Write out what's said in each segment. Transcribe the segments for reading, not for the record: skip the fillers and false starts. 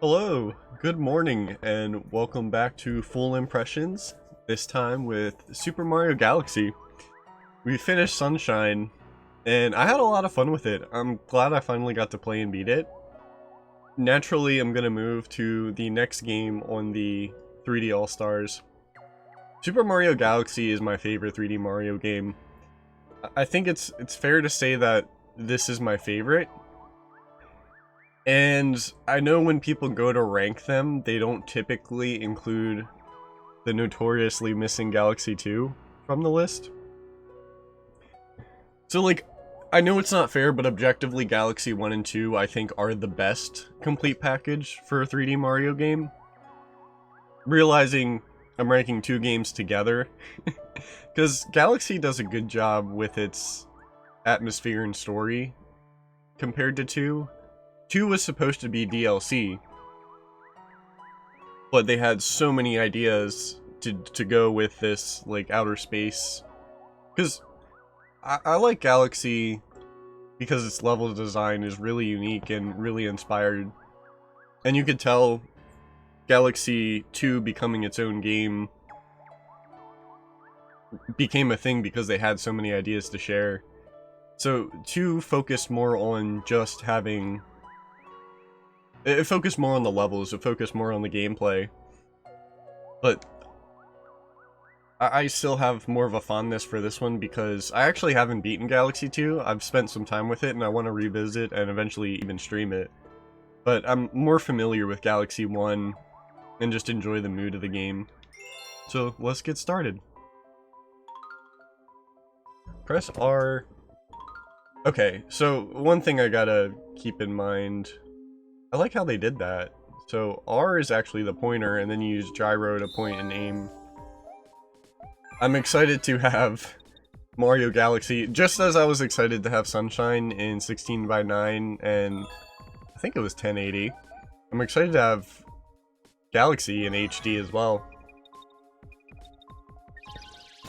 Hello, good morning, and welcome back to Full Impressions, this time with Super Mario Galaxy. We finished Sunshine, and I had a lot of fun with it. I'm glad I finally got to play and beat it. Naturally, I'm going to move to the next game on the 3D All-Stars. Super Mario Galaxy is my favorite 3D Mario game. I think it's fair to say that this is my favorite. And I know when people go to rank them, they don't typically include the notoriously missing Galaxy 2 from the list. So, like, I know it's not fair, but objectively, Galaxy 1 and 2, I think, are the best complete package for a 3D Mario game. Realizing I'm ranking two games together, because Galaxy does a good job with its atmosphere and story compared to 2. 2 was supposed to be DLC, but they had so many ideas to go with this, like, outer space. Because I like Galaxy because its level design is really unique and really inspired. And you could tell Galaxy 2 becoming its own game became a thing because they had so many ideas to share. So 2 focused more on just having... It focused more on the levels, it focused more on the gameplay. But I still have more of a fondness for this one because I actually haven't beaten Galaxy 2. I've spent some time with it and I want to revisit and eventually even stream it. But I'm more familiar with Galaxy 1 and just enjoy the mood of the game. So let's get started. Press R. Okay, so one thing I gotta keep in mind... I like how they did that. So R is actually the pointer, and then you use gyro to point and aim. I'm excited to have Mario Galaxy, just as I was excited to have Sunshine in 16:9, and I think it was 1080. I'm excited to have Galaxy in HD as well.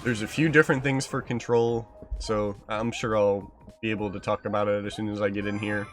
There's a few different things for control, so I'm sure I'll be able to talk about it as soon as I get in here.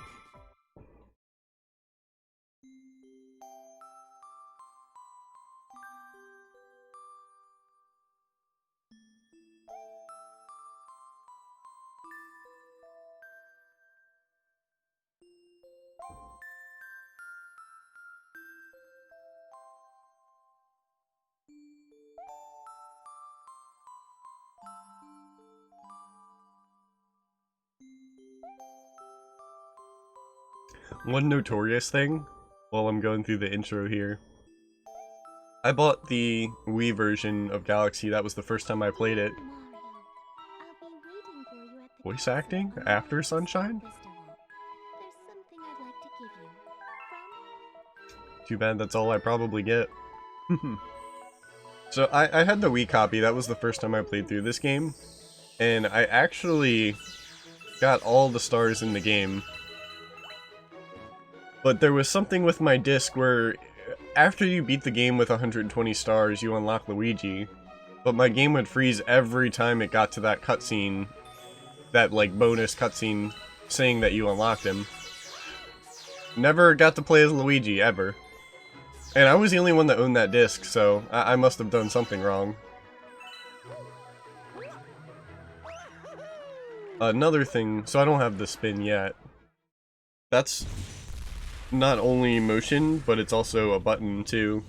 One notorious thing, while I'm going through the intro here. I bought the Wii version of Galaxy, that was the first time I played it. Voice acting after Sunshine? Too bad that's all I probably get. So I had the Wii copy, that was the first time I played through this game. And I actually got all the stars in the game. But there was something with my disc where after you beat the game with 120 stars, you unlock Luigi. But my game would freeze every time it got to that cutscene, that like bonus cutscene saying that you unlocked him. Never got to play as Luigi, ever. And I was the only one that owned that disc, so I must have done something wrong. Another thing, so I don't have the spin yet. That's not only motion, but it's also a button too.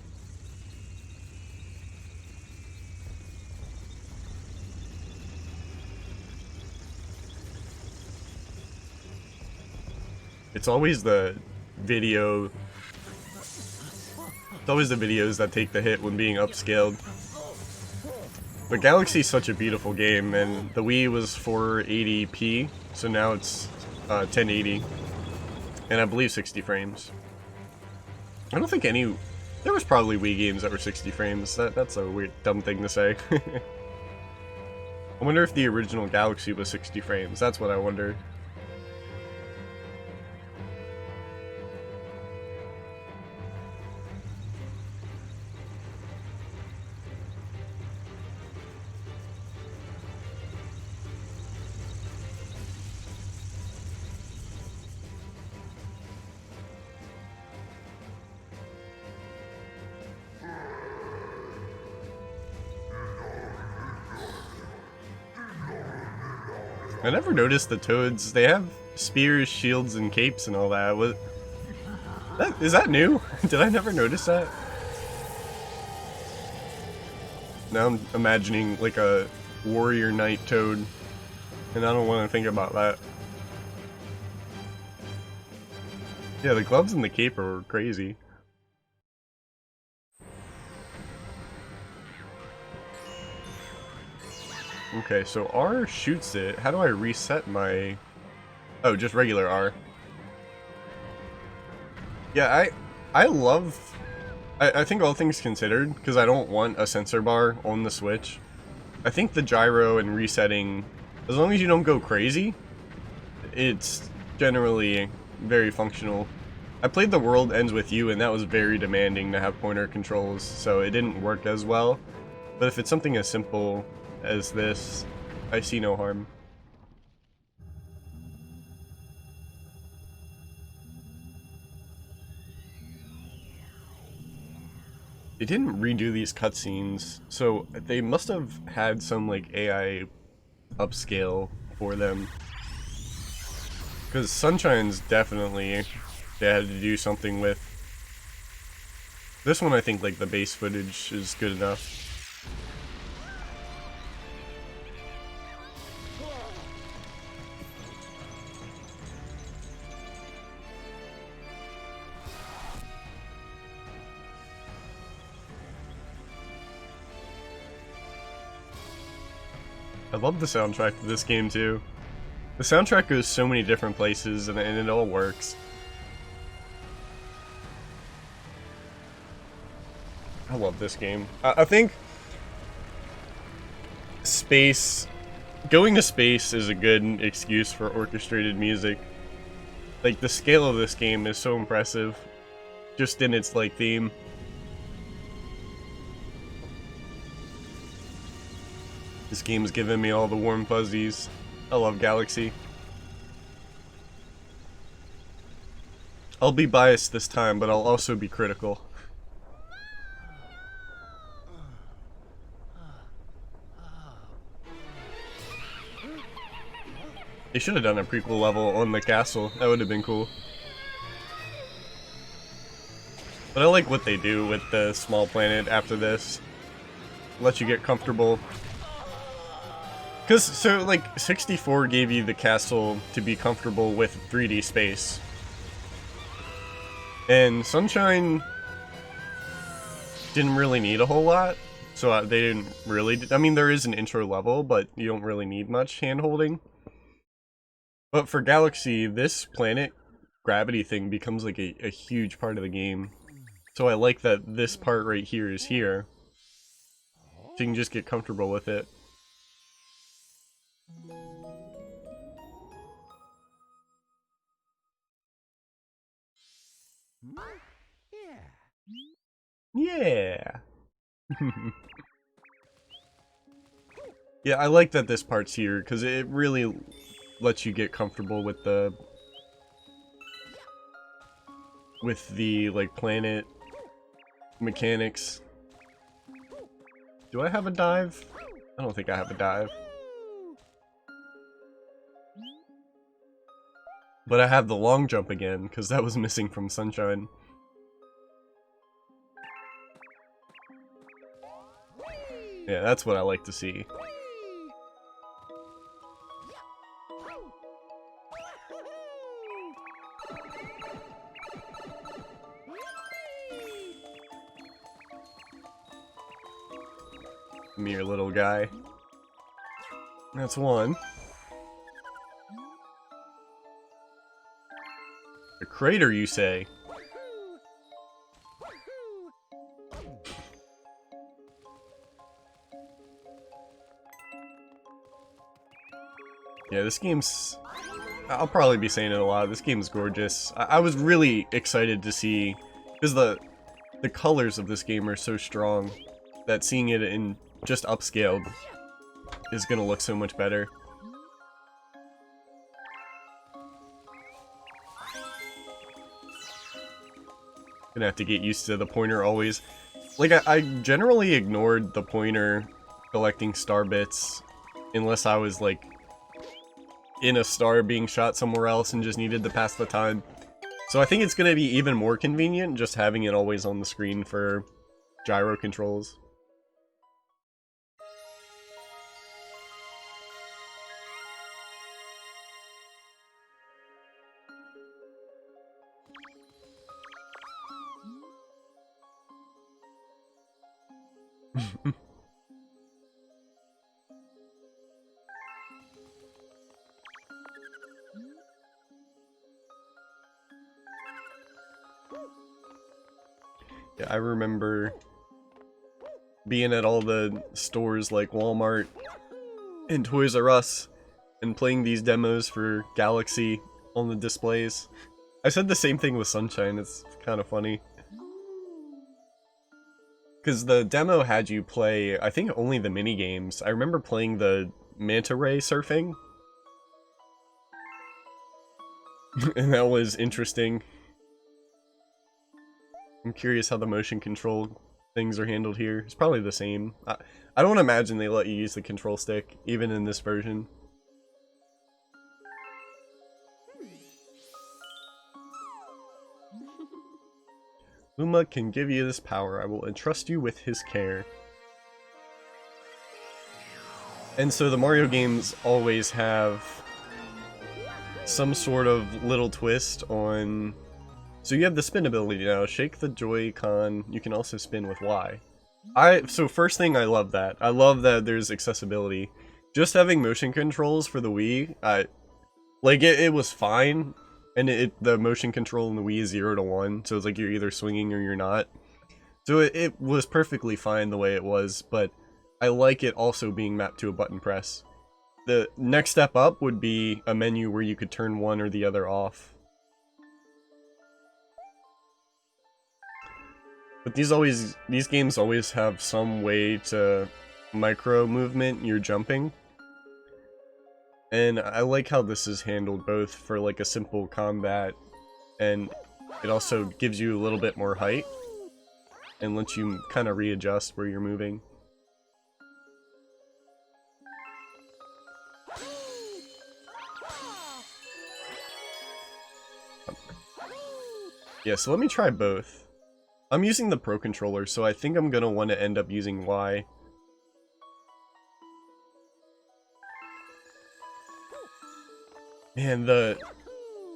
It's always the video. It's always the videos that take the hit when being upscaled. But Galaxy's such a beautiful game, and the Wii was 480p, so now it's 1080. And I believe 60 frames. I don't think any... There was probably Wii games that were 60 frames. That's a weird, dumb thing to say. I wonder if the original Galaxy was 60 frames. That's what I wonder. I never noticed the toads. They have spears, shields, and capes and all that. Is that new? Did I never notice that? Now I'm imagining like a warrior knight toad, and I don't want to think about that. Yeah, the gloves and the cape are crazy. Okay, so R shoots it. How do I reset my... Oh, just regular R. Yeah, I love... I think all things considered, because I don't want a sensor bar on the Switch, I think the gyro and resetting, as long as you don't go crazy, it's generally very functional. I played The World Ends With You, and that was very demanding to have pointer controls, so it didn't work as well. But if it's something as simple as this, I see no harm. They didn't redo these cutscenes, so they must have had some like AI upscale for them. Because Sunshine's definitely they had to do something with. This one I think like the base footage is good enough. I love the soundtrack to this game too. The soundtrack goes so many different places and it all works. I love this game. I think going to space is a good excuse for orchestrated music. Like the scale of this game is so impressive, just in its like theme. This game's giving me all the warm fuzzies. I love Galaxy. I'll be biased this time, but I'll also be critical. They should have done a prequel level on the castle. That would have been cool. But I like what they do with the small planet after this. Let you get comfortable. Because, so, like, 64 gave you the castle to be comfortable with 3D space. And Sunshine didn't really need a whole lot. So they didn't really... I mean, there is an intro level, but you don't really need much hand-holding. But for Galaxy, this planet gravity thing becomes, like, a huge part of the game. So I like that this part right here is here. So you can just get comfortable with it. Yeah. Yeah, I like that this part's here because it really lets you get comfortable with the like planet mechanics. Do I have a dive? I don't think I have a dive. But I have the long jump again, because that was missing from Sunshine. Yeah, that's what I like to see. Mere little guy. That's one. A crater, you say? Yeah, this game's... I'll probably be saying it a lot. This game's gorgeous. I was really excited to see... Because the colors of this game are so strong that seeing it in just upscaled is gonna look so much better. Gonna have to get used to the pointer always. Like, I generally ignored the pointer collecting star bits unless I was, like, in a star being shot somewhere else and just needed to pass the time. So I think it's going to be even more convenient just having it always on the screen for gyro controls. Yeah, I remember being at all the stores like Walmart and Toys R Us and playing these demos for Galaxy on the displays. I said the same thing with Sunshine, it's kind of funny. Because the demo had you play, I think, only the mini games. I remember playing the manta ray surfing. And that was interesting. I'm curious how the motion control things are handled here. It's probably the same. I don't imagine they let you use the control stick, even in this version. Luma can give you this power. I will entrust you with his care. And so the Mario games always have some sort of little twist on... So you have the spin ability now. Shake the Joy-Con. You can also spin with Y. So first thing, I love that. I love that there's accessibility. Just having motion controls for the Wii, like it was fine. And the motion control in the Wii is 0 to 1, so it's like you're either swinging or you're not. So it was perfectly fine the way it was, but I like it also being mapped to a button press. The next step up would be a menu where you could turn one or the other off. But these games always have some way to micro movement your jumping. And I like how this is handled both for like a simple combat, and it also gives you a little bit more height and lets you kind of readjust where you're moving. Yeah, so let me try both. I'm using the Pro Controller, so I think I'm gonna want to end up using Y. Man, the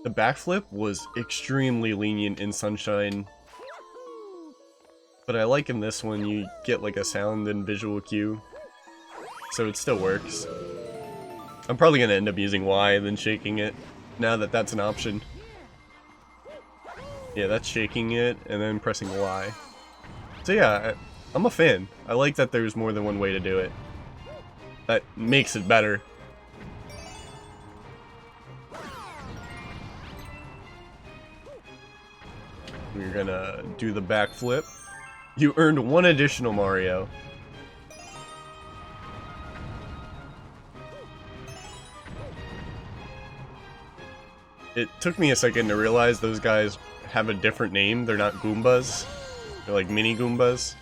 backflip was extremely lenient in Sunshine. But I like in this one, you get like a sound and visual cue. So it still works. I'm probably gonna end up using Y and then shaking it, now that that's an option. Yeah, that's shaking it and then pressing Y. So yeah, I'm a fan. I like that there's more than one way to do it. That makes it better. We're gonna do the backflip. You earned one additional Mario. It took me a second to realize those guys have a different name. They're not Goombas. They're like mini Goombas.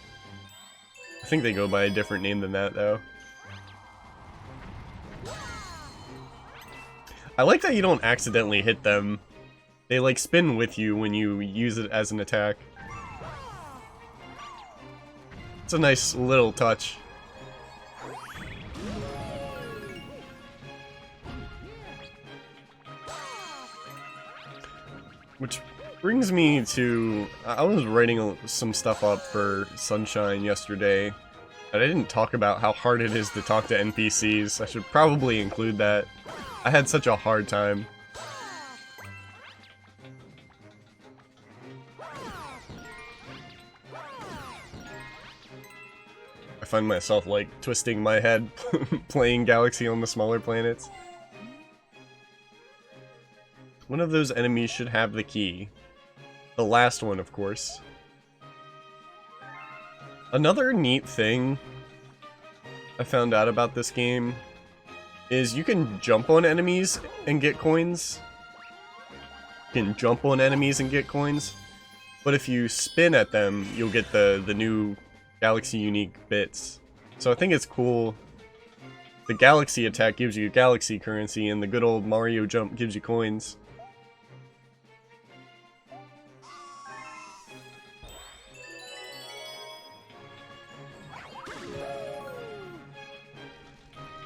I think they go by a different name than that, though. I like that you don't accidentally hit them. They like spin with you when you use it as an attack. It's a nice little touch. Which brings me to... I was writing some stuff up for Sunshine yesterday, and I didn't talk about how hard it is to talk to NPCs. I should probably include that. I had such a hard time. I find myself, like, twisting my head playing Galaxy on the smaller planets. One of those enemies should have the key. The last one, of course. Another neat thing I found out about this game is you can jump on enemies and get coins. You can jump on enemies and get coins. But if you spin at them, you'll get the new Galaxy unique bits. So I think it's cool The galaxy attack gives you galaxy currency, and the good old Mario jump gives you coins.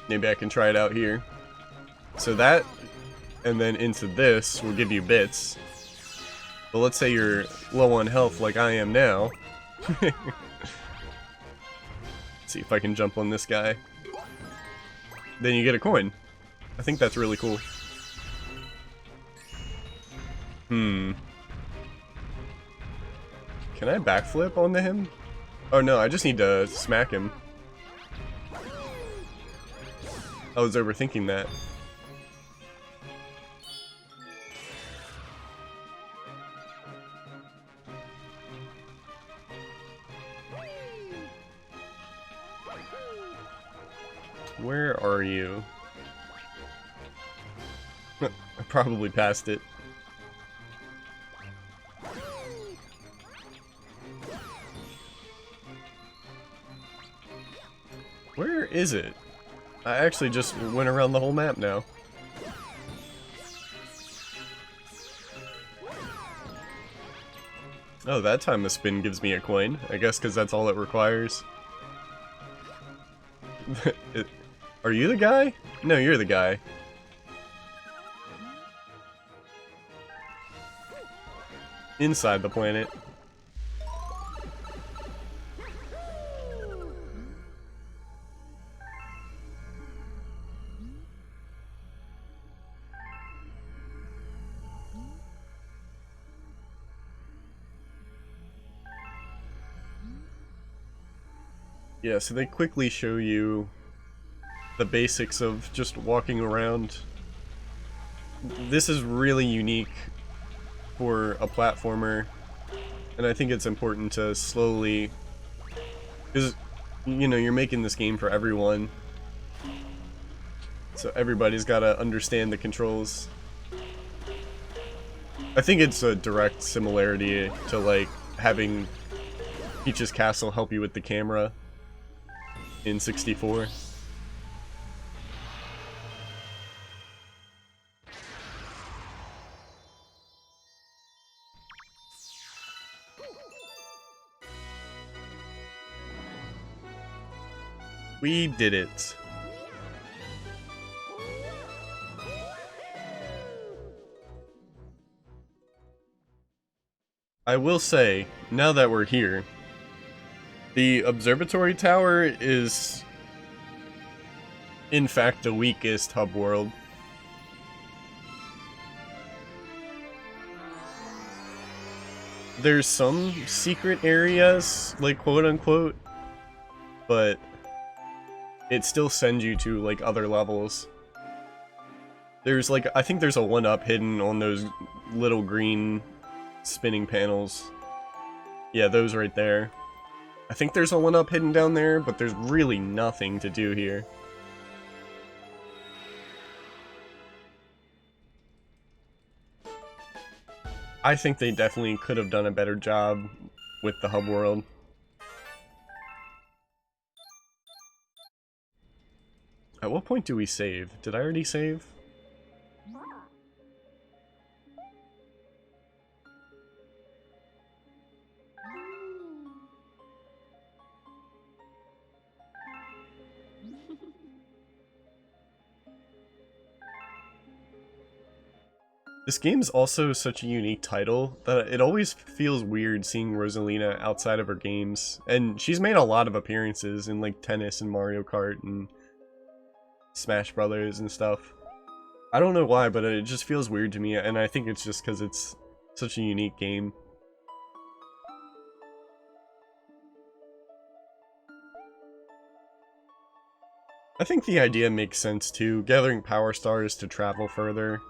Maybe I can try it out here. So that, and then into this will give you bits. But let's say you're low on health like I am now. Let's see if I can jump on this guy. Then you get a coin. I think that's really cool. Can I backflip onto him? Oh no, I just need to smack him. I was overthinking that. Where are you? I probably passed it. Where is it? I actually just went around the whole map now. Oh, that time a spin gives me a coin. I guess because that's all it requires. Are you the guy? No, you're the guy. Inside the planet. Yeah, so they quickly show you the basics of just walking around. This is really unique for a platformer, and I think it's important to slowly, because, you know, you're making this game for everyone, so everybody's gotta understand the controls. I think it's a direct similarity to, like, having Peach's Castle help you with the camera in 64. We did it. I will say, now that we're here, the observatory tower is, in fact, the weakest hub world. There's some secret areas, like quote-unquote, but it still sends you to, like, other levels. There's, like, I think there's a 1-up hidden on those little green spinning panels. Yeah, those right there. I think there's a 1-up hidden down there, but there's really nothing to do here. I think they definitely could have done a better job with the hub world. At what point do we save? Did I already save? This game's also such a unique title that it always feels weird seeing Rosalina outside of her games. And she's made a lot of appearances in, like, Tennis and Mario Kart and Smash Brothers and stuff. I don't know why, but it just feels weird to me, and I think it's just because it's such a unique game. I think the idea makes sense too, gathering power stars to travel further.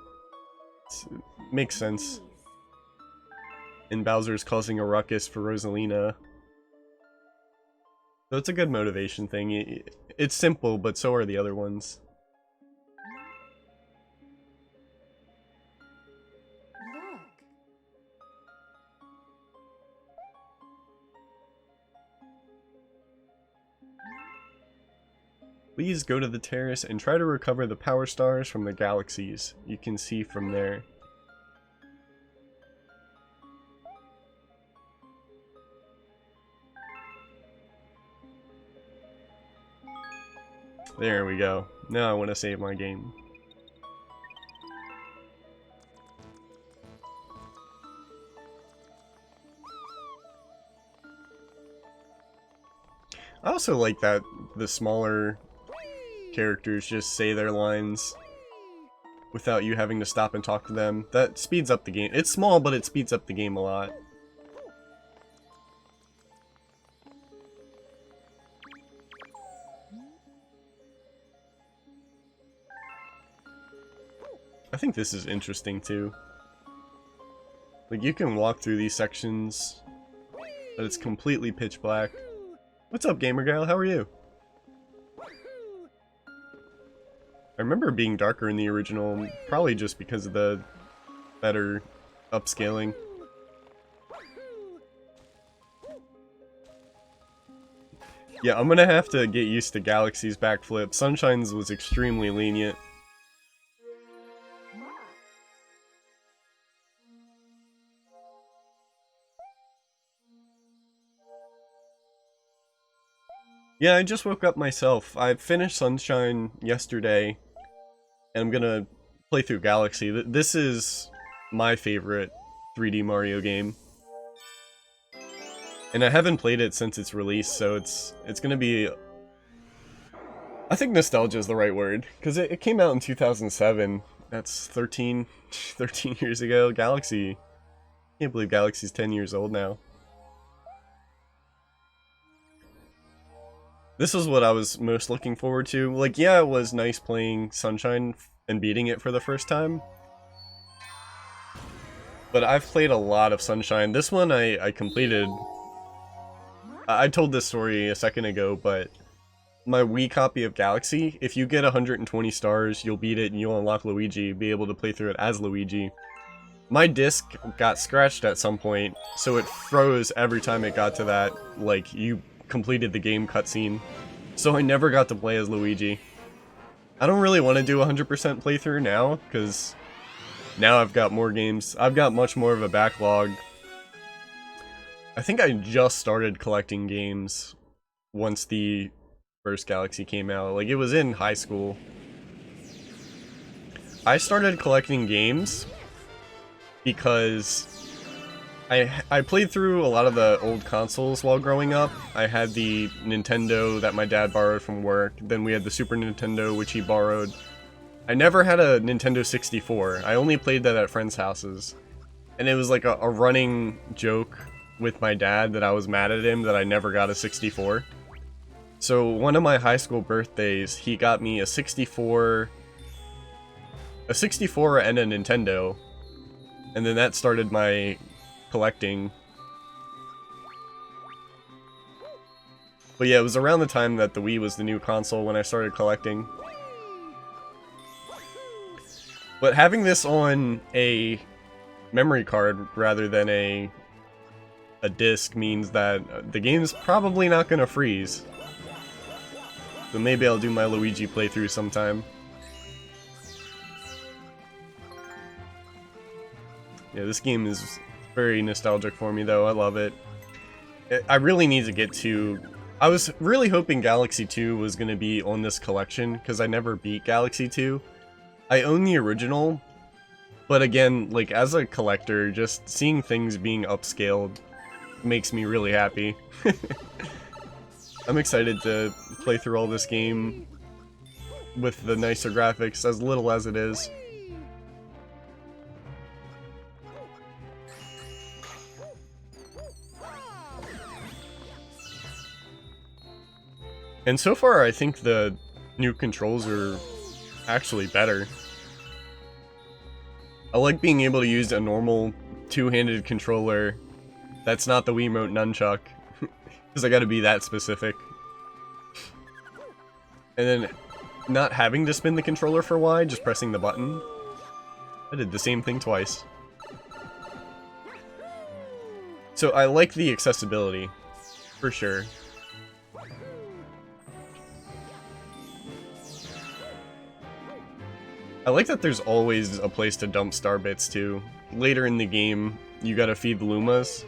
It makes sense. And Bowser's causing a ruckus for Rosalina. So it's a good motivation thing. It's simple, but so are the other ones. Please go to the terrace and try to recover the power stars from the galaxies. You can see from there. There we go. Now I want to save my game. I also like that the smaller characters just say their lines without you having to stop and talk to them. That speeds up the game. It's small, but it speeds up the game a lot. I think this is interesting too. Like, you can walk through these sections, but it's completely pitch black. What's up, Gamer Gal? How are you? I remember it being darker in the original, probably just because of the better upscaling. Yeah, I'm gonna have to get used to Galaxy's backflip. Sunshine's was extremely lenient. Yeah, I just woke up myself. I finished Sunshine yesterday, and I'm gonna play through Galaxy. This is my favorite 3D Mario game. And I haven't played it since its release, so it's gonna be... I think nostalgia is the right word, because it came out in 2007. That's 13 years ago. Galaxy. I can't believe Galaxy's 10 years old now. This is what I was most looking forward to. Like, yeah, it was nice playing Sunshine and beating it for the first time. But I've played a lot of Sunshine. This one I completed. I told this story a second ago, but my Wii copy of Galaxy, if you get 120 stars, you'll beat it and you'll unlock Luigi, be able to play through it as Luigi. My disc got scratched at some point, so it froze every time it got to that, like, you completed the game cutscene. So I never got to play as Luigi. I don't really want to do 100% playthrough now, because now I've got more games. I've got much more of a backlog. I think I just started collecting games once the first Galaxy came out. Like, it was in high school. I started collecting games because I played through a lot of the old consoles while growing up. I had the Nintendo that my dad borrowed from work. Then we had the Super Nintendo, which he borrowed. I never had a Nintendo 64. I only played that at friends' houses. And it was like a running joke with my dad that I was mad at him that I never got a 64. So one of my high school birthdays, he got me a 64 and a Nintendo. And then that started my collecting. But yeah, it was around the time that the Wii was the new console when I started collecting. But having this on a memory card rather than a disc means that the game's probably not gonna freeze. So maybe I'll do my Luigi playthrough sometime. Yeah, this game is very nostalgic for me though, I love it. I really need to get to... I was really hoping Galaxy 2 was going to be on this collection, because I never beat Galaxy 2. I own the original, but again, like, as a collector, just seeing things being upscaled makes me really happy. I'm excited to play through all this game with the nicer graphics, as little as it is. And so far, I think the new controls are actually better. I like being able to use a normal two-handed controller that's not the Wiimote nunchuck, because I gotta be that specific. And then not having to spin the controller for Y, just pressing the button. I did the same thing twice. So I like the accessibility, for sure. I like that there's always a place to dump star bits too. Later in the game, you gotta feed the Lumas.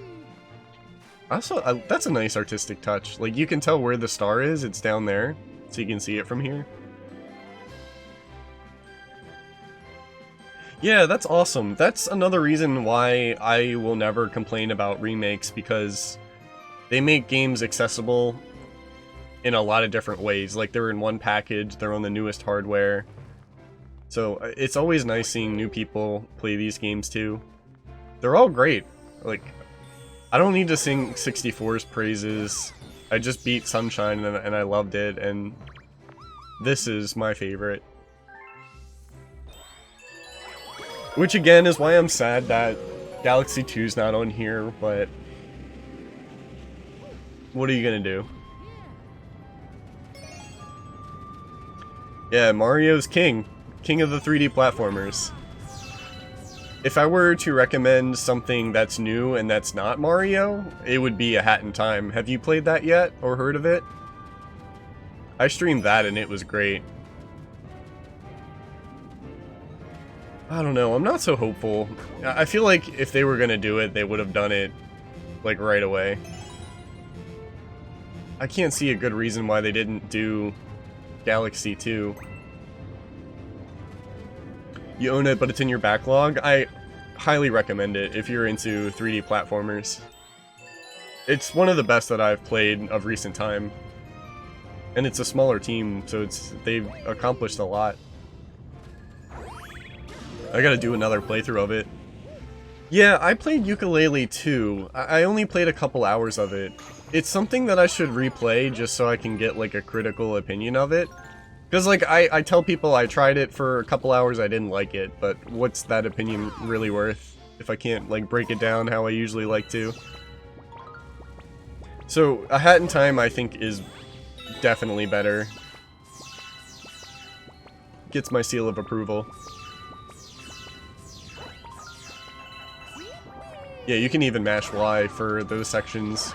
Also, that's a nice artistic touch. Like, you can tell where the star is, it's down there, so you can see it from here. Yeah, that's awesome. That's another reason why I will never complain about remakes, because they make games accessible in a lot of different ways. Like, they're in one package, they're on the newest hardware. So, it's always nice seeing new people play these games too. They're all great. Like, I don't need to sing 64's praises. I just beat Sunshine and I loved it, and this is my favorite. Which again is why I'm sad that Galaxy 2's not on here, but what are you gonna do? Yeah, Mario's king. King of the 3D platformers. If I were to recommend something that's new and that's not Mario, it would be A Hat in Time. Have you played that yet, or heard of it? I streamed that and it was great. I don't know, I'm not so hopeful. I feel like if they were gonna do it, they would have done it, like, right away. I can't see a good reason why they didn't do Galaxy 2. You own it, but it's in your backlog? I highly recommend it if you're into 3D platformers. It's one of the best that I've played of recent time. And it's a smaller team, so they've accomplished a lot. I gotta do another playthrough of it. Yeah, I played Yooka-Laylee too. I only played a couple hours of it. It's something that I should replay just so I can get, like, a critical opinion of it. Because, like, I tell people I tried it for a couple hours, I didn't like it, but what's that opinion really worth if I can't, like, break it down how I usually like to? So, A Hat in Time, I think, is definitely better. Gets my seal of approval. Yeah, you can even mash Y for those sections.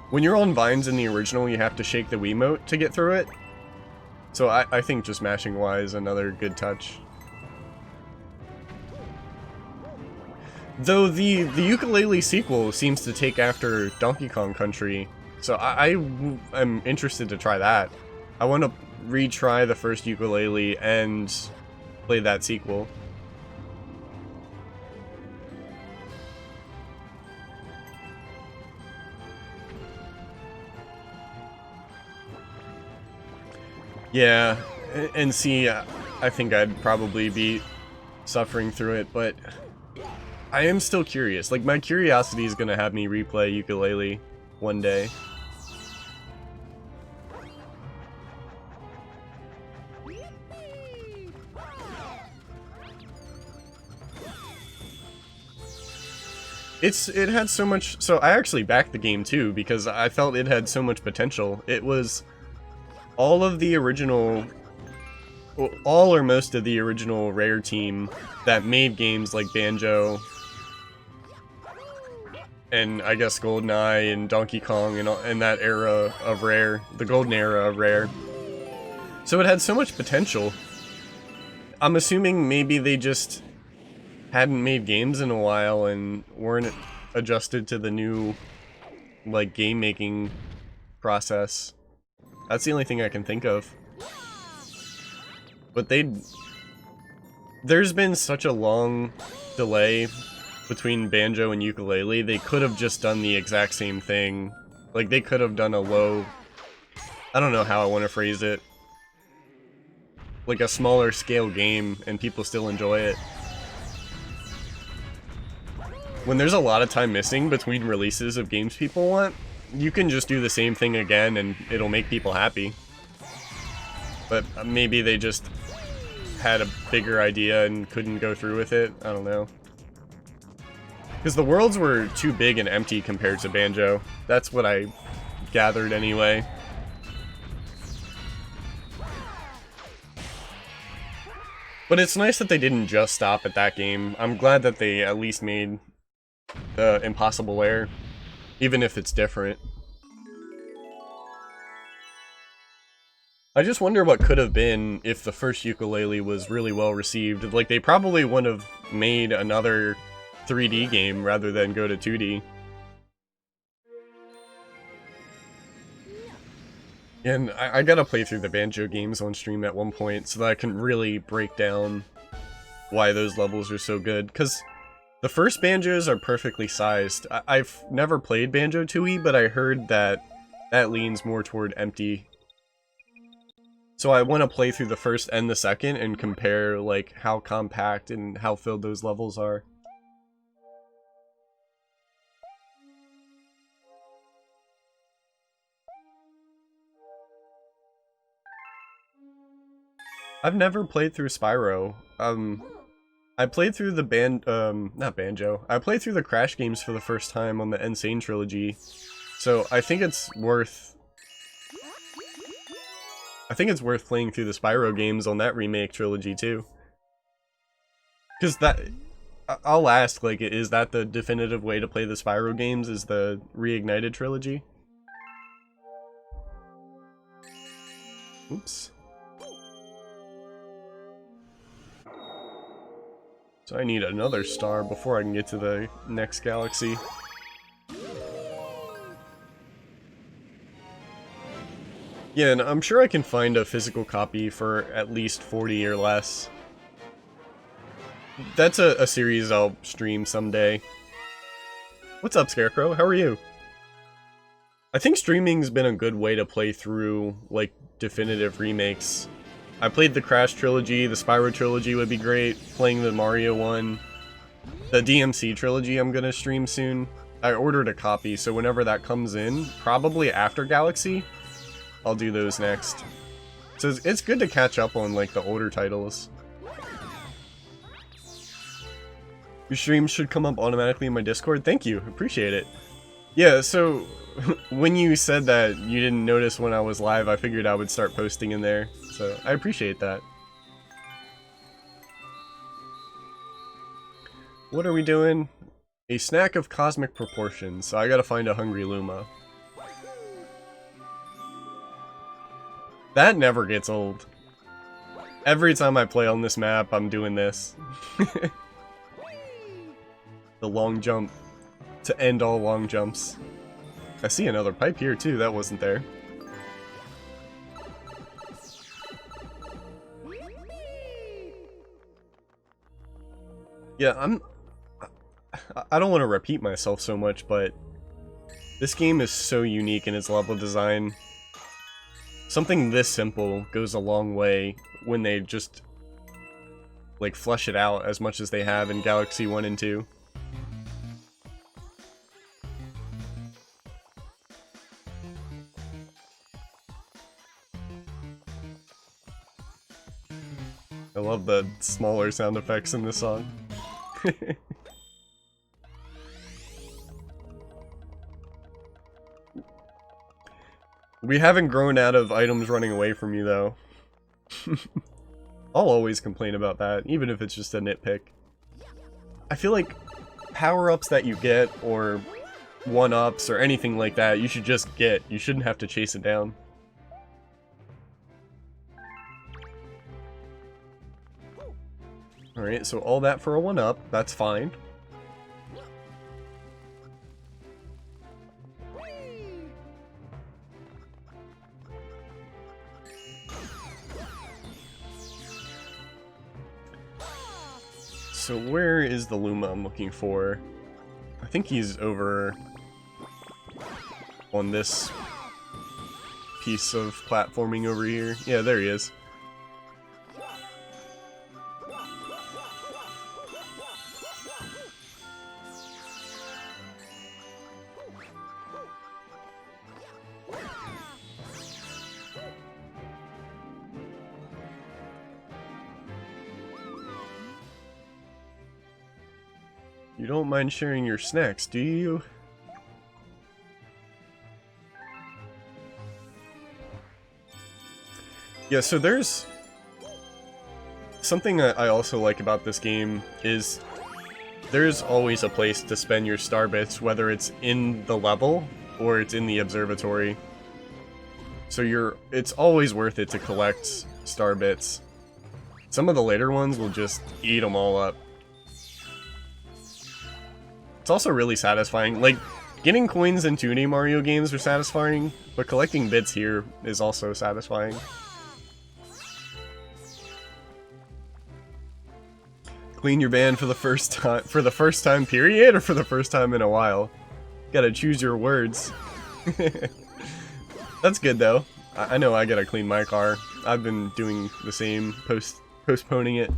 When you're on vines in the original, you have to shake the Wiimote to get through it. So I think just mashing Y is another good touch. Though the Yooka-Laylee sequel seems to take after Donkey Kong Country, so I am interested to try that. I want to retry the first Yooka-Laylee and play that sequel. Yeah, and see, I think I'd probably be suffering through it, but I am still curious. Like, my curiosity is gonna have me replay Yooka-Laylee one day. It had so much, so I actually backed the game too, because I felt it had so much potential. It was all of the original, well, all or most of the original Rare team that made games like Banjo, and I guess GoldenEye and Donkey Kong and that era of Rare, the golden era of Rare. So it had so much potential. I'm assuming maybe they just hadn't made games in a while and weren't adjusted to the new, like, game making process. That's the only thing I can think of. But there's been such a long delay between Banjo and Yooka-Laylee, they could have just done the exact same thing. Like, they could have done a low, I don't know how I want to phrase it, like a smaller scale game and people still enjoy it. When there's a lot of time missing between releases of games people want, you can just do the same thing again and it'll make people happy. But maybe they just had a bigger idea and couldn't go through with it. I don't know. Because the worlds were too big and empty compared to Banjo. That's what I gathered anyway. But it's nice that they didn't just stop at that game. I'm glad that they at least made the Impossible Lair, even if it's different. I just wonder what could have been if the first Yooka-Laylee was really well received. Like, they probably would have made another 3D game rather than go to 2D. And I gotta play through the Banjo games on stream at one point so that I can really break down why those levels are so good. Because the first Banjos are perfectly sized. I've never played Banjo-Tooie, but I heard that that leans more toward empty. So I want to play through the first and the second and compare like how compact and how filled those levels are. I've never played through Spyro. I played through the not Banjo. I played through the Crash games for the first time on the N. Sane trilogy. So I think it's worth playing through the Spyro games on that remake trilogy too. Cuz I'll ask, like, is that the definitive way to play the Spyro games, is the Reignited trilogy? Oops. So I need another star before I can get to the next galaxy. Yeah, and I'm sure I can find a physical copy for at least 40 or less. That's a series I'll stream someday. What's up, Scarecrow? How are you? I think streaming's been a good way to play through, like, definitive remakes. I played the Crash trilogy, the Spyro trilogy would be great, playing the Mario one. The DMC trilogy I'm gonna stream soon. I ordered a copy, so whenever that comes in, probably after Galaxy, I'll do those next. So it's good to catch up on, like, the older titles. Your stream should come up automatically in my Discord. Thank you, appreciate it. Yeah, so when you said that you didn't notice when I was live, I figured I would start posting in there. So I appreciate that. What are we doing? A snack of cosmic proportions. So I gotta find a hungry Luma. That never gets old. Every time I play on this map, I'm doing this. The long jump. To end all long jumps. I see another pipe here too, that wasn't there. Yeah, I don't want to repeat myself so much, but this game is so unique in its level design. Something this simple goes a long way when they just, like, flesh it out as much as they have in Galaxy 1 and 2. I love the smaller sound effects in this song. We haven't grown out of items running away from you, though. I'll always complain about that, even if it's just a nitpick. I feel like power-ups that you get, or one-ups, or anything like that, you should just get. You shouldn't have to chase it down. Alright, so all that for a 1-up, that's fine. So where is the Luma I'm looking for? I think he's over on this piece of platforming over here. Yeah, there he is. You don't mind sharing your snacks, do you? Yeah, so there's something that I also like about this game is there's always a place to spend your star bits, whether it's in the level or it's in the observatory. So it's always worth it to collect star bits. Some of the later ones will just eat them all up. It's also really satisfying. Like, getting coins in 2D Mario games are satisfying, but collecting bits here is also satisfying. Clean your band for the first time period, or for the first time in a while? Gotta choose your words. That's good though. I know I gotta clean my car. I've been doing the same, postponing it.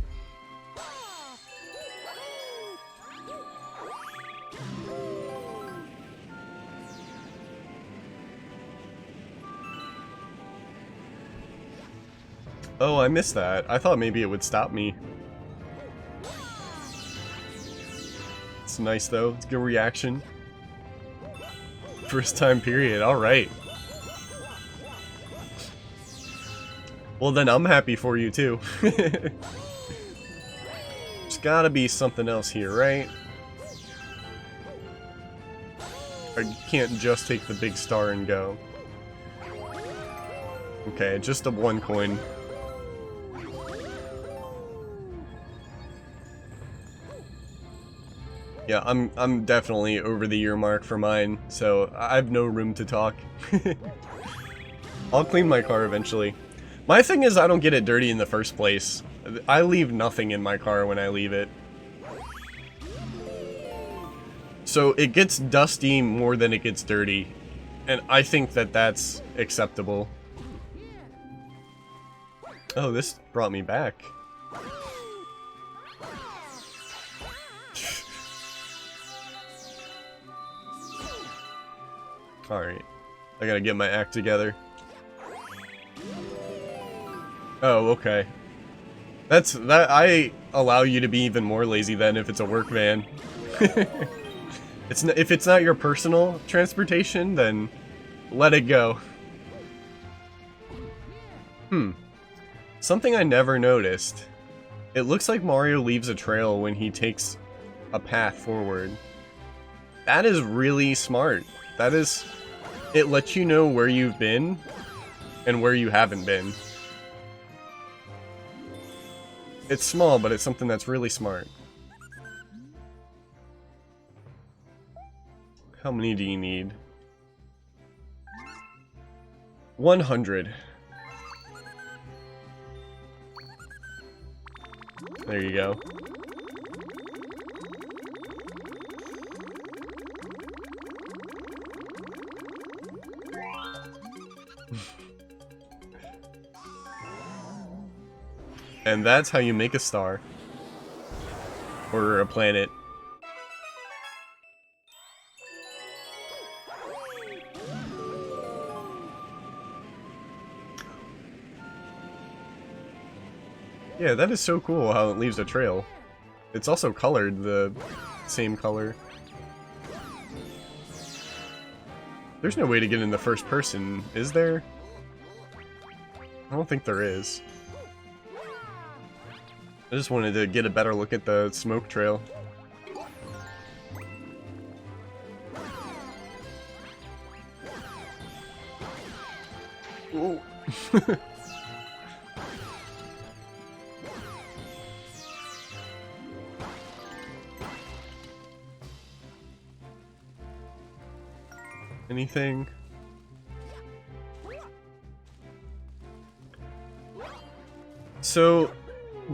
Oh, I missed that. I thought maybe it would stop me. It's nice though. It's a good reaction. First time period. Alright. Well then I'm happy for you too. There's gotta be something else here, right? I can't just take the big star and go. Okay, just a 1 coin. Yeah, I'm definitely over the year mark for mine, so I have no room to talk. I'll clean my car eventually. My thing is I don't get it dirty in the first place. I leave nothing in my car when I leave it. So it gets dusty more than it gets dirty. And I think that that's acceptable. Oh, this brought me back. Alright. I gotta get my act together. Oh, okay. That I allow you to be even more lazy then if it's a work van. If it's not your personal transportation, then let it go. Something I never noticed. It looks like Mario leaves a trail when he takes a path forward. That is really smart. It lets you know where you've been and where you haven't been. It's small, but it's something that's really smart. How many do you need? 100. There you go. And that's how you make a star. Or a planet. Yeah, that is so cool how it leaves a trail. It's also colored the same color. There's no way to get in the first person, is there? I don't think there is. I just wanted to get a better look at the smoke trail. Whoa. Anything? So,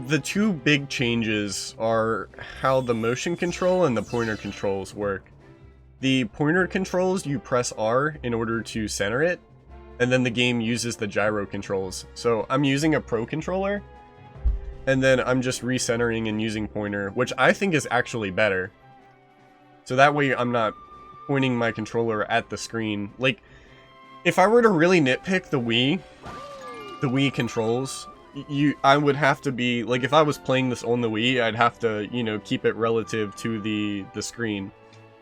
the two big changes are how the motion control and the pointer controls work. The pointer controls, you press R in order to center it, and then the game uses the gyro controls. So I'm using a Pro controller, and then I'm just recentering and using pointer, which I think is actually better. So that way I'm not pointing my controller at the screen. Like, if I were to really nitpick the Wii controls, I would have to be, like, if I was playing this on the Wii, I'd have to, you know, keep it relative to the screen.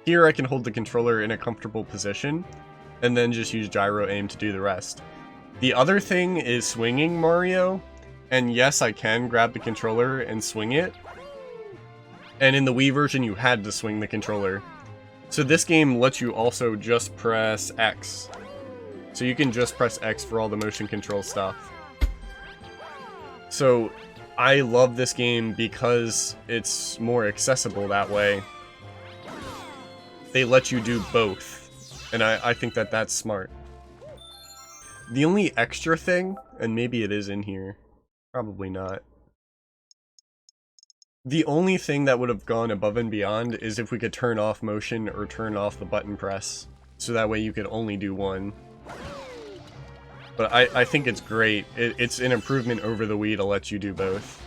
Here I can hold the controller in a comfortable position, and then just use gyro aim to do the rest. The other thing is swinging Mario, and yes, I can grab the controller and swing it. And in the Wii version, you had to swing the controller. So this game lets you also just press X. So you can just press X for all the motion control stuff. So I love this game because it's more accessible that way. They let you do both, and I think that that's smart. The only extra thing, and maybe it is in here, probably not. The only thing that would have gone above and beyond is if we could turn off motion or turn off the button press. So that way you could only do one. But I think it's great. It's an improvement over the Wii to let you do both.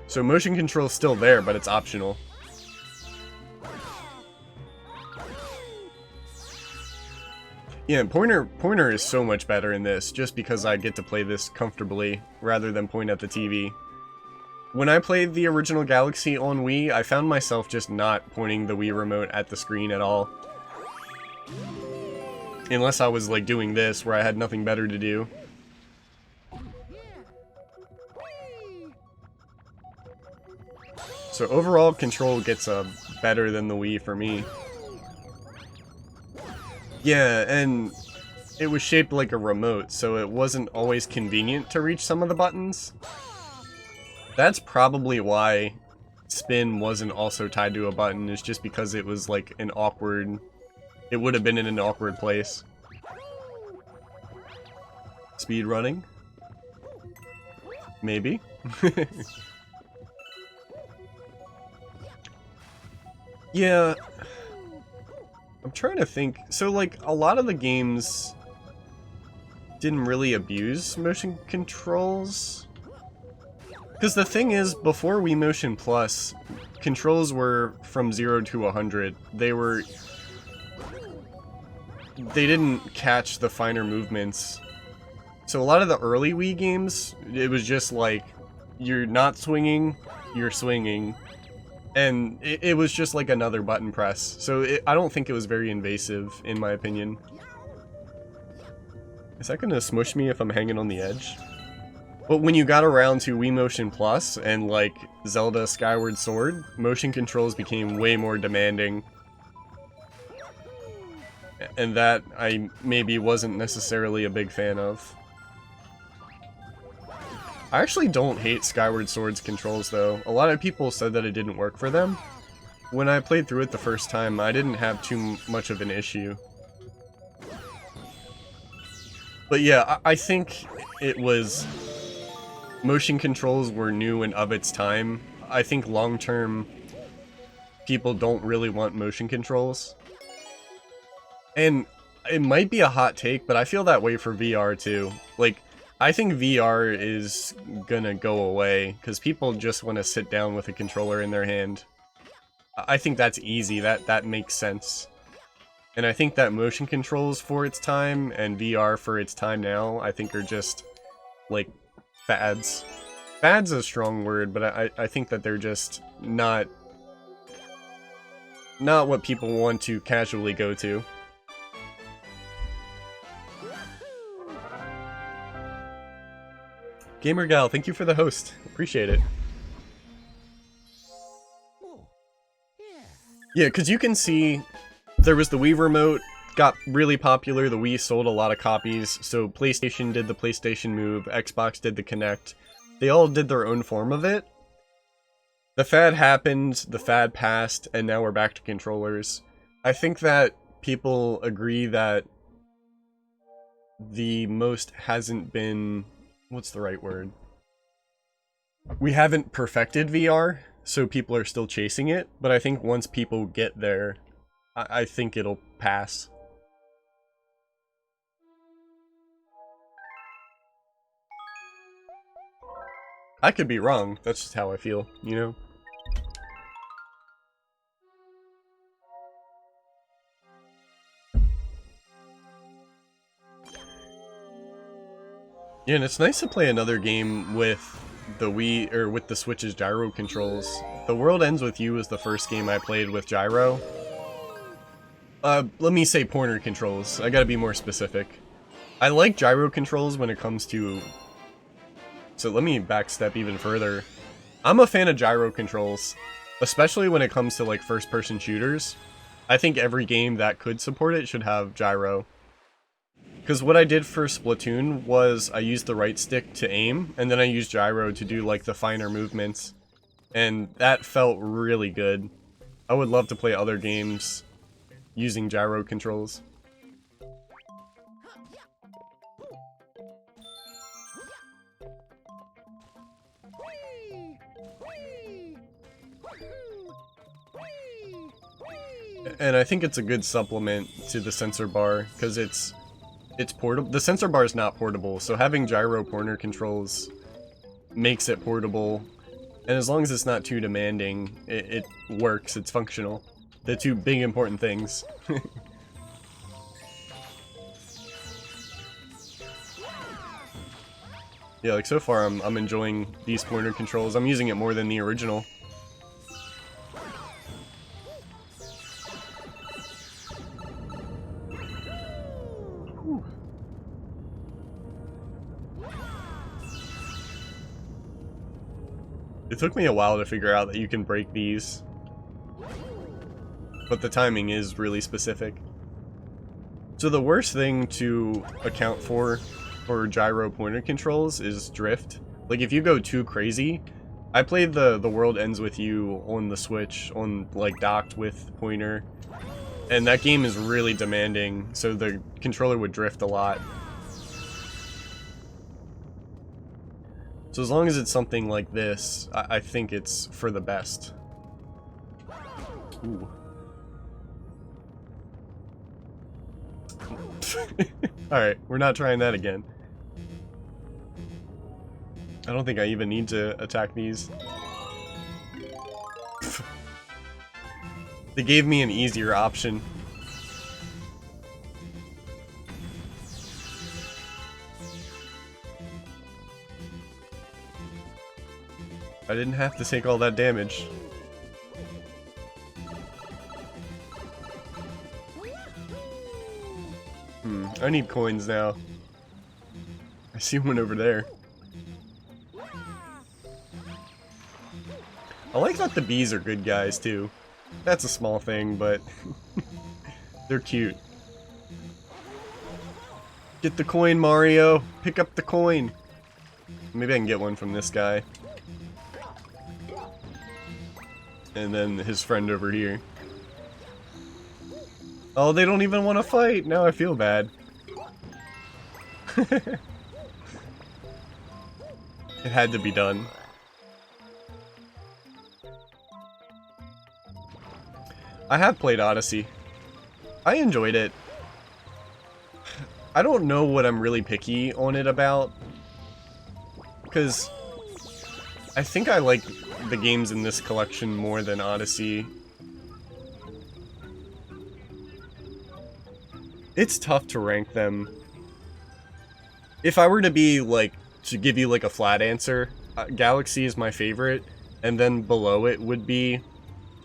So motion control's still there, but it's optional. Yeah, pointer is so much better in this, just because I get to play this comfortably, rather than point at the TV. When I played the original Galaxy on Wii, I found myself just not pointing the Wii remote at the screen at all. Unless I was like doing this, where I had nothing better to do. So overall, control gets better than the Wii for me. Yeah, and it was shaped like a remote, so it wasn't always convenient to reach some of the buttons. That's probably why spin wasn't also tied to a button, is just because it was like an awkward... It would have been in an awkward place. Speed running? Maybe. Yeah... I'm trying to think. So, like, a lot of the games didn't really abuse motion controls. Because the thing is, before Wii Motion Plus, controls were from 0 to 100. They didn't catch the finer movements. So a lot of the early Wii games, it was just like, you're not swinging, you're swinging. And it was just like another button press. So I don't think it was very invasive, in my opinion. Is that gonna smush me if I'm hanging on the edge? But when you got around to Wii Motion Plus and like Zelda Skyward Sword, motion controls became way more demanding. And that I maybe wasn't necessarily a big fan of. I actually don't hate Skyward Sword's controls though. A lot of people said that it didn't work for them. When I played through it the first time, I didn't have too much of an issue. But yeah, I think it was... Motion controls were new and of its time. I think long-term, people don't really want motion controls. And it might be a hot take, but I feel that way for VR too. Like, I think VR is gonna go away, because people just want to sit down with a controller in their hand. I think that's easy, that makes sense. And I think that motion controls for its time, and VR for its time now, I think are just, like, fads. Fad's a strong word, but I think that they're just not what people want to casually go to. Gamer Gal, thank you for the host. Appreciate it. Yeah, because you can see there was the Wii Remote, got really popular, the Wii sold a lot of copies, so PlayStation did the PlayStation Move, Xbox did the Kinect. They all did their own form of it. The fad happened, the fad passed, and now we're back to controllers. I think that people agree that the most hasn't been... What's the right word? We haven't perfected VR, so people are still chasing it, but I think once people get there, I think it'll pass. I could be wrong, that's just how I feel, you know? Yeah, and it's nice to play another game with the Wii, or with the Switch's gyro controls. The World Ends With You was the first game I played with gyro. Let me say pointer controls. I gotta be more specific. I like gyro controls when it comes to... So let me backstep even further. I'm a fan of gyro controls, especially when it comes to like first-person shooters. I think every game that could support it should have gyro. Because what I did for Splatoon was I used the right stick to aim, and then I used gyro to do like the finer movements. And that felt really good. I would love to play other games using gyro controls. And I think it's a good supplement to the sensor bar, because it's portable. The sensor bar is not portable, so having gyro pointer controls makes it portable. And as long as it's not too demanding, it works, it's functional. The two big important things. Yeah, like so far I'm enjoying these pointer controls. I'm using it more than the original. Whew. It took me a while to figure out that you can break these, but the timing is really specific. So the worst thing to account for gyro pointer controls is drift. Like if you go too crazy, I played the World Ends With You on the Switch, on like docked with pointer, and that game is really demanding, so the controller would drift a lot. So as long as it's something like this, I think it's for the best. Ooh. Alright, we're not trying that again. I don't think I even need to attack these. They gave me an easier option. I didn't have to take all that damage. I need coins now. I see one over there. I like that the bees are good guys too. That's a small thing, but they're cute. Get the coin, Mario! Pick up the coin! Maybe I can get one from this guy. And then his friend over here. Oh, they don't even want to fight! Now I feel bad. It had to be done. I have played Odyssey. I enjoyed it. I don't know what I'm really picky on it about, because I think I like the games in this collection more than Odyssey. It's tough to rank them. If I were to be like, to give you like a flat answer, Galaxy is my favorite, and then below it would be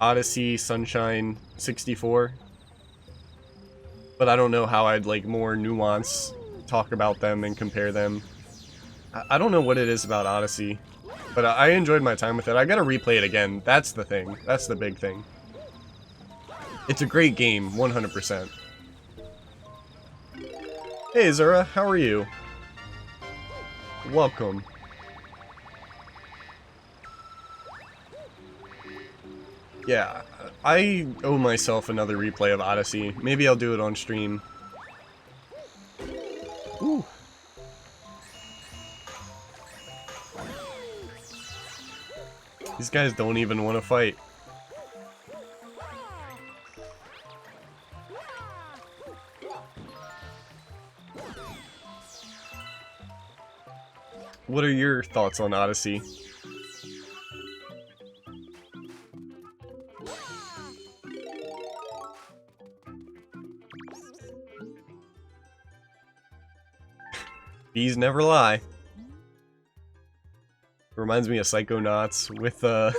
Odyssey, Sunshine, 64. But I don't know how I'd like more nuance talk about them and compare them. I don't know what it is about Odyssey, but I enjoyed my time with it. I gotta replay it again. That's the thing. That's the big thing. It's a great game, 100%. Hey Zura, how are you? Welcome. Yeah, I owe myself another replay of Odyssey. Maybe I'll do it on stream. Ooh. These guys don't even want to fight. What are your thoughts on Odyssey? Bees never lie. Reminds me of Psychonauts with the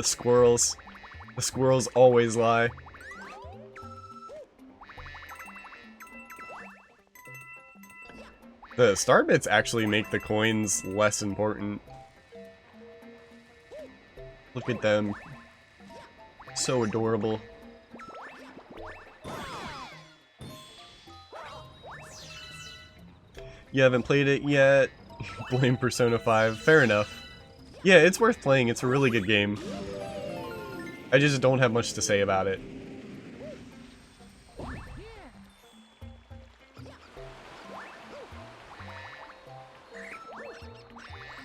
squirrels. The squirrels always lie. The star bits actually make the coins less important. Look at them. So adorable. You haven't played it yet? Blame Persona 5. Fair enough. Yeah, it's worth playing. It's a really good game. I just don't have much to say about it.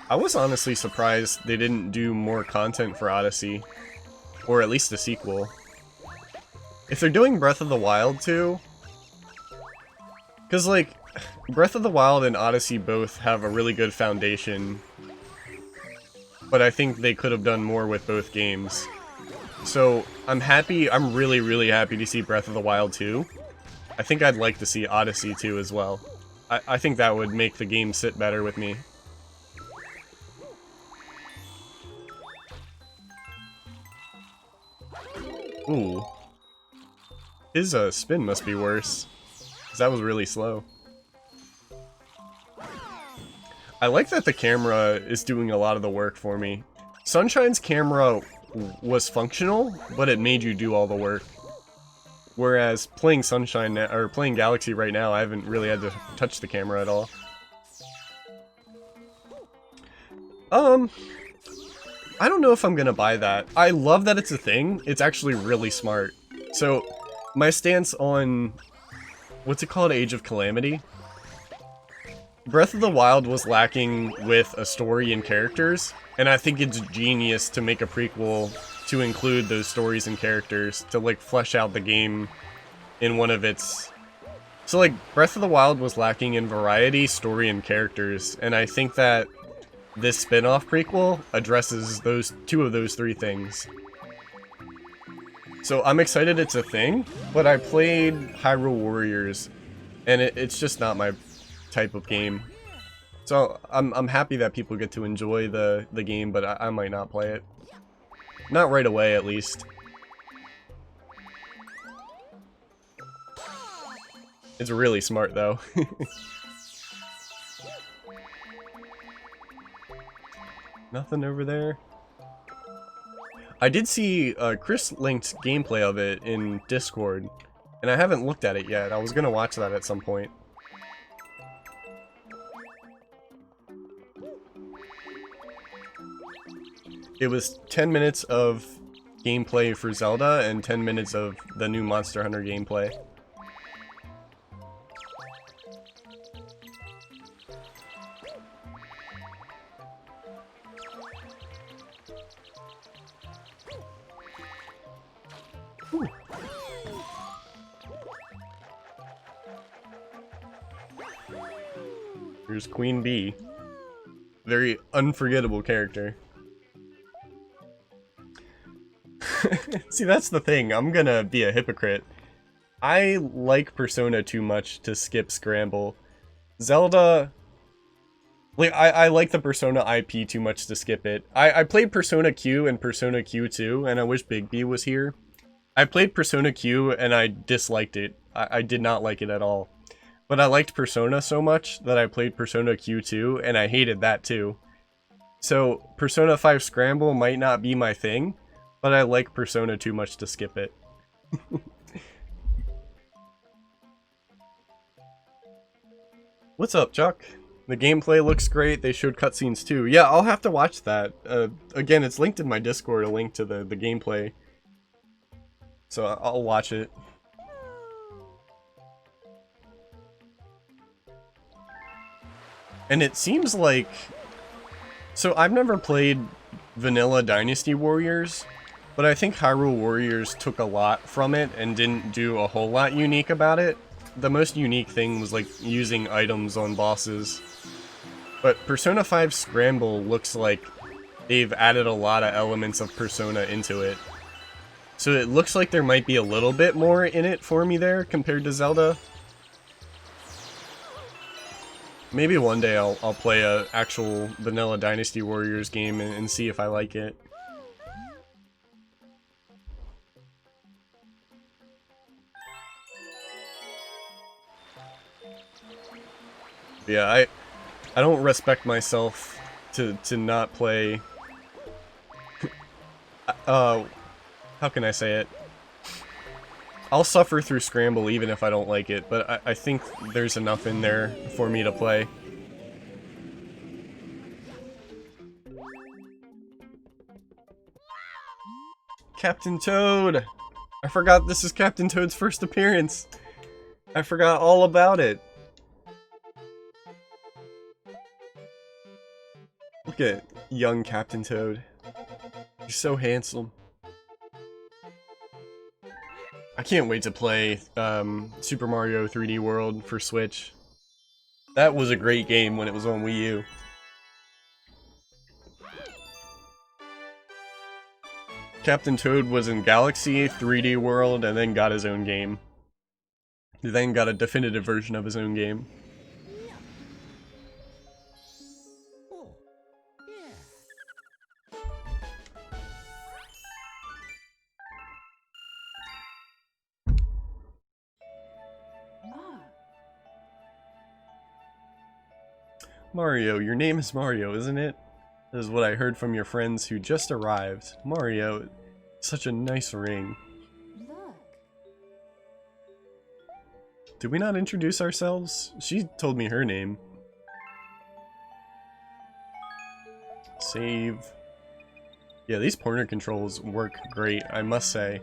I was honestly surprised they didn't do more content for Odyssey. Or at least a sequel. If they're doing Breath of the Wild too... Because, like, Breath of the Wild and Odyssey both have a really good foundation. But I think they could have done more with both games. So, I'm really, really happy to see Breath of the Wild 2. I think I'd like to see Odyssey 2 as well. I think that would make the game sit better with me. Ooh. His spin must be worse. 'Cause that was really slow. I like that the camera is doing a lot of the work for me. Sunshine's camera was functional, but it made you do all the work. Whereas playing Sunshine or playing Galaxy right now, I haven't really had to touch the camera at all. I don't know if I'm gonna buy that. I love that it's a thing. It's actually really smart. So, my stance on... what's it called? Age of Calamity? Breath of the Wild was lacking with a story and characters, and I think it's genius to make a prequel to include those stories and characters to, like, flesh out the game in one of its... So, like, Breath of the Wild was lacking in variety, story, and characters, and I think that this spin-off prequel addresses two of those three things. So I'm excited it's a thing, but I played Hyrule Warriors, and it's just not my type of game. So I'm happy that people get to enjoy the game, but I might not play it. Not right away, at least. It's really smart, though. Nothing over there. I did see Chris linked gameplay of it in Discord, and I haven't looked at it yet. I was gonna watch that at some point. It was 10 minutes of gameplay for Zelda and 10 minutes of the new Monster Hunter gameplay. Ooh. Here's Queen Bee. Very unforgettable character. See, that's the thing. I'm gonna be a hypocrite. I like Persona too much to skip Scramble. Zelda... Like, I like the Persona IP too much to skip it. I played Persona Q and Persona Q2, and I wish Big B was here. I played Persona Q, and I disliked it. I did not like it at all. But I liked Persona so much that I played Persona Q2, and I hated that too. So, Persona 5 Scramble might not be my thing, but I like Persona too much to skip it. What's up, Chuck? The gameplay looks great. They showed cutscenes too. Yeah, I'll have to watch that. Again, it's linked in my Discord, a link to the gameplay. So I'll watch it. And it seems like... So I've never played vanilla Dynasty Warriors, but I think Hyrule Warriors took a lot from it and didn't do a whole lot unique about it. The most unique thing was like using items on bosses. But Persona 5 Scramble looks like they've added a lot of elements of Persona into it. So it looks like there might be a little bit more in it for me there compared to Zelda. Maybe one day I'll play a actual vanilla Dynasty Warriors game and see if I like it. Yeah, I don't respect myself to not play... how can I say it? I'll suffer through Scramble even if I don't like it, but I think there's enough in there for me to play. Captain Toad! I forgot this is Captain Toad's first appearance. I forgot all about it. Look at young Captain Toad. He's so handsome. I can't wait to play Super Mario 3D World for Switch. That was a great game when it was on Wii U. Captain Toad was in Galaxy, 3D World, and then got his own game. He then got a definitive version of his own game. Mario, your name is Mario, isn't it? This is what I heard from your friends who just arrived. Mario, such a nice ring. Look. Did we not introduce ourselves? She told me her name. Save. Yeah, these pointer controls work great, I must say.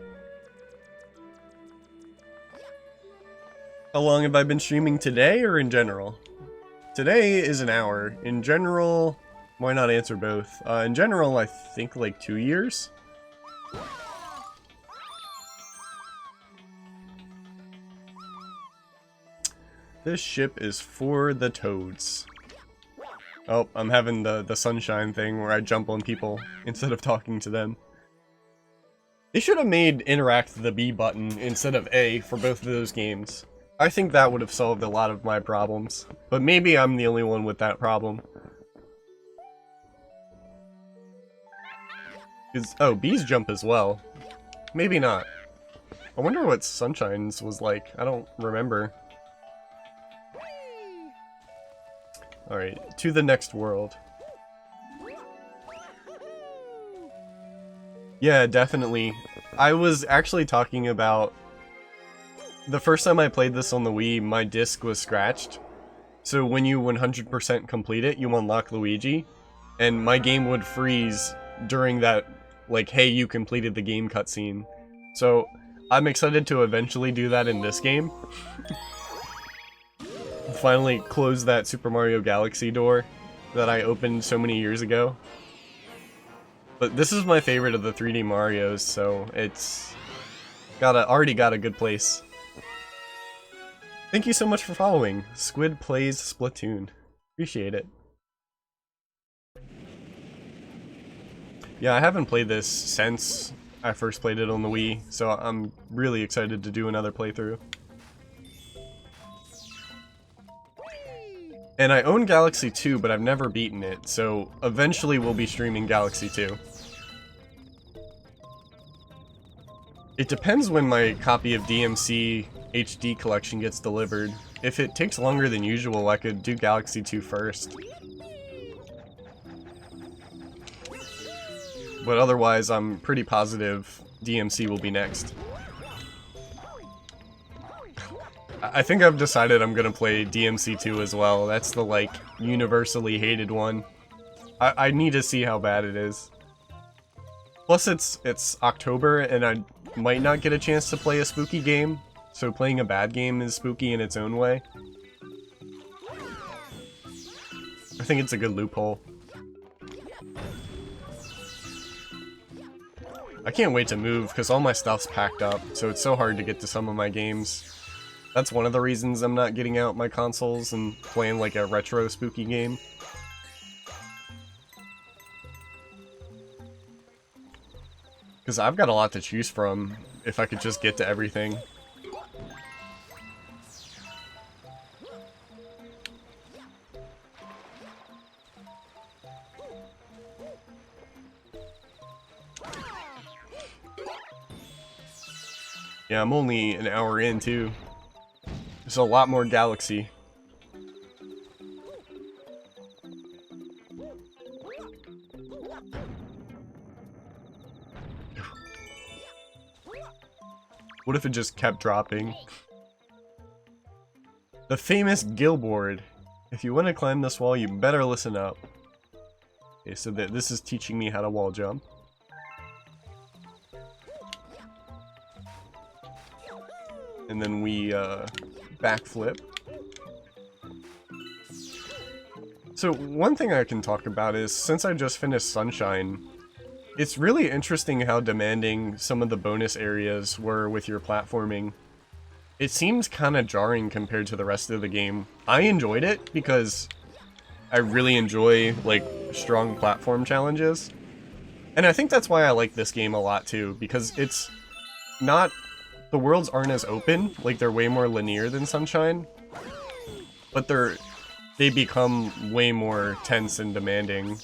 How long have I been streaming today or in general? Today is an hour. In general, why not answer both? In general, I think like 2 years. This ship is for the Toads. Oh, I'm having the sunshine thing where I jump on people instead of talking to them. They should have made interact the B button instead of A for both of those games. I think that would have solved a lot of my problems. But maybe I'm the only one with that problem. Oh, B's jump as well. Maybe not. I wonder what Sunshine's was like. I don't remember. Alright, to the next world. Yeah, definitely. I was actually talking about... The first time I played this on the Wii, my disc was scratched. So when you 100% complete it, you unlock Luigi. And my game would freeze during that, like, hey, you completed the game cutscene. So I'm excited to eventually do that in this game. Finally close that Super Mario Galaxy door that I opened so many years ago. But this is my favorite of the 3D Marios, so it's already got a good place. Thank you so much for following. Squid Plays Splatoon. Appreciate it. Yeah, I haven't played this since I first played it on the Wii, so I'm really excited to do another playthrough. And I own Galaxy 2, but I've never beaten it, so eventually we'll be streaming Galaxy 2. It depends when my copy of DMC HD collection gets delivered. If it takes longer than usual, I could do Galaxy 2 first. But otherwise, I'm pretty positive DMC will be next. I think I've decided I'm gonna play DMC 2 as well. That's the, like, universally hated one. I need to see how bad it is. Plus, it's October, and I might not get a chance to play a spooky game, so playing a bad game is spooky in its own way. I think it's a good loophole. I can't wait to move, because all my stuff's packed up, so it's so hard to get to some of my games. That's one of the reasons I'm not getting out my consoles and playing like a retro spooky game. Because I've got a lot to choose from, if I could just get to everything. Yeah, I'm only an hour in, too. There's a lot more Galaxy. What if it just kept dropping? The famous Gilboard. If you want to climb this wall, you better listen up. Okay, so this is teaching me how to wall jump. And then we backflip. So one thing I can talk about is, since I just finished Sunshine, it's really interesting how demanding some of the bonus areas were with your platforming. It seems kind of jarring compared to the rest of the game. I enjoyed it because I really enjoy, like, strong platform challenges. And I think that's why I like this game a lot too, because it's not... the worlds aren't as open, like they're way more linear than Sunshine. But they become way more tense and demanding.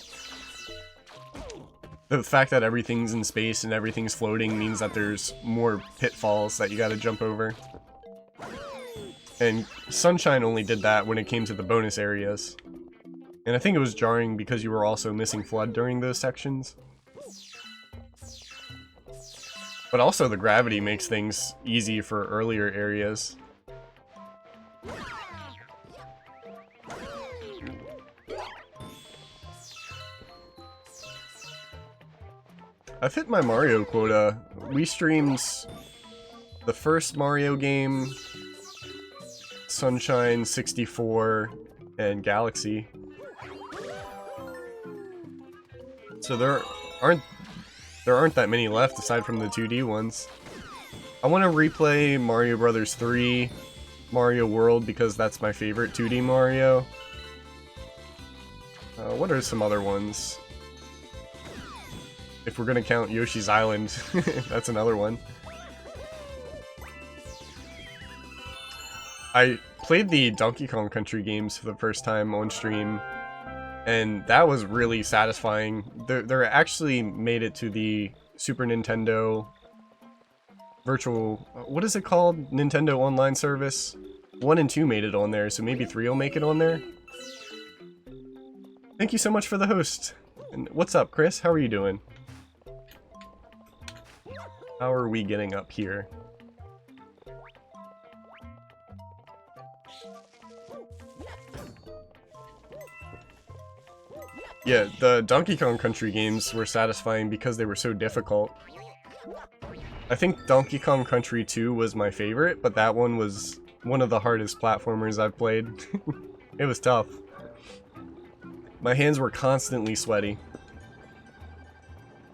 The fact that everything's in space and everything's floating means that there's more pitfalls that you gotta jump over. And Sunshine only did that when it came to the bonus areas. And I think it was jarring because you were also missing Flood during those sections. But also the gravity makes things easy for earlier areas. I've hit my Mario quota. We streamed the first Mario game, Sunshine, 64, and Galaxy. So there aren't that many left aside from the 2D ones. I want to replay Mario Brothers 3, Mario World, because that's my favorite 2D Mario. What are some other ones? If we're gonna count Yoshi's Island, that's another one. I played the Donkey Kong Country games for the first time on stream, and that was really satisfying. They're actually made it to the Super Nintendo virtual... what is it called? Nintendo Online Service? 1 and 2 made it on there, so maybe 3 will make it on there. Thank you so much for the host. And what's up, Chris? How are you doing? How are we getting up here? Yeah, the Donkey Kong Country games were satisfying because they were so difficult. I think Donkey Kong Country 2 was my favorite, but that one was one of the hardest platformers I've played. It was tough. My hands were constantly sweaty.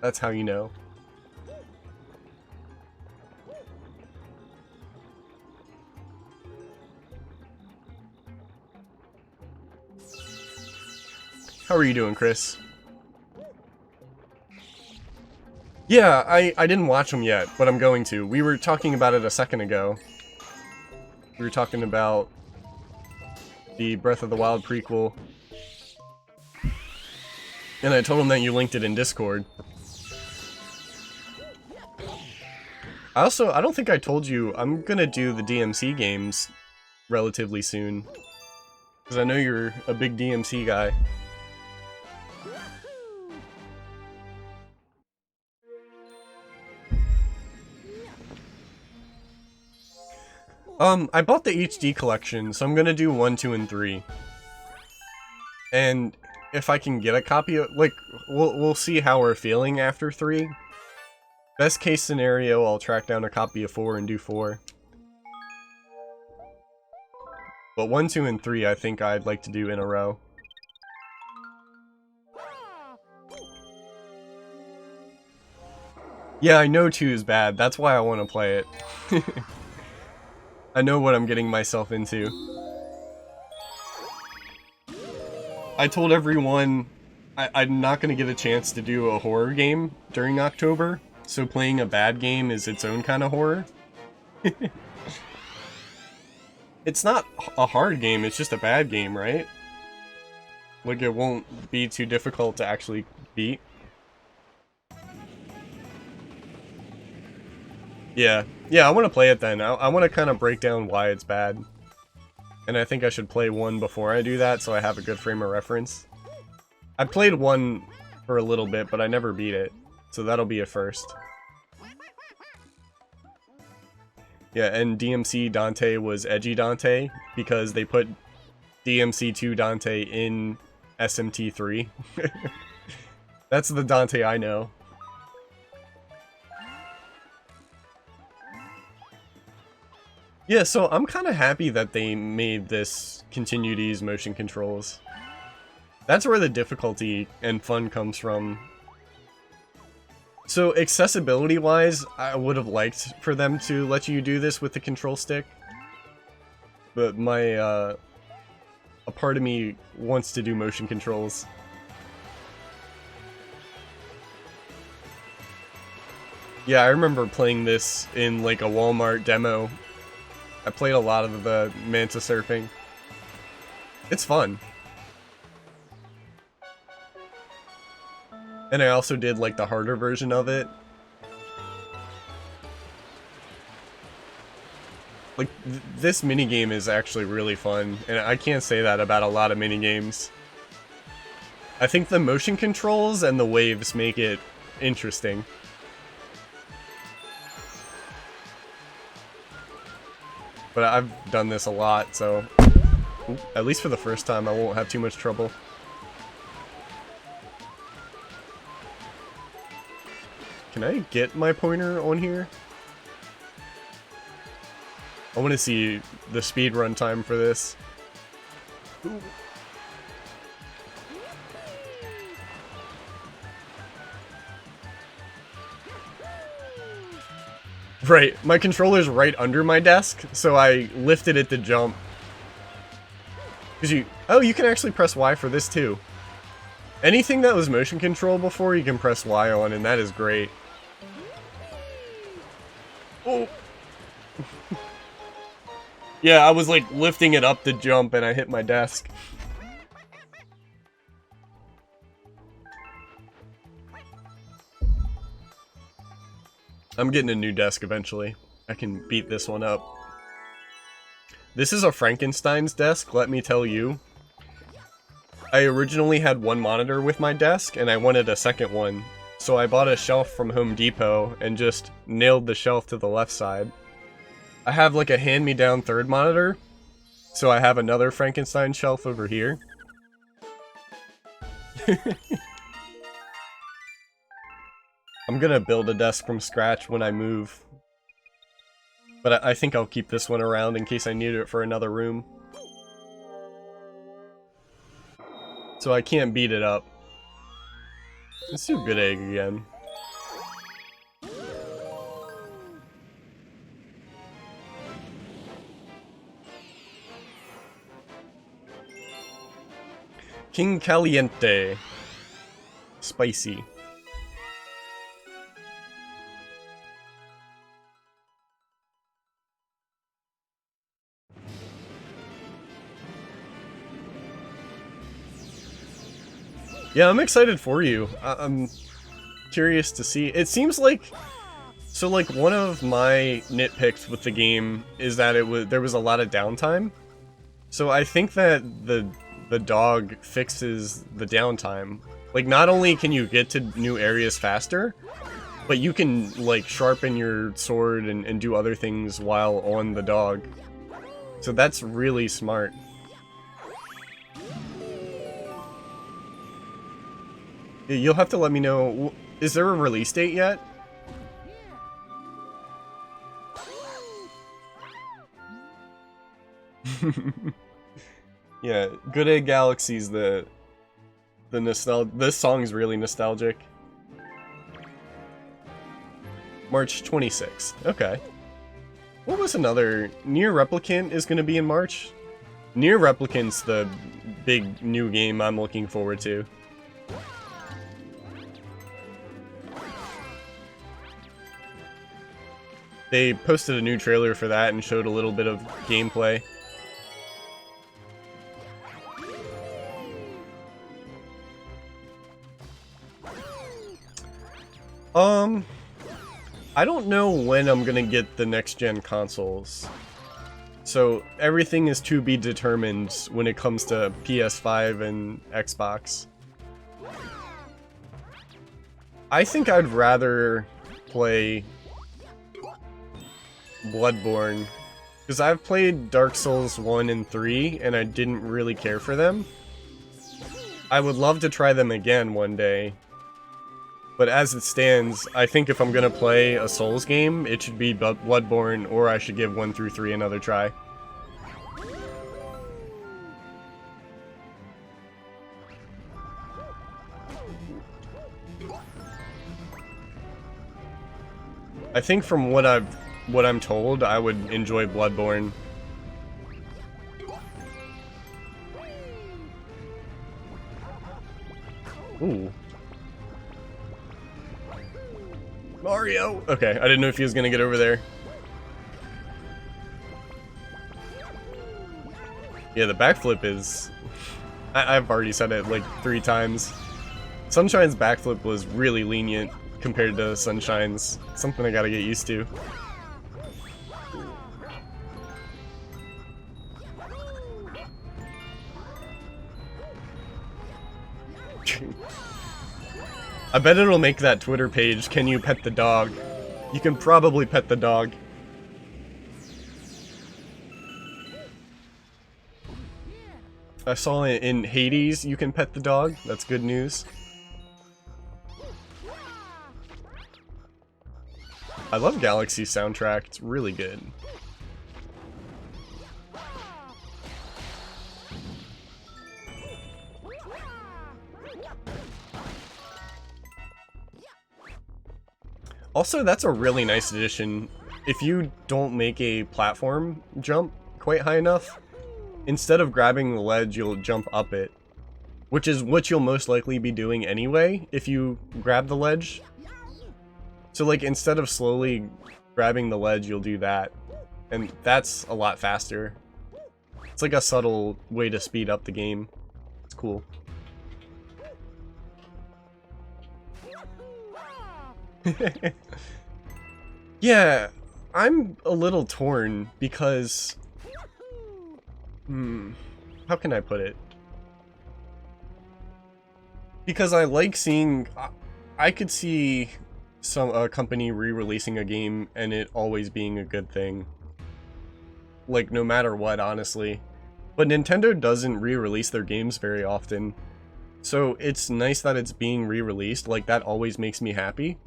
That's how you know. How are you doing, Chris? Yeah, I didn't watch them yet, but I'm going to. We were talking about it a second ago. We were talking about the Breath of the Wild prequel. And I told him that you linked it in Discord. I don't think I told you, I'm gonna do the DMC games relatively soon. Because I know you're a big DMC guy. I bought the HD collection, so I'm gonna do 1, 2, and 3. And if I can get a copy of, like, we'll see how we're feeling after 3. Best case scenario, I'll track down a copy of 4 and do 4. But 1, 2, and 3 I think I'd like to do in a row. Yeah, I know 2 is bad, that's why I want to play it. I know what I'm getting myself into. I told everyone I'm not going to get a chance to do a horror game during October, so playing a bad game is its own kind of horror. It's not a hard game, it's just a bad game, right? Like, it won't be too difficult to actually beat. Yeah, I want to play it then. I want to kind of break down why it's bad. And I think I should play 1 before I do that, so I have a good frame of reference. I played 1 for a little bit, but I never beat it. So that'll be a first. Yeah, and DMC Dante was Edgy Dante because they put DMC2 Dante in SMT3. That's the Dante I know. Yeah, so I'm kind of happy that they made this continue to use motion controls. That's where the difficulty and fun comes from. So accessibility-wise, I would have liked for them to let you do this with the control stick. But a part of me wants to do motion controls. Yeah, I remember playing this in like a Walmart demo. I played a lot of the Manta Surfing. It's fun. And I also did like the harder version of it. Like, this minigame is actually really fun, and I can't say that about a lot of minigames. I think the motion controls and the waves make it interesting. But I've done this a lot, so at least for the first time I won't have too much trouble. Can I get my pointer on here? I want to see the speed run time for this. Ooh. Right, my controller's right under my desk, so I lifted it to jump. Oh, you can actually press Y for this too. Anything that was motion control before, you can press Y on, and that is great. Oh. Yeah, I was like lifting it up to jump and I hit my desk. I'm getting a new desk eventually. I can beat this one up. This is a Frankenstein's desk, let me tell you. I originally had one monitor with my desk and I wanted a second one. So I bought a shelf from Home Depot and just nailed the shelf to the left side. I have like a hand-me-down third monitor, so I have another Frankenstein shelf over here. I'm gonna build a desk from scratch when I move. But I think I'll keep this one around in case I need it for another room. So I can't beat it up. Let's do Good Egg again. King Caliente. Spicy. Yeah, I'm excited for you. I'm curious to see. It seems like... So, like, one of my nitpicks with the game is that there was a lot of downtime. So I think that the dog fixes the downtime. Like, not only can you get to new areas faster, but you can, like, sharpen your sword and do other things while on the dog. So that's really smart. You'll have to let me know. Is there a release date yet? Yeah, Good Egg Galaxy's the nostalgia. This song's really nostalgic. March 26th. Okay. What was another? Nier Replicant is going to be in March. Nier Replicant's the big new game I'm looking forward to. They posted a new trailer for that and showed a little bit of gameplay. I don't know when I'm gonna get the next-gen consoles. So, everything is to be determined when it comes to PS5 and Xbox. I think I'd rather play... Bloodborne. Because I've played Dark Souls 1 and 3, and I didn't really care for them. I would love to try them again one day. But as it stands, I think if I'm gonna play a Souls game, it should be Bloodborne, or I should give 1 through 3 another try. I think from what I'm told, I would enjoy Bloodborne. Ooh. Mario! Okay, I didn't know if he was gonna get over there. Yeah, the backflip is... I've already said it like 3 times. Sunshine's backflip was really lenient compared to Sunshine's. Something I gotta get used to. I bet it'll make that Twitter page, "Can you pet the dog?" You can probably pet the dog. I saw in Hades you can pet the dog. That's good news. I love Galaxy's soundtrack. It's really good. Also, that's a really nice addition. If you don't make a platform jump quite high enough, instead of grabbing the ledge, you'll jump up it. Which is what you'll most likely be doing anyway, if you grab the ledge. So like, instead of slowly grabbing the ledge, you'll do that. And that's a lot faster. It's like a subtle way to speed up the game. It's cool. Yeah, I'm a little torn because... how can I put it? Because I like seeing... I could see a company re-releasing a game and it always being a good thing. Like, no matter what, honestly. But Nintendo doesn't re-release their games very often. So it's nice that it's being re-released. Like, that always makes me happy.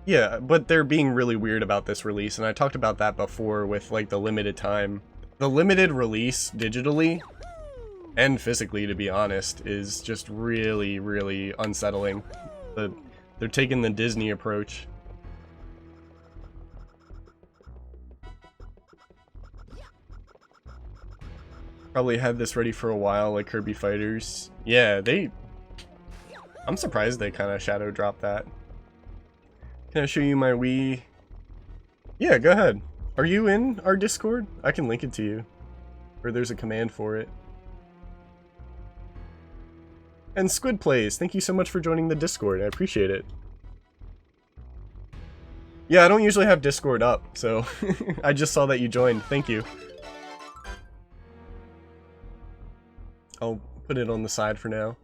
Yeah, but they're being really weird about this release, and I talked about that before with, like, the limited time. The limited release digitally, and physically, to be honest, is just really, really unsettling. They're taking the Disney approach. Probably had this ready for a while, like Kirby Fighters. Yeah, I'm surprised they kind of shadow dropped that. Can I show you my Wii? Yeah, go ahead. Are you in our Discord? I can link it to you. Or there's a command for it. And Squid Plays, thank you so much for joining the Discord. I appreciate it. Yeah, I don't usually have Discord up, so I just saw that you joined. Thank you. I'll put it on the side for now.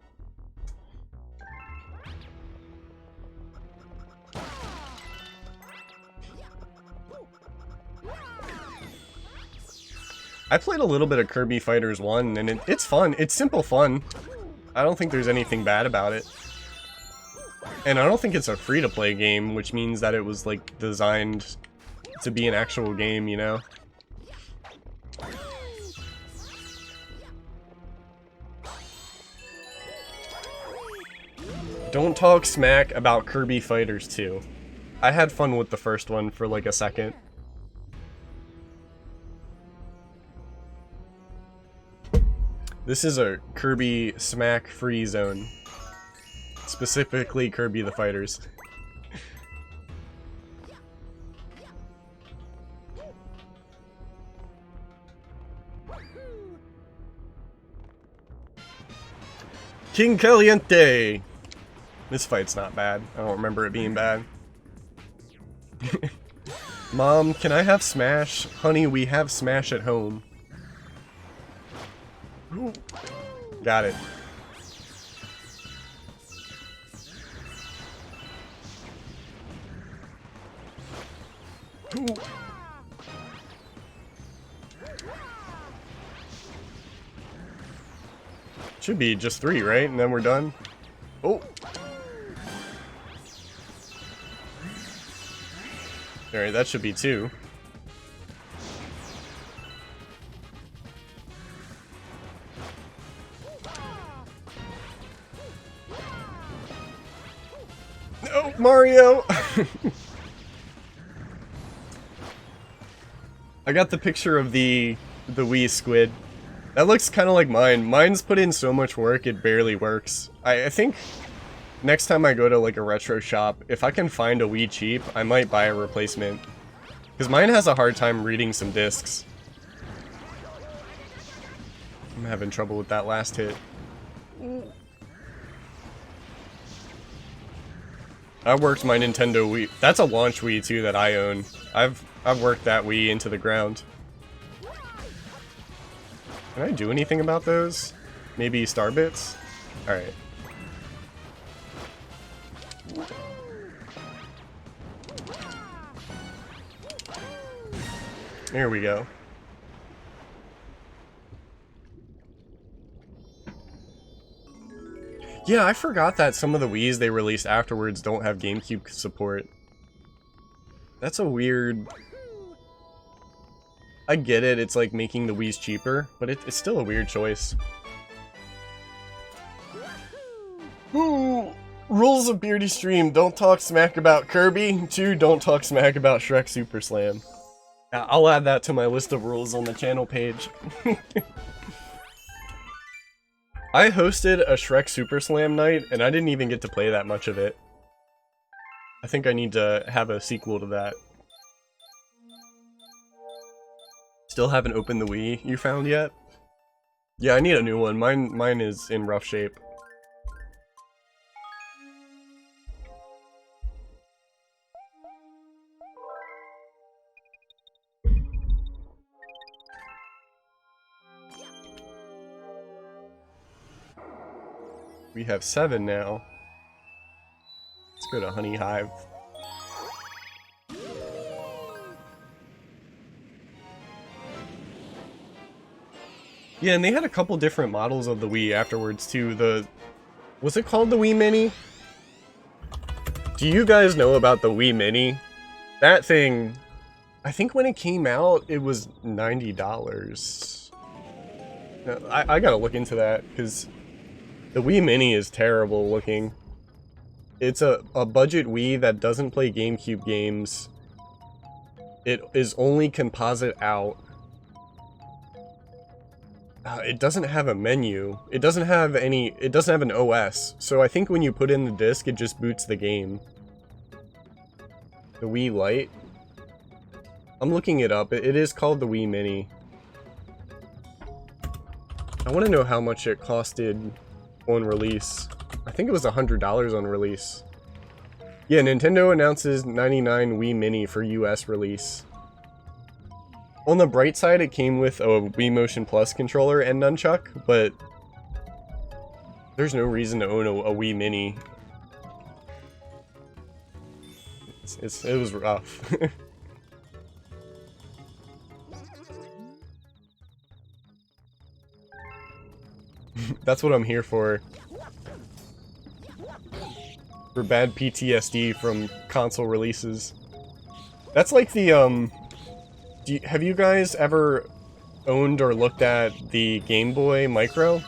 I played a little bit of Kirby Fighters 1, and it's fun. It's simple fun. I don't think there's anything bad about it. And I don't think it's a free-to-play game, which means that it was, like, designed to be an actual game, you know? Don't talk smack about Kirby Fighters 2. I had fun with the first one for, like, a second. This is a Kirby smack free zone. Specifically Kirby the Fighters. King Caliente! This fight's not bad. I don't remember it being bad. Mom, can I have Smash? Honey, we have Smash at home. Got it. Should be just 3, right? And then we're done. Oh! Alright, that should be 2. No, Mario! I got the picture of the Wii squid. That looks kind of like mine. Mine's put in so much work, it barely works. I think next time I go to like a retro shop, if I can find a Wii cheap, I might buy a replacement. Because mine has a hard time reading some discs. I'm having trouble with that last hit. I worked my Nintendo Wii. That's a launch Wii too that I own. I've worked that Wii into the ground. Can I do anything about those? Maybe star bits? Alright. There we go. Yeah, I forgot that some of the Wiis they released afterwards don't have GameCube support. That's a weird... I get it, it's like making the Wiis cheaper, but it's still a weird choice. Ooh, rules of Beardy Stream: don't talk smack about Kirby. 2, don't talk smack about Shrek Super Slam. I'll add that to my list of rules on the channel page. I hosted a Shrek Super Slam night, and I didn't even get to play that much of it. I think I need to have a sequel to that. Still haven't opened the Wii you found yet? Yeah, I need a new one. Mine is in rough shape. We have 7 now. Let's go to Honey Hive. Yeah, and they had a couple different models of the Wii afterwards too. Was it called the Wii Mini? Do you guys know about the Wii Mini? That thing, I think when it came out, it was $90. I gotta look into that, because the Wii Mini is terrible looking. It's a budget Wii that doesn't play GameCube games. It is only composite out. It doesn't have a menu. It doesn't have an OS. So I think when you put in the disc, it just boots the game. The Wii Lite? I'm looking it up. It is called the Wii Mini. I want to know how much it costed on release. I think it was $100 on release. Yeah, Nintendo announces 99 Wii Mini for US release. On the bright side, it came with a Wii Motion Plus controller and nunchuck, but there's no reason to own a Wii Mini. It was rough. That's what I'm here for. For bad PTSD from console releases. That's like the, have you guys ever owned or looked at the Game Boy Micro?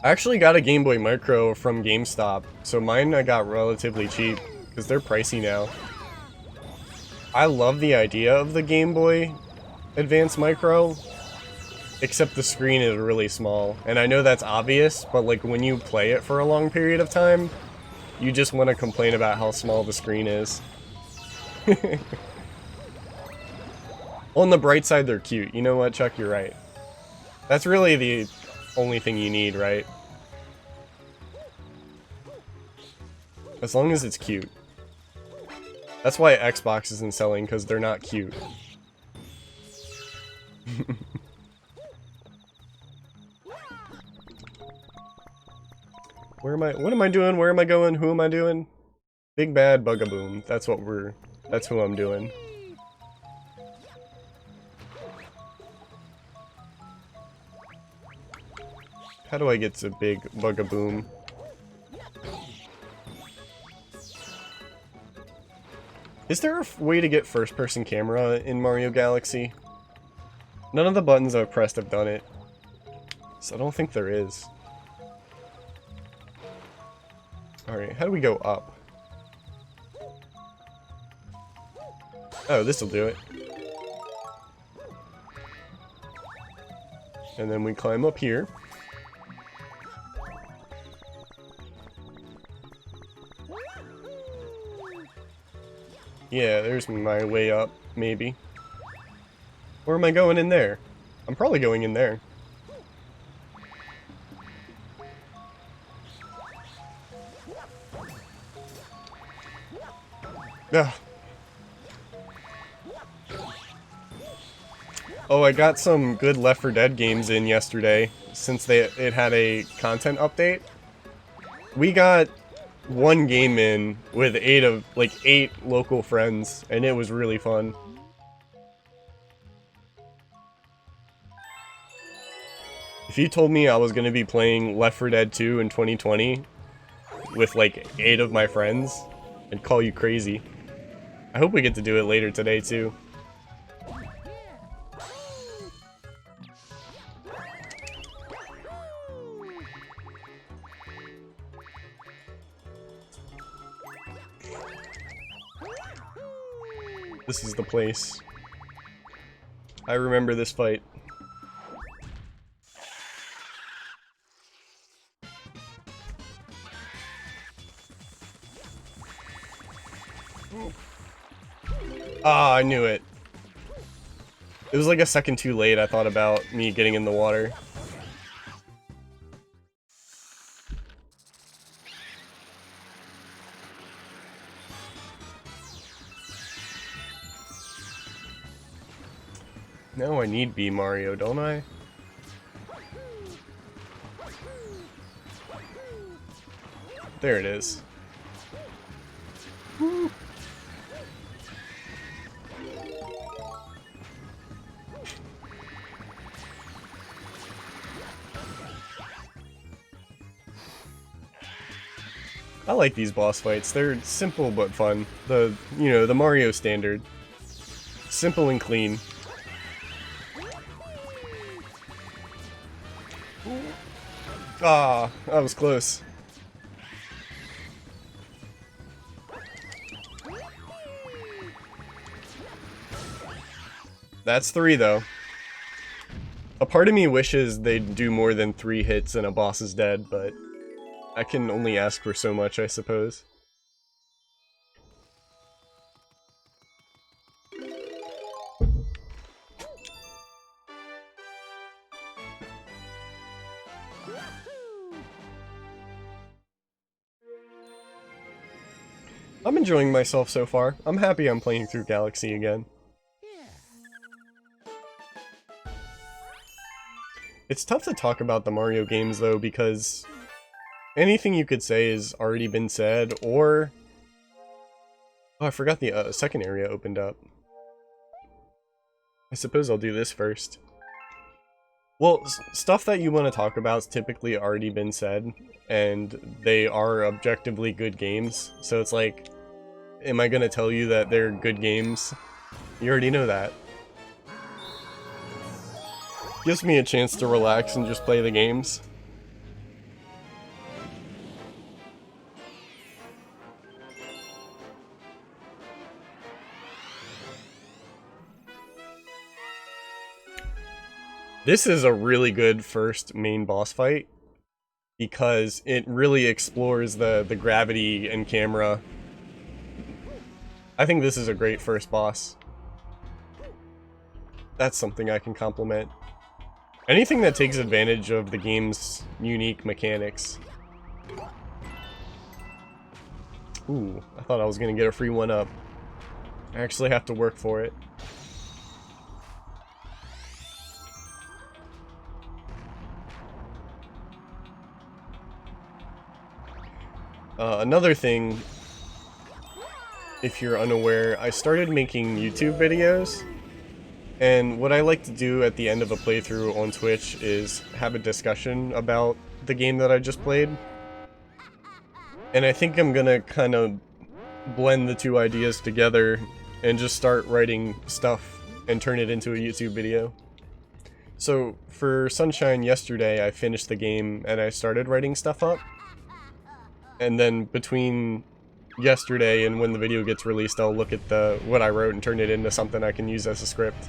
I actually got a Game Boy Micro from GameStop, so mine I got relatively cheap, because they're pricey now. I love the idea of the Game Boy Advance Micro, except the screen is really small. And I know that's obvious, but like when you play it for a long period of time, you just want to complain about how small the screen is. On the bright side, they're cute. You know what, Chuck? You're right. That's really the only thing you need, right? As long as it's cute. That's why Xbox isn't selling, because they're not cute. What am I doing? Where am I going? Who am I doing? Big Bad Bugaboom. That's who I'm doing. How do I get to Big Bugaboom? Is there a way to get first-person camera in Mario Galaxy? None of the buttons I've pressed have done it. So I don't think there is. Alright, how do we go up? Oh, this'll do it. And then we climb up here. Yeah, there's my way up, maybe. Where am I going in there? I'm probably going in there. Ugh. Oh, I got some good Left 4 Dead games in yesterday, since it had a content update. We got one game in with 8 local friends, and it was really fun. If you told me I was going to be playing Left 4 Dead 2 in 2020 with like 8 of my friends, I'd call you crazy. I hope we get to do it later today too. This is the place. I remember this fight. Ah, I knew it. It was like a second too late. I thought about me getting in the water. Now I need B Mario, don't I? There it is. Woo. I like these boss fights. They're simple but fun. The Mario standard. Simple and clean. Ah, that was close. That's 3 though. A part of me wishes they'd do more than 3 hits and a boss is dead, but I can only ask for so much, I suppose. I'm enjoying myself so far. I'm happy I'm playing through Galaxy again. It's tough to talk about the Mario games though, because anything you could say has already been said, or... Oh, I forgot the second area opened up. I suppose I'll do this first. Well, stuff that you want to talk about's typically already been said, and they are objectively good games, so it's like, am I gonna tell you that they're good games? You already know that. Gives me a chance to relax and just play the games. This is a really good first main boss fight, because it really explores the gravity and camera. I think this is a great first boss. That's something I can compliment. Anything that takes advantage of the game's unique mechanics. Ooh, I thought I was gonna get a free 1-up. I actually have to work for it. Another thing, if you're unaware, I started making YouTube videos, And what I like to do at the end of a playthrough on Twitch is have a discussion about the game that I just played. And I think I'm gonna kind of blend the two ideas together and just start writing stuff and turn it into a YouTube video. So for Sunshine yesterday, I finished the game and I started writing stuff up. And then between yesterday and when the video gets released, I'll look at what I wrote and turn it into something I can use as a script.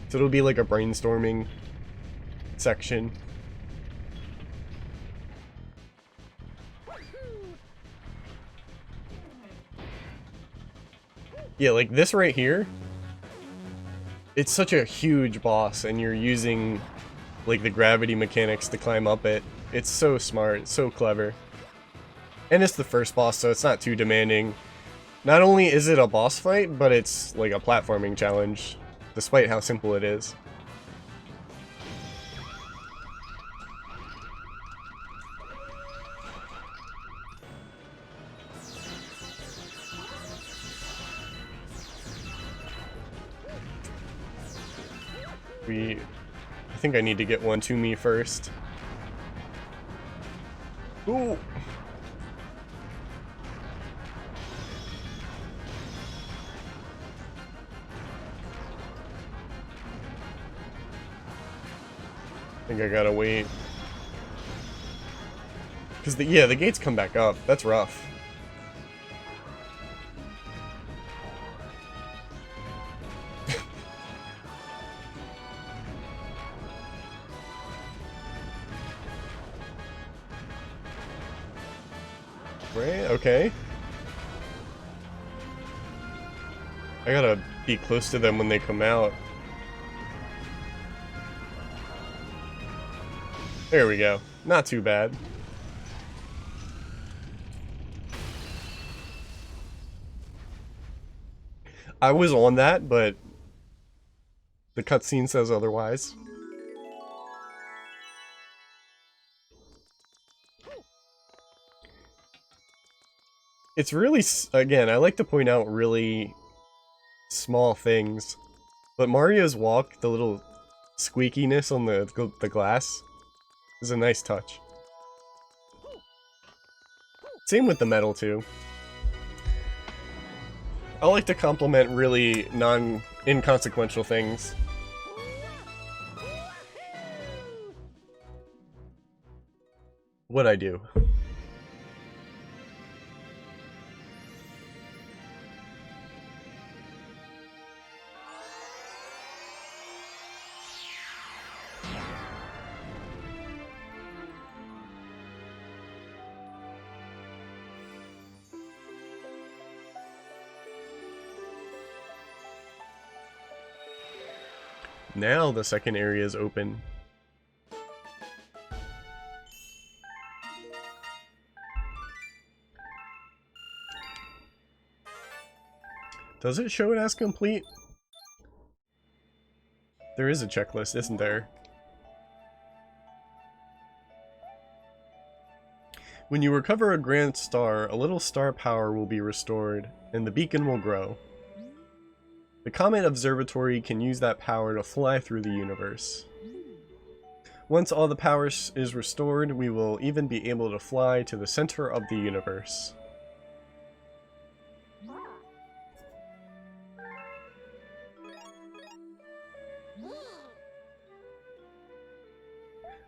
So it'll be like a brainstorming section. Yeah, like this right here, it's such a huge boss and you're using like the gravity mechanics to climb up it. It's so smart, so clever. And it's the first boss, so it's not too demanding. Not only is it a boss fight, but it's like a platforming challenge, despite how simple it is. I think I need to get one to me first. Ooh! I think I gotta wait. Because the gates come back up. That's rough. Right, okay. I gotta be close to them when they come out. There we go. Not too bad. I was on that, but the cutscene says otherwise. It's really, again, I like to point out really small things, but Mario's walk, the little squeakiness on the glass, is a nice touch. Same with the metal, too. I like to compliment really inconsequential things. What'd I do? Now the second area is open. Does it show it as complete? There is a checklist, isn't there? When you recover a grand star, a little star power will be restored, and the beacon will grow. The Comet Observatory can use that power to fly through the universe. Once all the power is restored, we will even be able to fly to the center of the universe.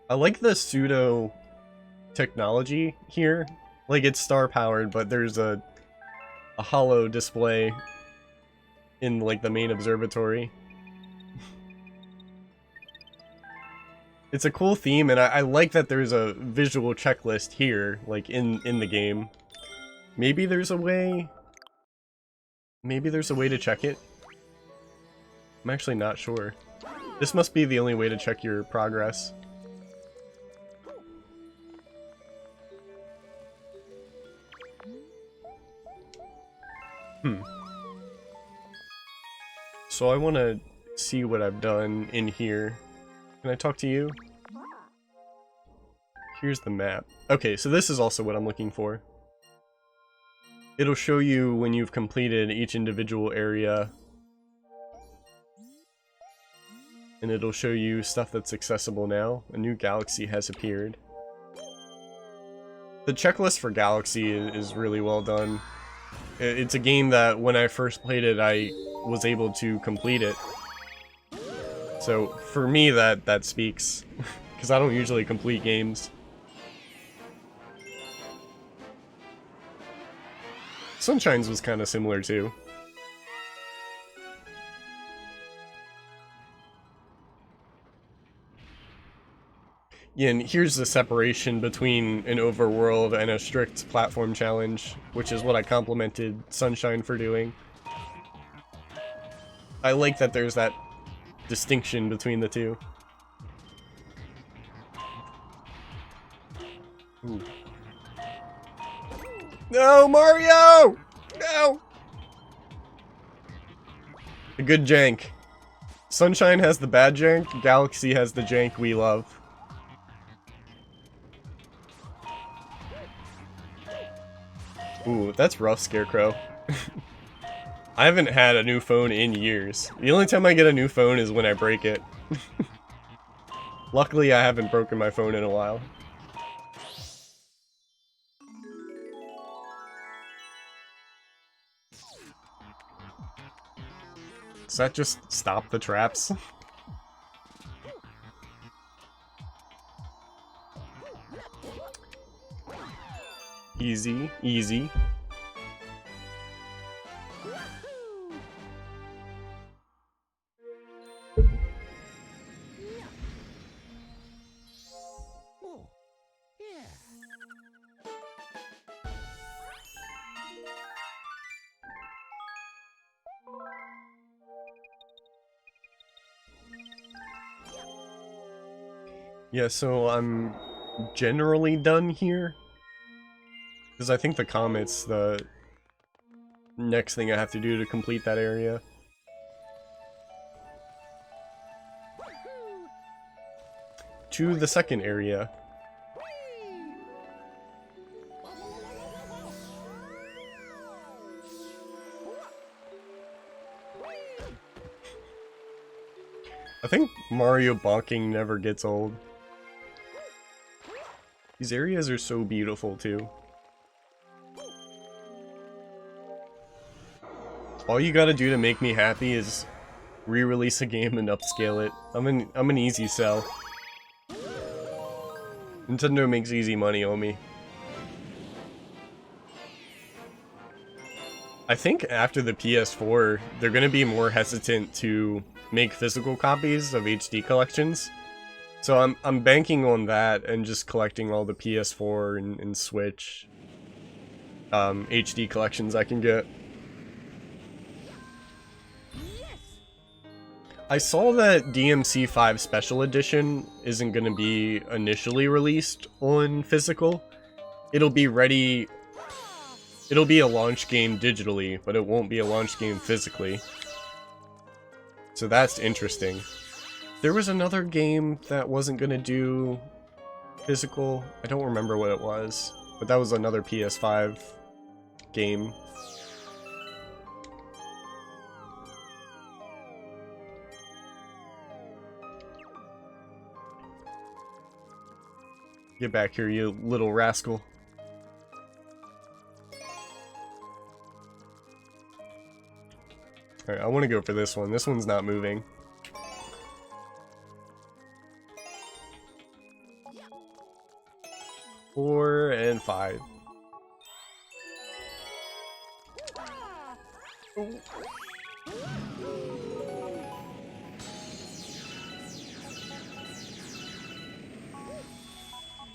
I like the pseudo technology here. Like, it's star powered, but there's a hollow display in like the main observatory. It's a cool theme, and I like that there's a visual checklist here, like in the game. Maybe there's a way to check it. I'm actually not sure. This must be the only way to check your progress. So I want to see what I've done in here. Can I talk to you? Here's the map. Okay, so this is also what I'm looking for. It'll show you when you've completed each individual area And it'll show you stuff that's accessible now. A new galaxy has appeared. The checklist for Galaxy is really well done. It's a game that when I first played it, I was able to complete it. So for me, that speaks, because I don't usually complete games. Sunshine's was kind of similar too. Yeah, and here's the separation between an overworld and a strict platform challenge, which is what I complimented Sunshine for doing. I like that there's that distinction between the two. Ooh. No, Mario! No! A good jank. Sunshine has the bad jank, Galaxy has the jank we love. Ooh, that's rough, Scarecrow. I haven't had a new phone in years. The only time I get a new phone is when I break it. Luckily, I haven't broken my phone in a while. Does that just stop the traps? Easy, easy. Yeah, so I'm generally done here. Because I think the comet's the next thing I have to do to complete that area. To the second area. I think Mario bonking never gets old. These areas are so beautiful too. All you gotta do to make me happy is re-release a game and upscale it. I'm an easy sell. Nintendo makes easy money on me. I think after the PS4, they're gonna be more hesitant to make physical copies of HD collections. So I'm banking on that and just collecting all the PS4 and Switch HD collections I can get. I saw that DMC5 Special Edition isn't going to be initially released on physical. It'll be ready... It'll be a launch game digitally, but it won't be a launch game physically. So that's interesting. There was another game that wasn't going to do physical. I don't remember what it was, but that was another PS5 game. Get back here, you little rascal. Alright, I want to go for this one. This one's not moving. Four and five. Ooh.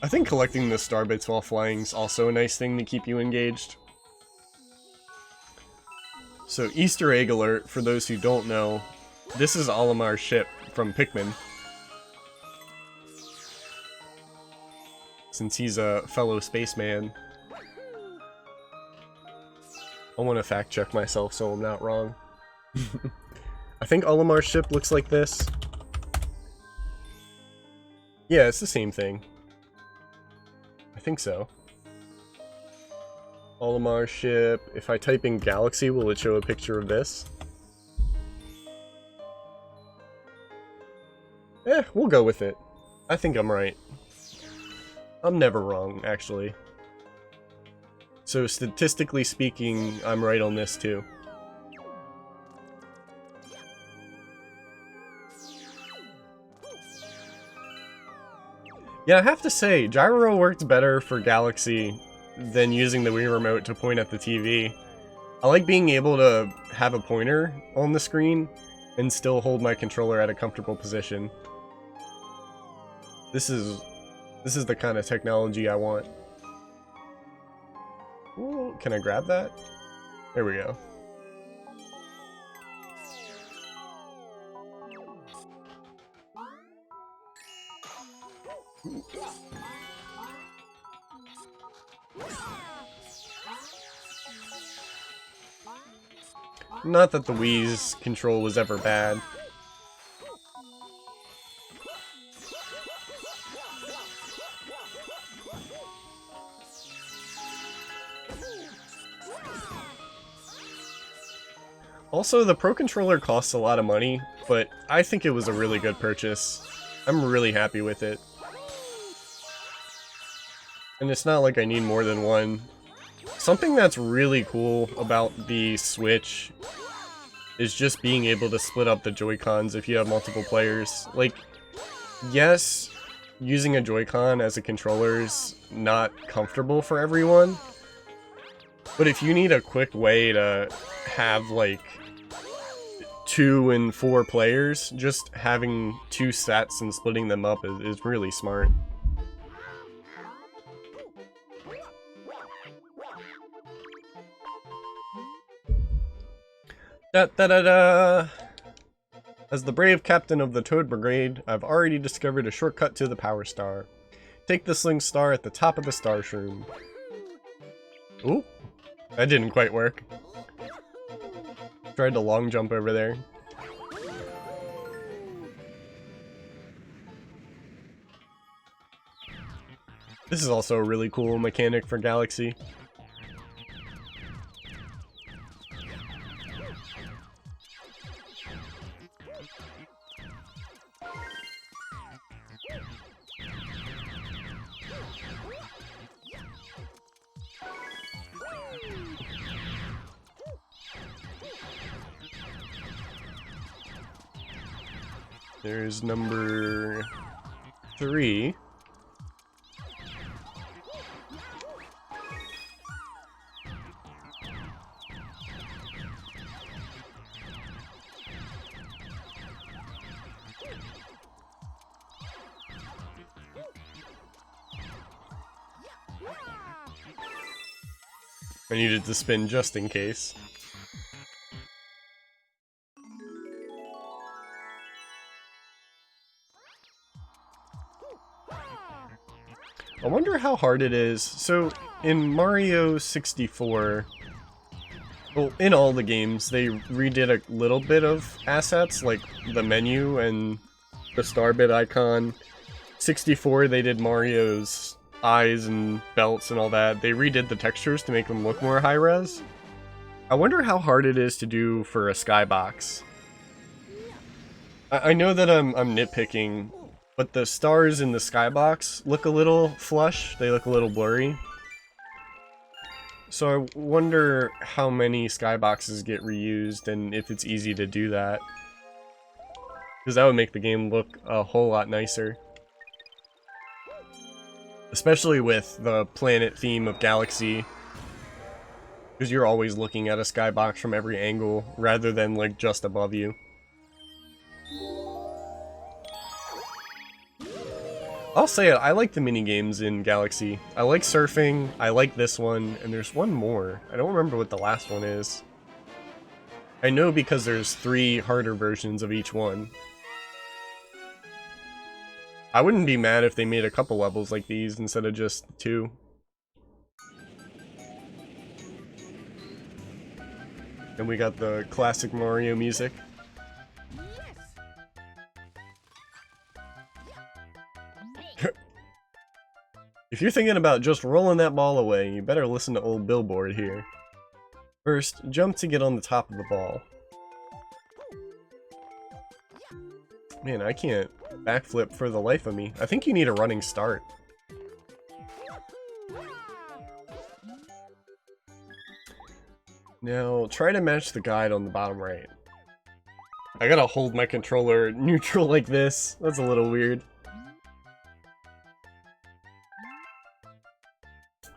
I think collecting the star bits while flying is also a nice thing to keep you engaged. So, Easter egg alert, for those who don't know, this is Olimar's ship from Pikmin. Since he's a fellow spaceman. I want to fact check myself so I'm not wrong. I think Olimar's ship looks like this. Yeah, it's the same thing. I think so. Olimar ship. If I type in Galaxy, will it show a picture of this? We'll go with it. I think I'm right. I'm never wrong, actually. So statistically speaking, I'm right on this too. Yeah, I have to say, Gyro worked better for Galaxy than using the Wii Remote to point at the TV. I like being able to have a pointer on the screen and still hold my controller at a comfortable position. This is the kind of technology I want. Ooh, can I grab that? There we go. Not that the Wii's control was ever bad. Also, the Pro Controller costs a lot of money, but I think it was a really good purchase. I'm really happy with it. And it's not like I need more than one. Something that's really cool about the Switch is just being able to split up the Joy-Cons if you have multiple players. Like, yes, using a Joy-Con as a controller is not comfortable for everyone, but if you need a quick way to have, like, 2 and 4 players, just having 2 sets and splitting them up is really smart. Da-da-da-da! As the brave captain of the Toad Brigade, I've already discovered a shortcut to the Power Star. Take the Sling Star at the top of the Star Shroom. Ooh, that didn't quite work. Tried to long jump over there. This is also a really cool mechanic for Galaxy. There's number 3. I needed to spin just in case. I wonder how hard it is. So, in Mario 64, well, in all the games, they redid a little bit of assets, like the menu and the star bit icon. 64, they did Mario's eyes and belts and all that. They redid the textures to make them look more high-res. I wonder how hard it is to do for a skybox. I know that I'm nitpicking, but the stars in the skybox look a little flush. They look a little blurry. So I wonder how many skyboxes get reused and if it's easy to do that. Because that would make the game look a whole lot nicer. Especially with the planet theme of Galaxy. Because you're always looking at a skybox from every angle, rather than like just above you. I'll say it, I like the minigames in Galaxy. I like surfing, I like this one, and there's one more. I don't remember what the last one is. I know because there's 3 harder versions of each one. I wouldn't be mad if they made a couple levels like these instead of just 2. And we got the classic Mario music. If you're thinking about just rolling that ball away, you better listen to old Billboard here. First, jump to get on the top of the ball. Man, I can't backflip for the life of me. I think you need a running start. Now, try to match the guide on the bottom right. I gotta hold my controller neutral like this. That's a little weird.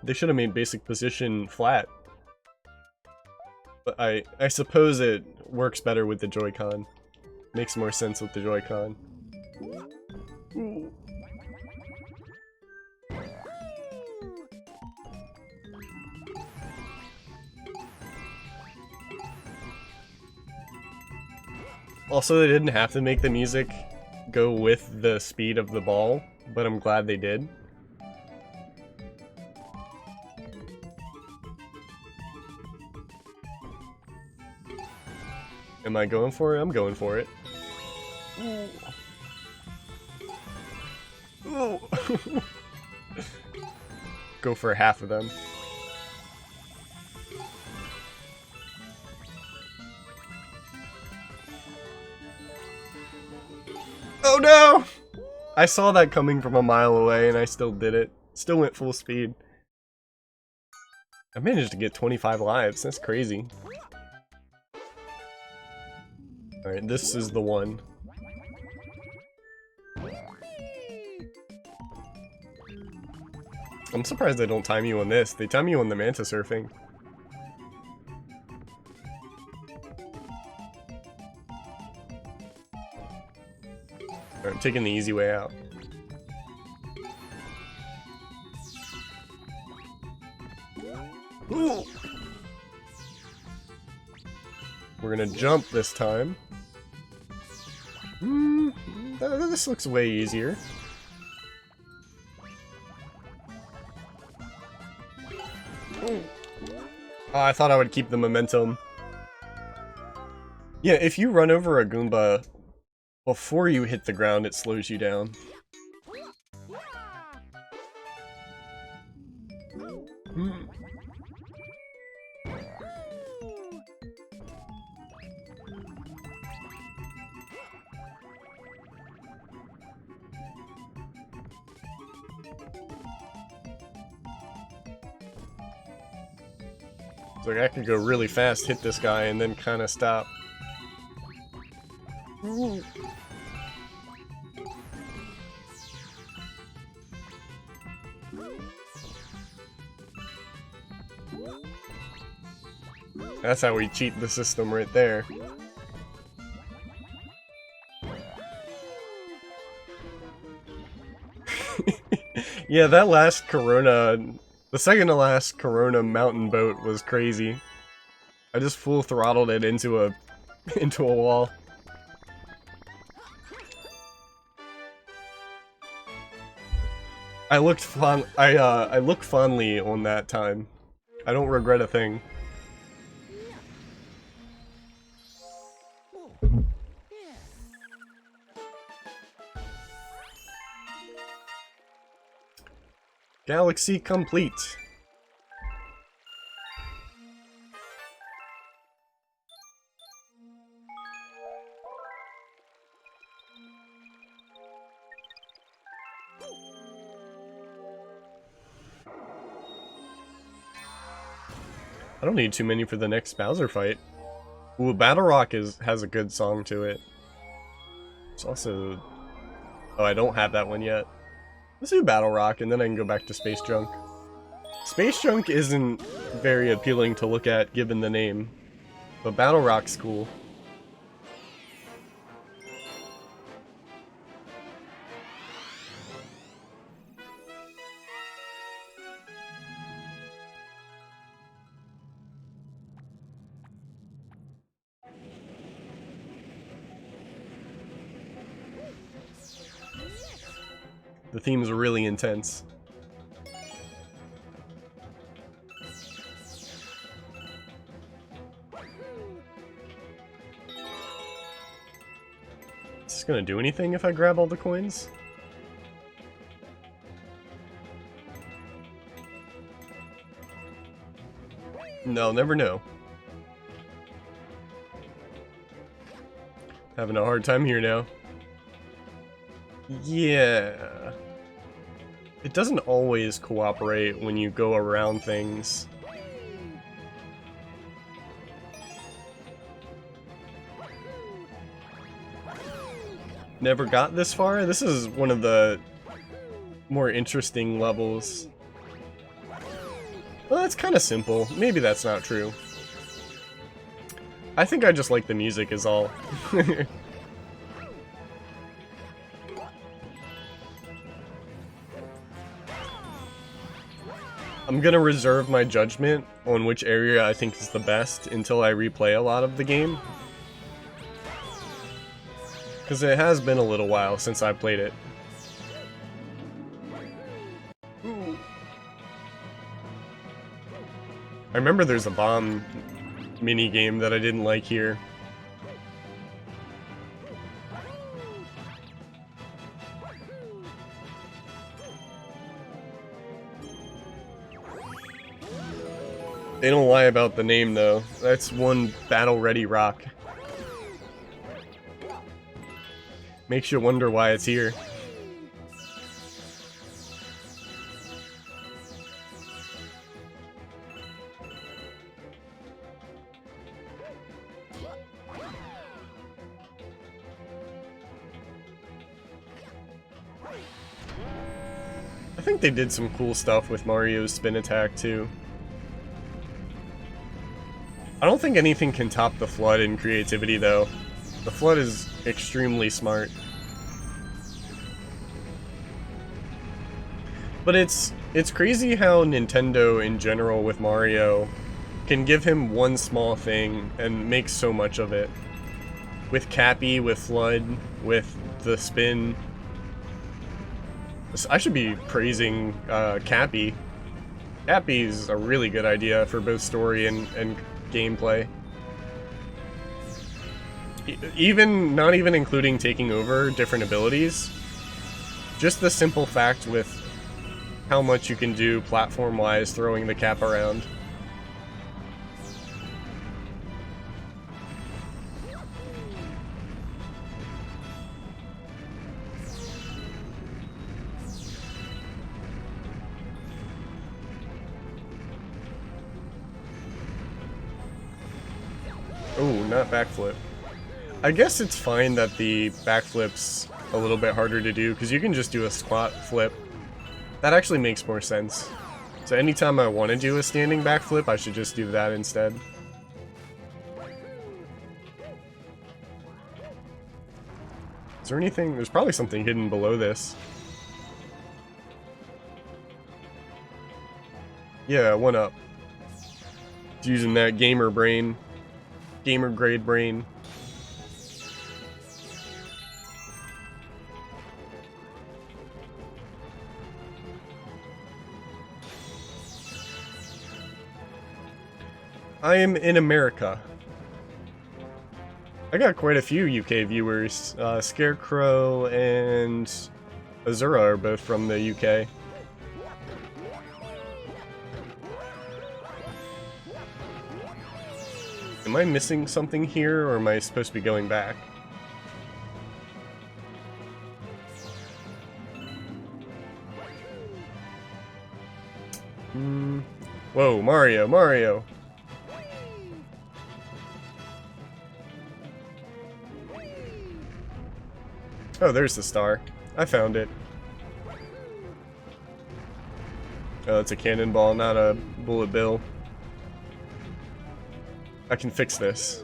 They should have made basic position flat. But I suppose it works better with the Joy-Con. Makes more sense with the Joy-Con. Also, they didn't have to make the music go with the speed of the ball, but I'm glad they did. Am I going for it? I'm going for it. Ooh. Go for half of them. Oh no! I saw that coming from a mile away and I still did it. Still went full speed. I managed to get 25 lives. That's crazy. Alright, this is the one. I'm surprised they don't time you on this. They time you on the manta surfing. Alright, I'm taking the easy way out. Ooh. We're gonna jump this time. This looks way easier. Oh, I thought I would keep the momentum. Yeah, if you run over a Goomba before you hit the ground, it slows you down. It's like I could go really fast, hit this guy, and then kind of stop. Ooh. That's how we cheat the system right there. Yeah, that last Corona, the second to last Corona mountain boat was crazy. I just full throttled it into a wall. I looked fondly on that time. I don't regret a thing. Galaxy complete. I don't need too many for the next Bowser fight. Ooh, Battle Rock has a good song to it. It's also... Oh, I don't have that one yet. Let's do Battle Rock, and then I can go back to Space Junk. Space Junk isn't very appealing to look at, given the name. But Battle Rock's cool. The theme's really intense. Is this gonna do anything if I grab all the coins? No, never know. Having a hard time here now. Yeah. It doesn't always cooperate when you go around things. Never got this far? This is one of the more interesting levels. Well, that's kind of simple. Maybe that's not true. I think I just like the music is all. I'm gonna reserve my judgment on which area I think is the best until I replay a lot of the game. Because it has been a little while since I played it. Ooh. I remember there's a bomb mini game that I didn't like here. They don't lie about the name though. That's one battle-ready rock. Makes you wonder why it's here. I think they did some cool stuff with Mario's spin attack too. I don't think anything can top the FLUDD in creativity though. The FLUDD is extremely smart. But it's crazy how Nintendo in general with Mario can give him one small thing and make so much of it. With Cappy, with FLUDD, with the spin. I should be praising Cappy. Cappy's a really good idea for both story and gameplay. Not even including taking over different abilities. Just the simple fact with how much you can do platform-wise throwing the cap around. Oh, not backflip. I guess it's fine that the backflip's a little bit harder to do, because you can just do a squat flip. That actually makes more sense. So anytime I want to do a standing backflip, I should just do that instead. Is there anything? There's probably something hidden below this. Yeah, one up. It's using that gamer brain. Gamer grade brain. I am in America. I got quite a few UK viewers. Scarecrow and Azura are both from the UK. Am I missing something here, or am I supposed to be going back? Whoa, Mario, Mario! Oh, there's the star. I found it. Oh, it's a cannonball, not a bullet bill. I can fix this.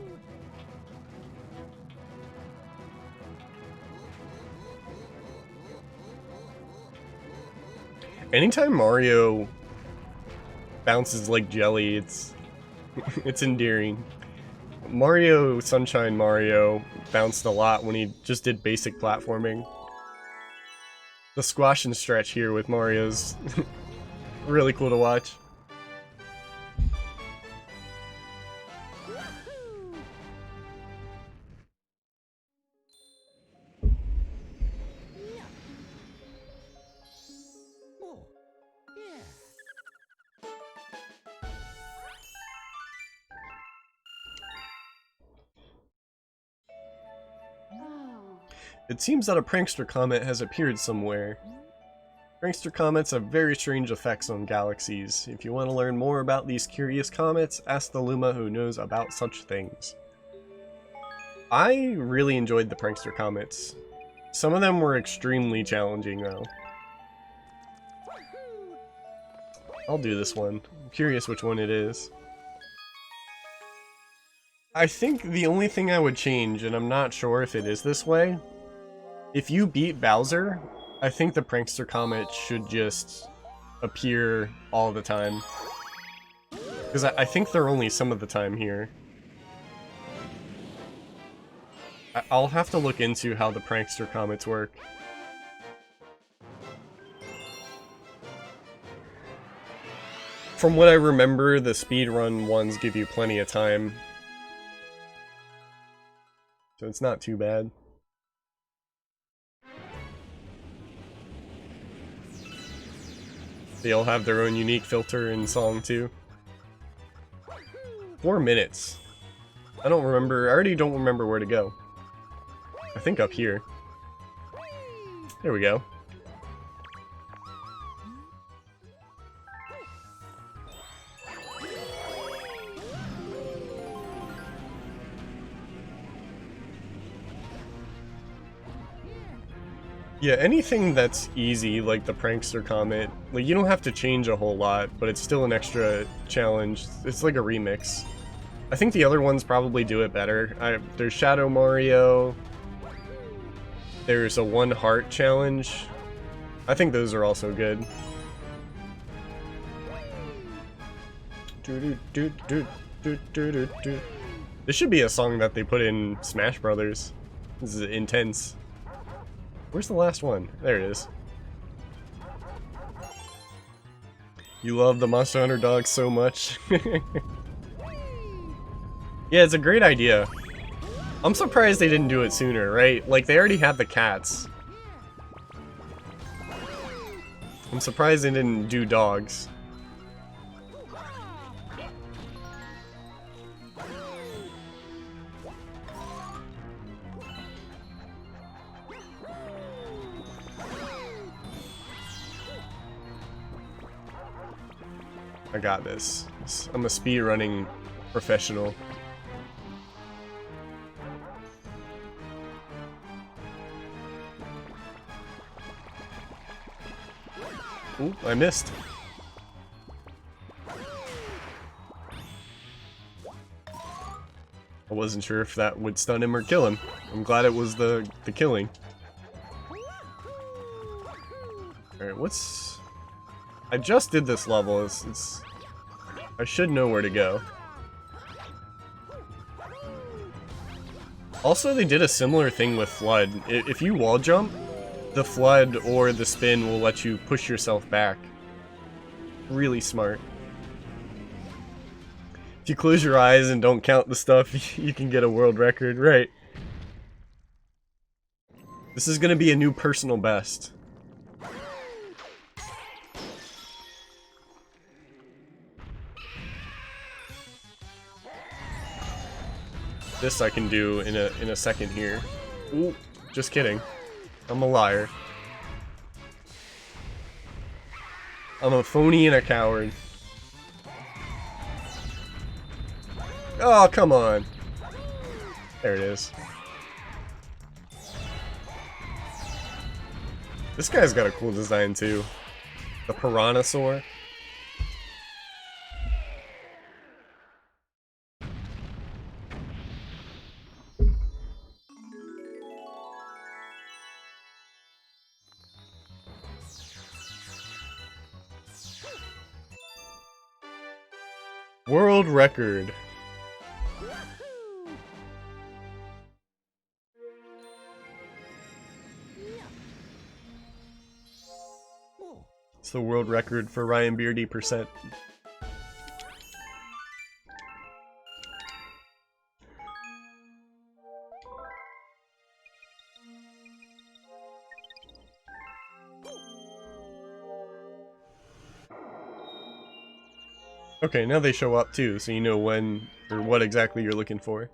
Anytime Mario bounces like jelly, it's it's endearing. Mario Sunshine Mario bounced a lot when he just did basic platforming. The squash and stretch here with Mario's really cool to watch. It seems that a prankster comet has appeared somewhere. Prankster comets have very strange effects on galaxies. If you want to learn more about these curious comets, ask the Luma who knows about such things. I really enjoyed the prankster comets. Some of them were extremely challenging though. I'll do this one. I'm curious which one it is. I think the only thing I would change, and I'm not sure if it is this way, if you beat Bowser, I think the prankster comet should just appear all the time. Because I think they're only some of the time here. I'll have to look into how the prankster comets work. From what I remember, the speedrun ones give you plenty of time. So it's not too bad. They all have their own unique filter and song too. 4 minutes. I already don't remember where to go. I think up here. There we go. Yeah, anything that's easy, like the prankster comet, like you don't have to change a whole lot, but it's still an extra challenge. It's like a remix. I think the other ones probably do it better. There's Shadow Mario. There's a 1 heart challenge. I think those are also good. This should be a song that they put in Smash Brothers. This is intense. Where's the last one? There it is. You love the Monster Hunter dogs so much. Yeah, it's a great idea. I'm surprised they didn't do it sooner, right? Like, they already have the cats. I'm surprised they didn't do dogs. I got this. I'm a speedrunning professional. Ooh, I missed. I wasn't sure if that would stun him or kill him. I'm glad it was the killing. Alright, what's... I just did this level. It's I should know where to go. Also, they did a similar thing with Flood. If you wall jump, the Flood or the spin will let you push yourself back. Really smart. If you close your eyes and don't count the stuff, you can get a world record, right? This is gonna be a new personal best. This I can do in a second here. Ooh, just kidding. I'm a liar. I'm a phony and a coward. Oh, come on. There it is. This guy's got a cool design too. The Piranhasaur. World record. It's the world record for Ryan Beardy %. Okay, now they show up too, so you know when or what exactly you're looking for.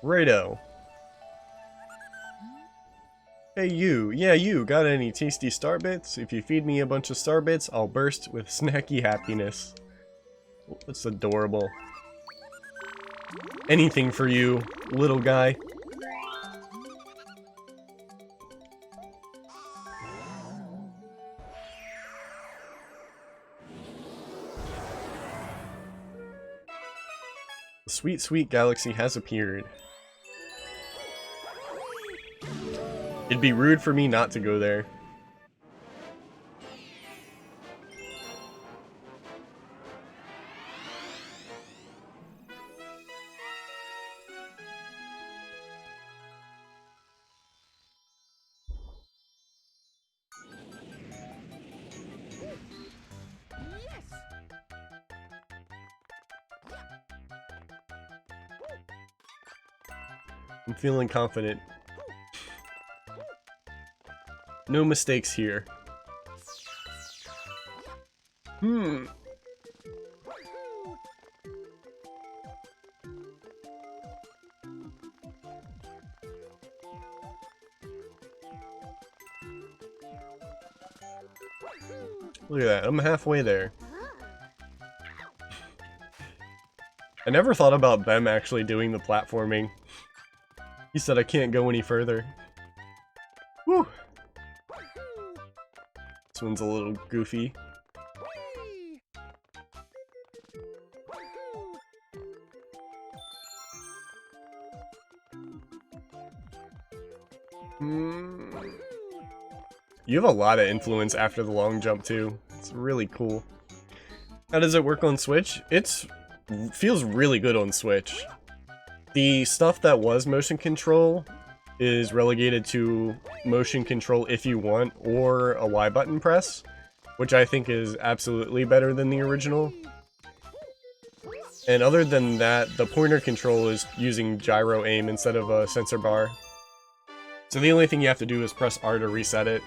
Righto. Hey you, yeah you, got any tasty star bits? If you feed me a bunch of star bits, I'll burst with snacky happiness. That's adorable. Anything for you, little guy. The sweet, sweet galaxy has appeared. It'd be rude for me not to go there. I'm feeling confident. No mistakes here. Look at that, I'm halfway there. I never thought about them actually doing the platforming. He said I can't go any further. Whew. This one's a little goofy. You have a lot of influence after the long jump too. It's really cool. How does it work on Switch? It feels really good on Switch. The stuff that was motion control is relegated to motion control if you want, or a Y button press, which I think is absolutely better than the original. And other than that, the pointer control is using gyro aim instead of a sensor bar. So the only thing you have to do is press R to reset it.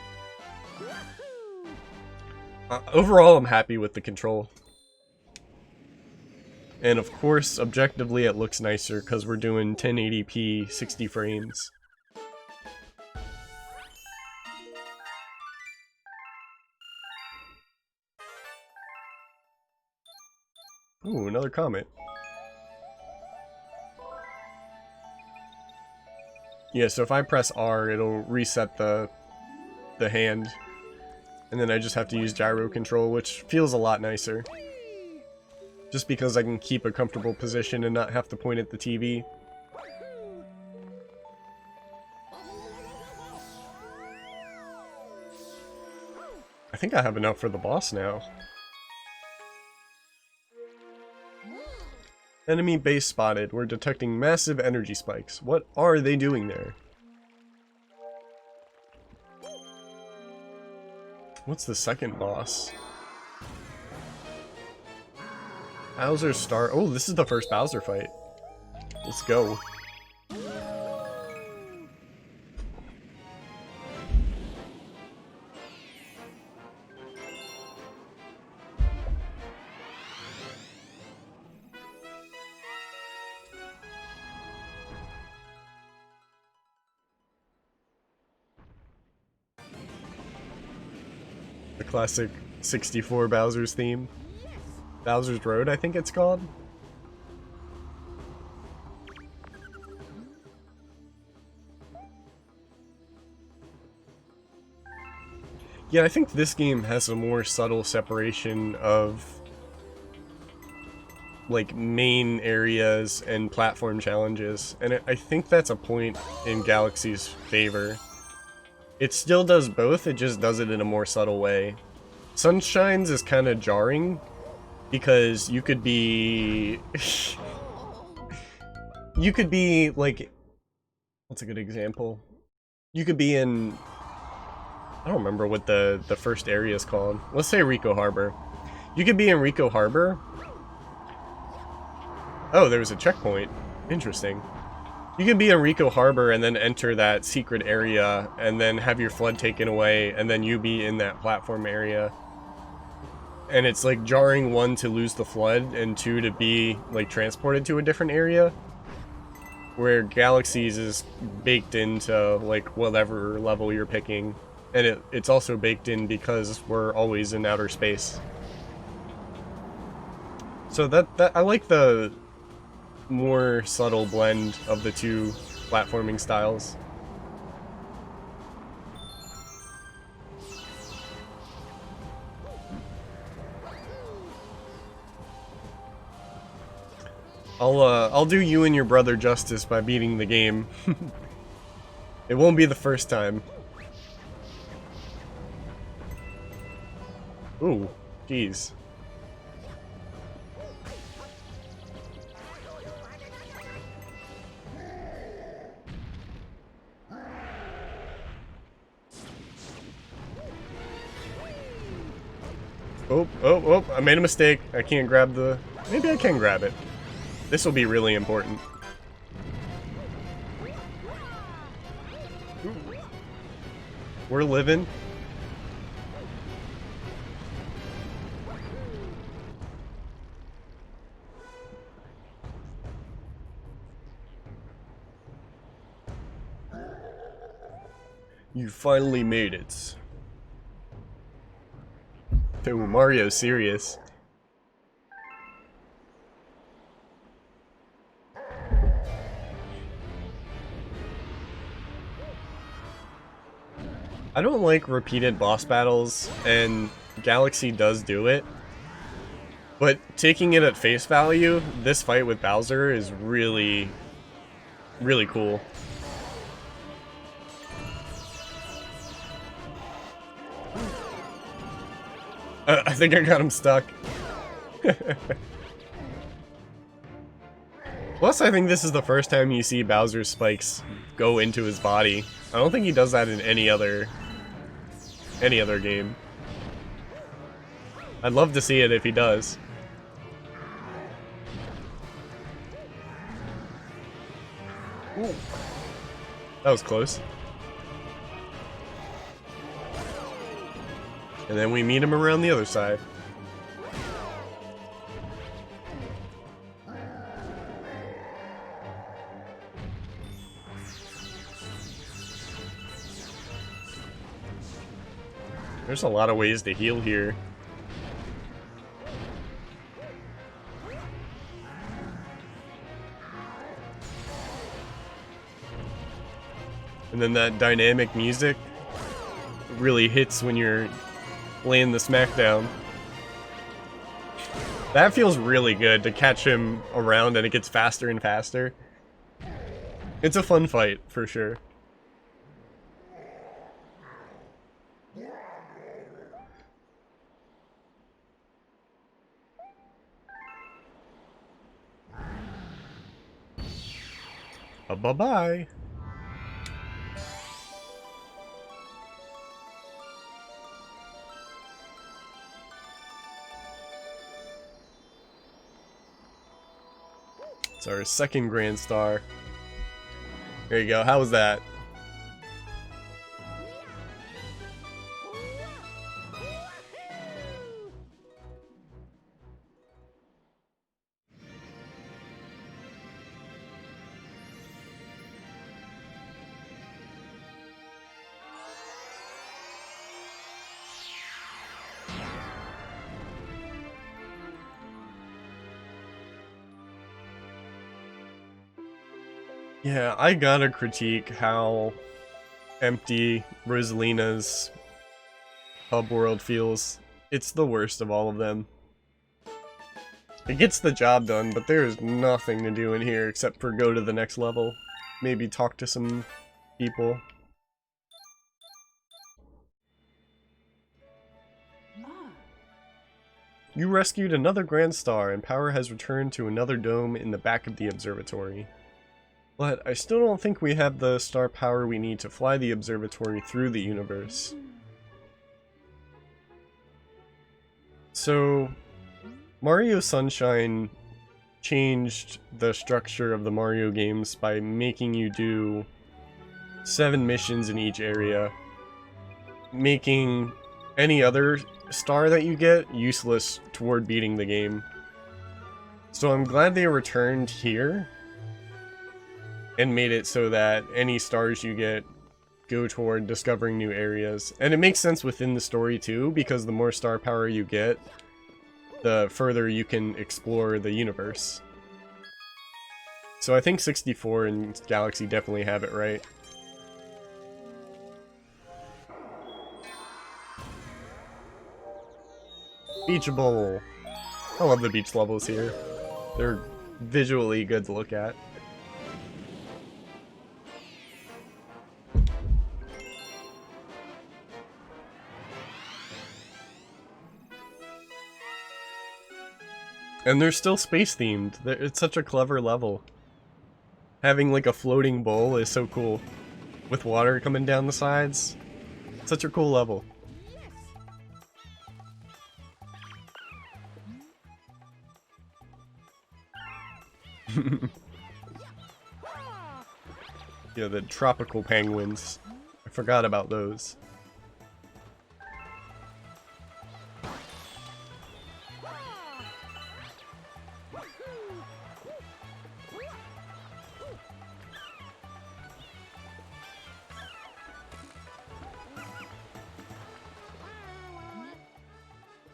Overall, I'm happy with the control. And of course, objectively it looks nicer because we're doing 1080p 60 frames. Ooh, another comet. Yeah, so if I press R, it'll reset the hand. And then I just have to use gyro control, which feels a lot nicer. Just because I can keep a comfortable position and not have to point at the TV. I think I have enough for the boss now. Enemy base spotted. We're detecting massive energy spikes. What are they doing there? What's the second boss? Bowser Star. Oh, this is the first Bowser fight. Let's go. The classic 64 Bowser's theme. Bowser's Road, I think it's called. Yeah, I think this game has a more subtle separation of like main areas and platform challenges, and I think that's a point in Galaxy's favor. It still does both, it just does it in a more subtle way. Sunshine's is kind of jarring, because you could be... you could be, like... What's a good example? You could be in... I don't remember what the first area is called. Let's say Rico Harbor. You could be in Rico Harbor. Oh, there was a checkpoint. Interesting. You could be in Rico Harbor and then enter that secret area and then have your flood taken away and then you be in that platform area. And it's like jarring, one, to lose the flood, and two, to be like transported to a different area. where Galaxies is baked into, like, whatever level you're picking. And it's also baked in because we're always in outer space. So that I like the more subtle blend of the two platforming styles. I'll do you and your brother justice by beating the game. It won't be the first time. Ooh, jeez. Oh, I made a mistake. I can't grab the... Maybe I can grab it. This will be really important. We're living. You finally made it. Ooh, Mario's serious. I don't like repeated boss battles, and Galaxy does do it. But taking it at face value, this fight with Bowser is really, really cool. I think I got him stuck. Plus, I think this is the first time you see Bowser's spikes go into his body. I don't think he does that in any other game. I'd love to see it if he does. Ooh. That was close. And then we meet him around the other side. There's a lot of ways to heal here. And then that dynamic music really hits when you're laying the smackdown. That feels really good to catch him around and it gets faster and faster. It's a fun fight, for sure. Bye-bye. It's our second Grand Star. There you go. How was that? Yeah, I gotta critique how empty Rosalina's hub world feels. It's the worst of all of them. It gets the job done, but there is nothing to do in here except for go to the next level. Maybe talk to some people. You rescued another Grand Star, and power has returned to another dome in the back of the observatory. But I still don't think we have the star power we need to fly the observatory through the universe. So, Mario Sunshine changed the structure of the Mario games by making you do 7 missions in each area, making any other star that you get useless toward beating the game. So I'm glad they returned here. and made it so that any stars you get go toward discovering new areas. And it makes sense within the story too, because the more star power you get, the further you can explore the universe. So I think 64 and Galaxy definitely have it right. Beach Bowl. I love the beach levels here. They're visually good to look at. And they're still space themed. It's such a clever level. Having like a floating bowl is so cool. With water coming down the sides. Such a cool level. Yeah, the tropical penguins. I forgot about those.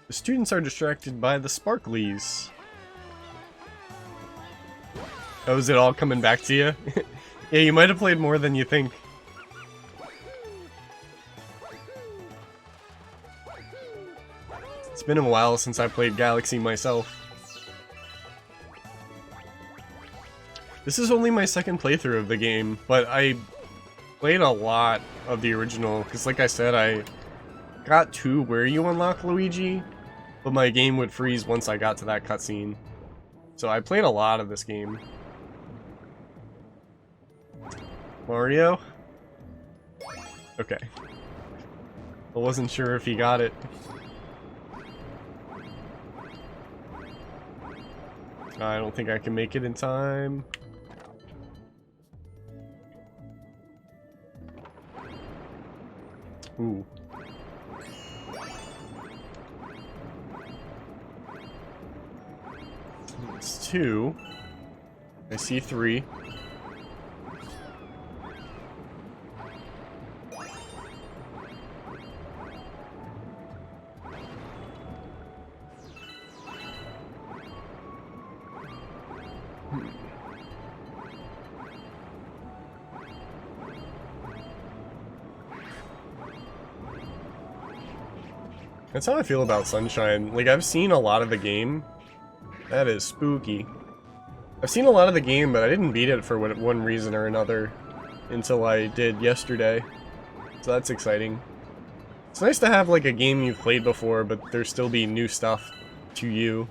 The students are distracted by the sparklies. Oh, is it all coming back to you? Yeah, you might have played more than you think. It's been a while since I played Galaxy myself. This is only my second playthrough of the game, but I played a lot of the original, because like I said, I got to where you unlock Luigi, but my game would freeze once I got to that cutscene. So I played a lot of this game. Mario? Okay. I wasn't sure if he got it. I don't think I can make it in time. Ooh. It's 2. I see 3. That's how I feel about Sunshine. Like, I've seen a lot of the game. That is spooky. I've seen a lot of the game, but I didn't beat it for one reason or another until I did yesterday. So that's exciting. It's nice to have, like, a game you've played before, but there still be new stuff to you.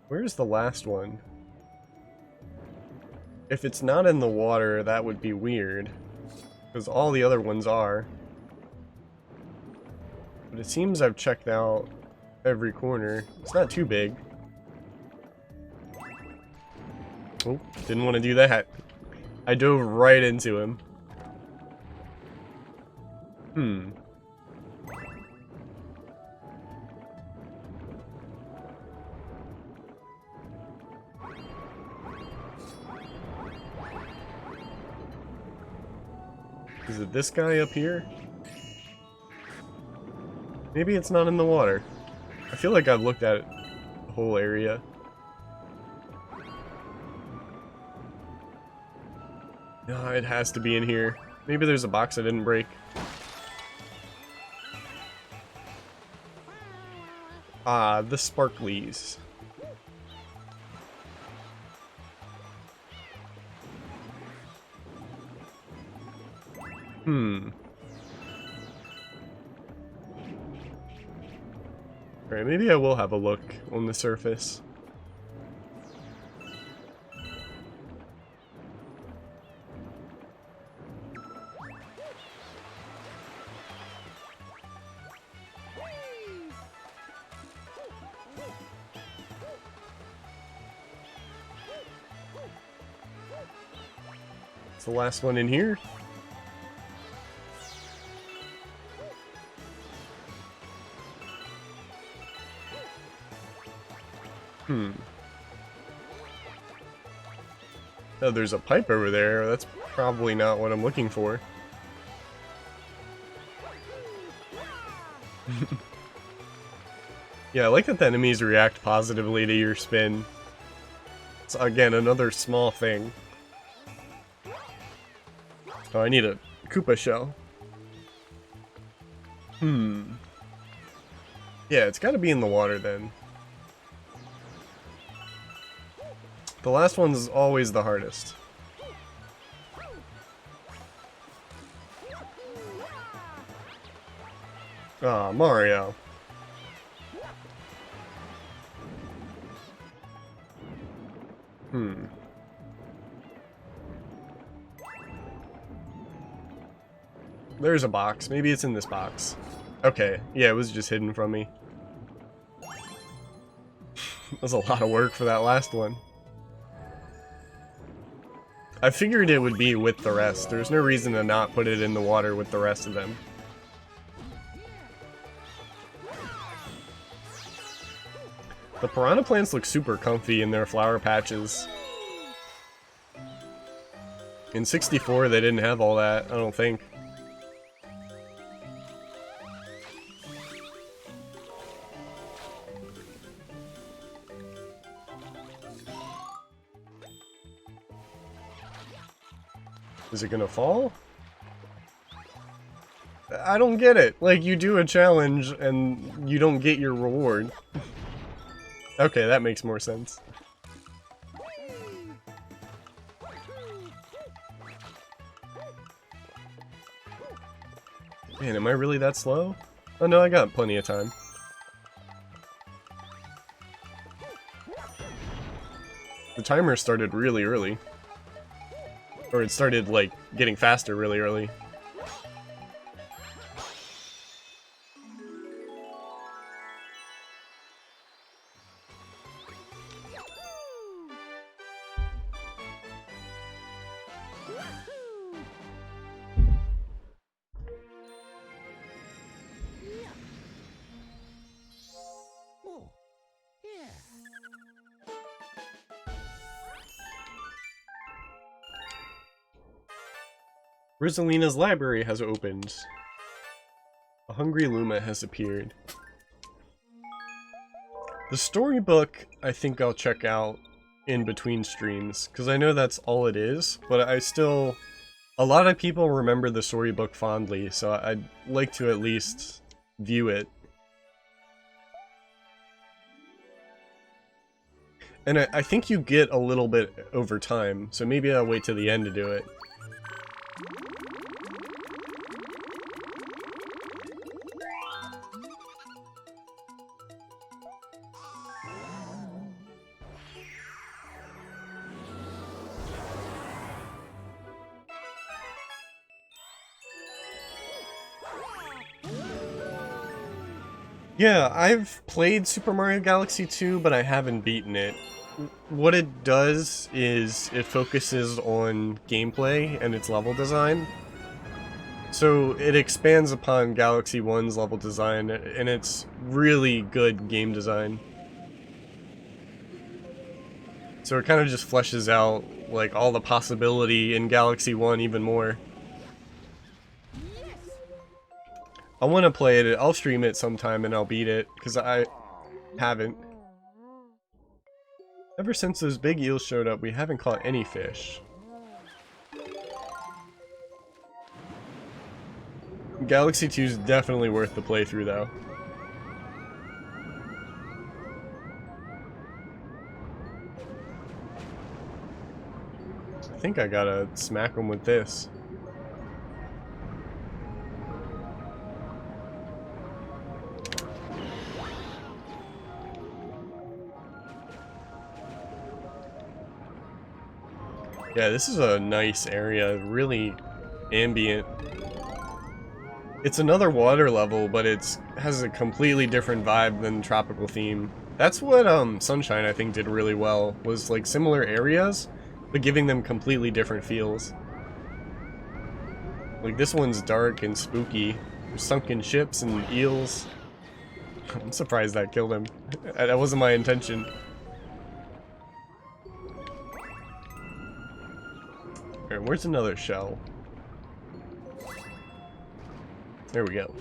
Where's the last one? If it's not in the water, that would be weird. Because all the other ones are. But it seems I've checked out every corner. It's not too big. Oh, didn't want to do that. I dove right into him. Is it this guy up here? Maybe it's not in the water. I feel like I've looked at the whole area. No, it has to be in here. Maybe there's a box I didn't break. Ah, the sparklies. Alright, maybe I will have a look on the surface. It's the last one in here. Hmm. Oh, there's a pipe over there. That's probably not what I'm looking for. Yeah, I like that the enemies react positively to your spin. It's, again, another small thing. Oh, I need a Koopa shell. Hmm. Yeah, it's gotta be in the water then. The last one's always the hardest. Ah, Mario. Hmm. There's a box. Maybe it's in this box. Okay. Yeah, it was just hidden from me. That was a lot of work for that last one. I figured it would be with the rest. There's no reason to not put it in the water with the rest of them. The piranha plants look super comfy in their flower patches. In 64, they didn't have all that, I don't think. Is it gonna fall? I don't get it. Like, you do a challenge and you don't get your reward. Okay, that makes more sense. Man, am I really that slow? Oh no, I got plenty of time. The timer started really early. Or it started, like, getting faster really early. Rosalina's library has opened. A hungry Luma has appeared. The storybook, I think I'll check out in between streams, because I know that's all it is, but I still... A lot of people remember the storybook fondly, so I'd like to at least view it. And I think you get a little bit over time, so maybe I'll wait till the end to do it. Yeah, I've played Super Mario Galaxy 2, but I haven't beaten it. What it does is it focuses on gameplay and its level design. So it expands upon Galaxy 1's level design, and it's really good game design. So it kind of just fleshes out, like, all the possibility in Galaxy 1 even more. I want to play it. I'll stream it sometime and I'll beat it, because I haven't. Ever since those big eels showed up, we haven't caught any fish. Galaxy 2 is definitely worth the playthrough, though. I think I gotta smack them with this. Yeah, this is a nice area, really ambient. It's another water level, but it has a completely different vibe than Tropical Theme. That's what Sunshine, I think, did really well, was like similar areas, but giving them completely different feels. Like, this one's dark and spooky. There's sunken ships and eels. I'm surprised that killed him. That wasn't my intention. Alright, where's another shell? There we go.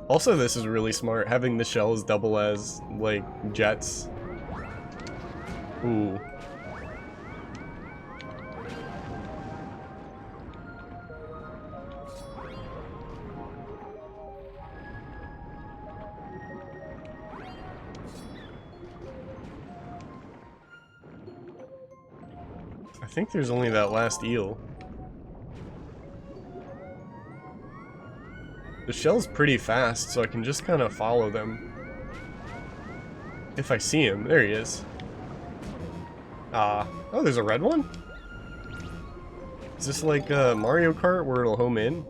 Also, this is really smart, having the shells double as, like, jets. Ooh. I think there's only that last eel. The shell's pretty fast, so I can just kind of follow them. If I see him. There he is. Oh, there's a red one? Is this like Mario Kart where it'll home in?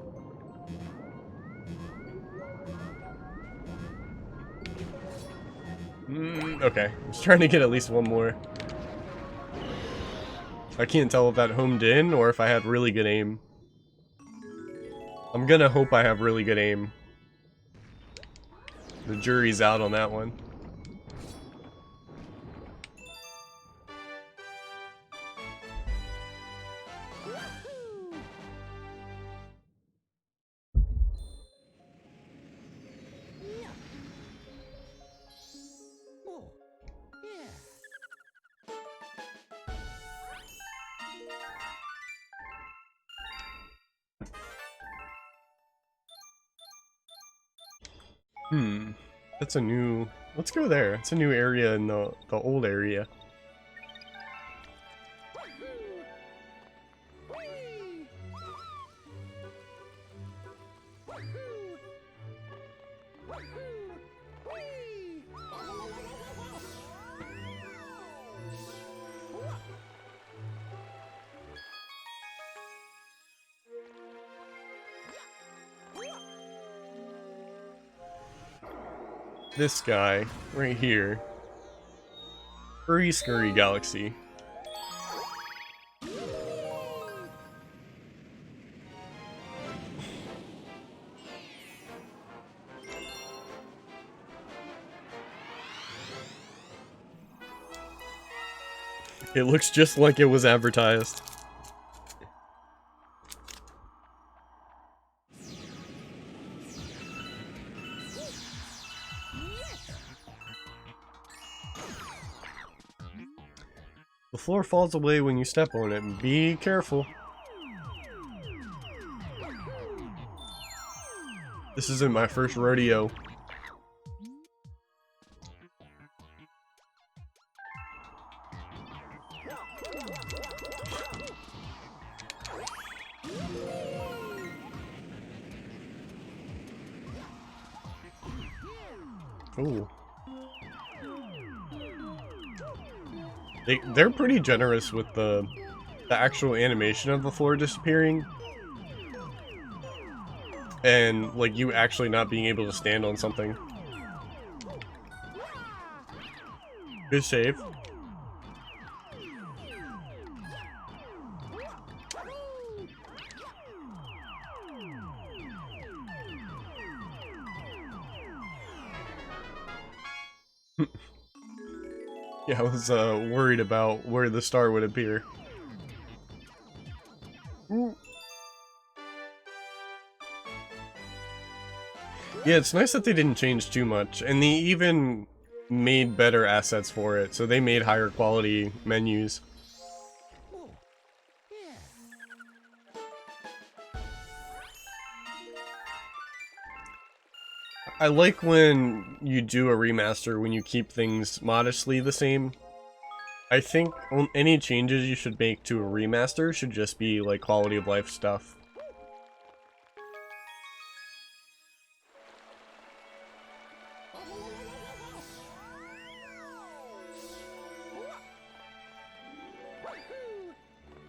Okay, I was trying to get at least one more. I can't tell if that homed in or if I had really good aim. I'm gonna hope I have really good aim. The jury's out on that one. That's a new... Let's go there. It's a new area in the old area. This guy, right here. Furry Scurry Galaxy. It looks just like it was advertised. The floor falls away when you step on it. Be careful. This isn't my first rodeo. Ooh. They're pretty generous with the actual animation of the floor disappearing. And, like, you actually not being able to stand on something. Good save. Yeah, I was worried about where the star would appear. Yeah, it's nice that they didn't change too much, and they even made better assets for it, so they made higher quality menus. I like when you do a remaster when you keep things modestly the same. I think any changes you should make to a remaster should just be like quality of life stuff.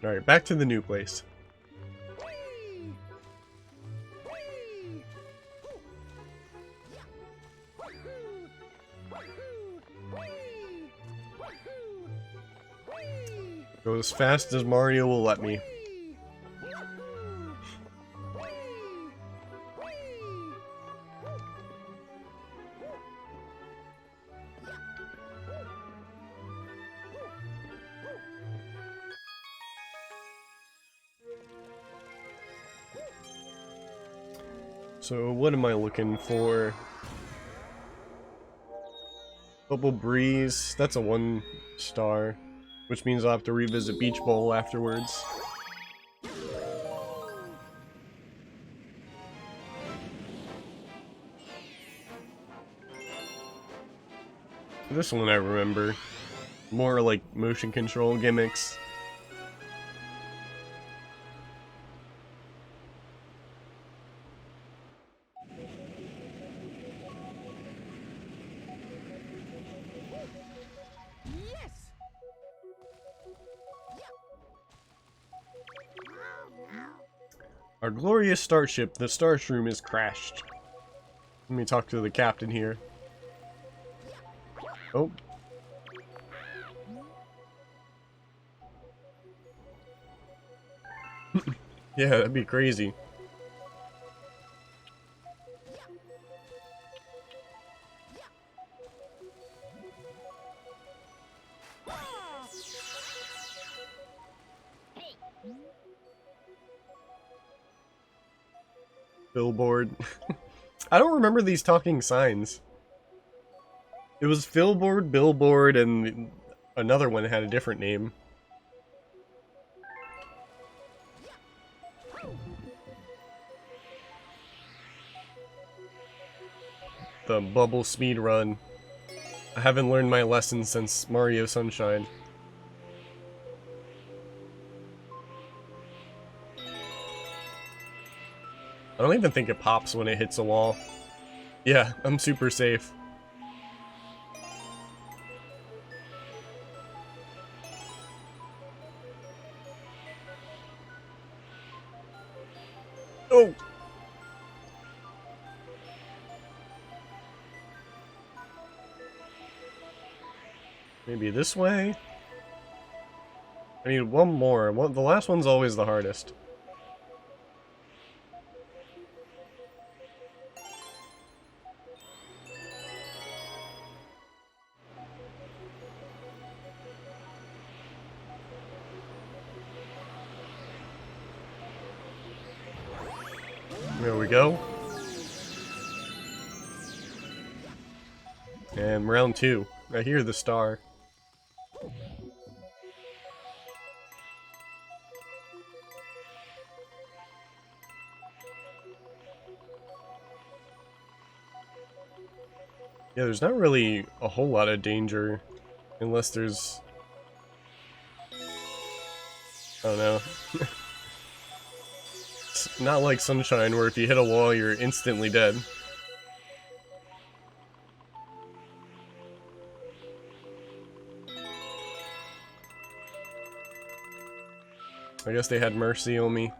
Alright, back to the new place. Go as fast as Mario will let me. So what am I looking for? Bubble Breeze, that's a 1 star, which means I'll have to revisit Beach Bowl afterwards. This one I remember. More like motion control gimmicks. Our glorious starship, the Starshroom, is crashed. Let me talk to the captain here. Oh. Yeah, that'd be crazy. Billboard. I don't remember these talking signs. It was Fillboard, Billboard, and another one had a different name. The bubble speed run. I haven't learned my lesson since Mario Sunshine. I don't even think it pops when it hits a wall. Yeah, I'm super safe. Oh! Maybe this way? I need one more. The last one's always the hardest. There we go. And round 2. I hear the star. Yeah, there's not really a whole lot of danger. Unless there's... I don't know. It's not like Sunshine, where if you hit a wall, you're instantly dead. I guess they had mercy on me.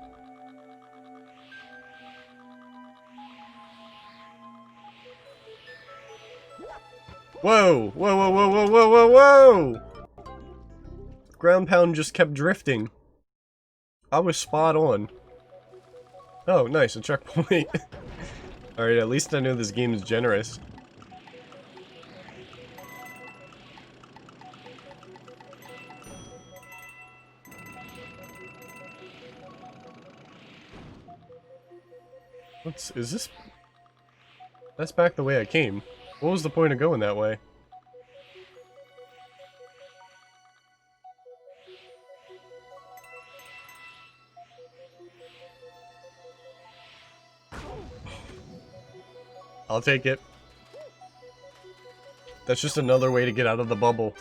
Whoa! Whoa, whoa, whoa, whoa, whoa, whoa, whoa! Ground pound just kept drifting. I was spot on. Oh, nice, a checkpoint. Alright, at least I know this game is generous. Is this... That's back the way I came. What was the point of going that way? I'll take it. That's just another way to get out of the bubble.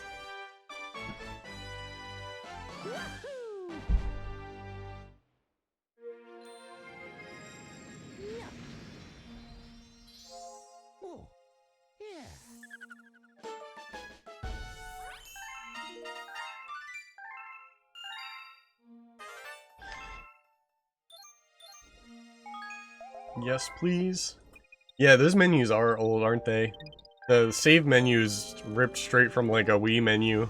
Yes, please. Yeah, those menus are old, aren't they? The save menu is ripped straight from like a Wii menu.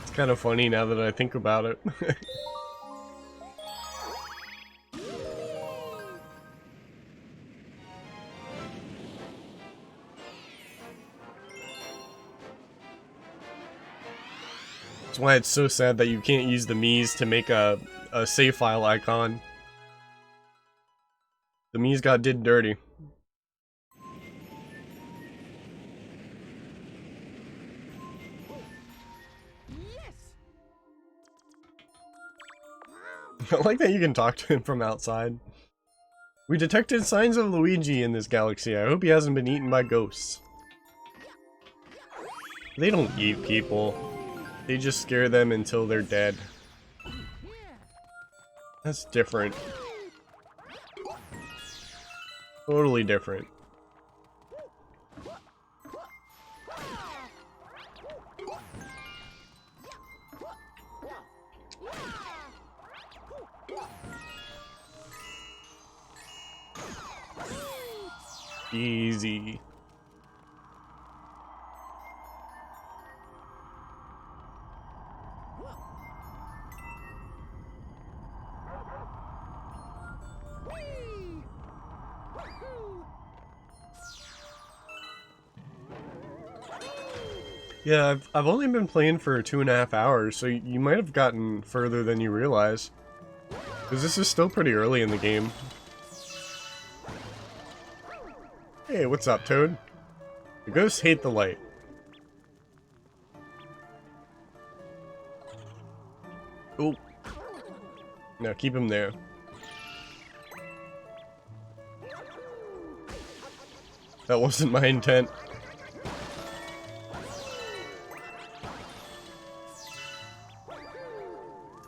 It's kind of funny now that I think about it. That's why it's so sad that you can't use the Mii's to make a save file icon. The Mies got did dirty. I like that you can talk to him from outside. We detected signs of Luigi in this galaxy. I hope he hasn't been eaten by ghosts. They don't eat people. They just scare them until they're dead. That's different. Totally different. Easy. Yeah, I've only been playing for 2.5 hours, so you might have gotten further than you realize. Because this is still pretty early in the game. Hey, what's up, Toad? The ghosts hate the light. Oh. No, keep him there. That wasn't my intent.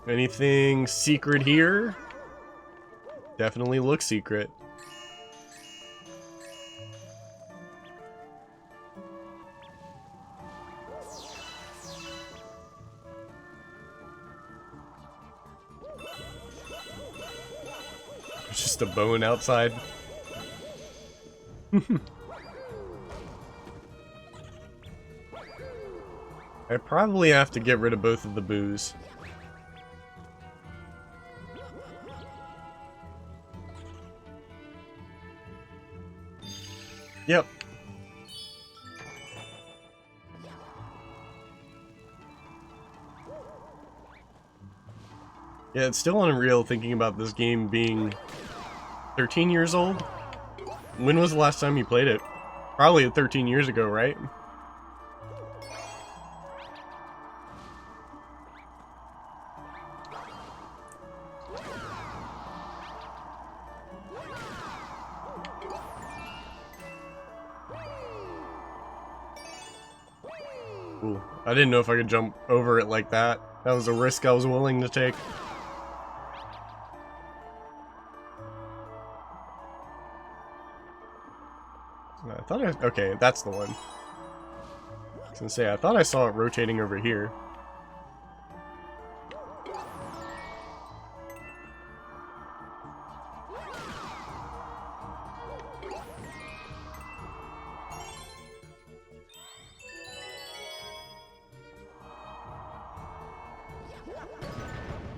Anything secret here? Definitely looks secret. Just a bone outside. I probably have to get rid of both of the boos. Yep. Yeah, it's still unreal thinking about this game being 13 years old. When was the last time you played it? Probably 13 years ago, right? Ooh, I didn't know if I could jump over it like that. That was a risk I was willing to take. I thought okay, that's the one. I was gonna say, I thought I saw it rotating over here.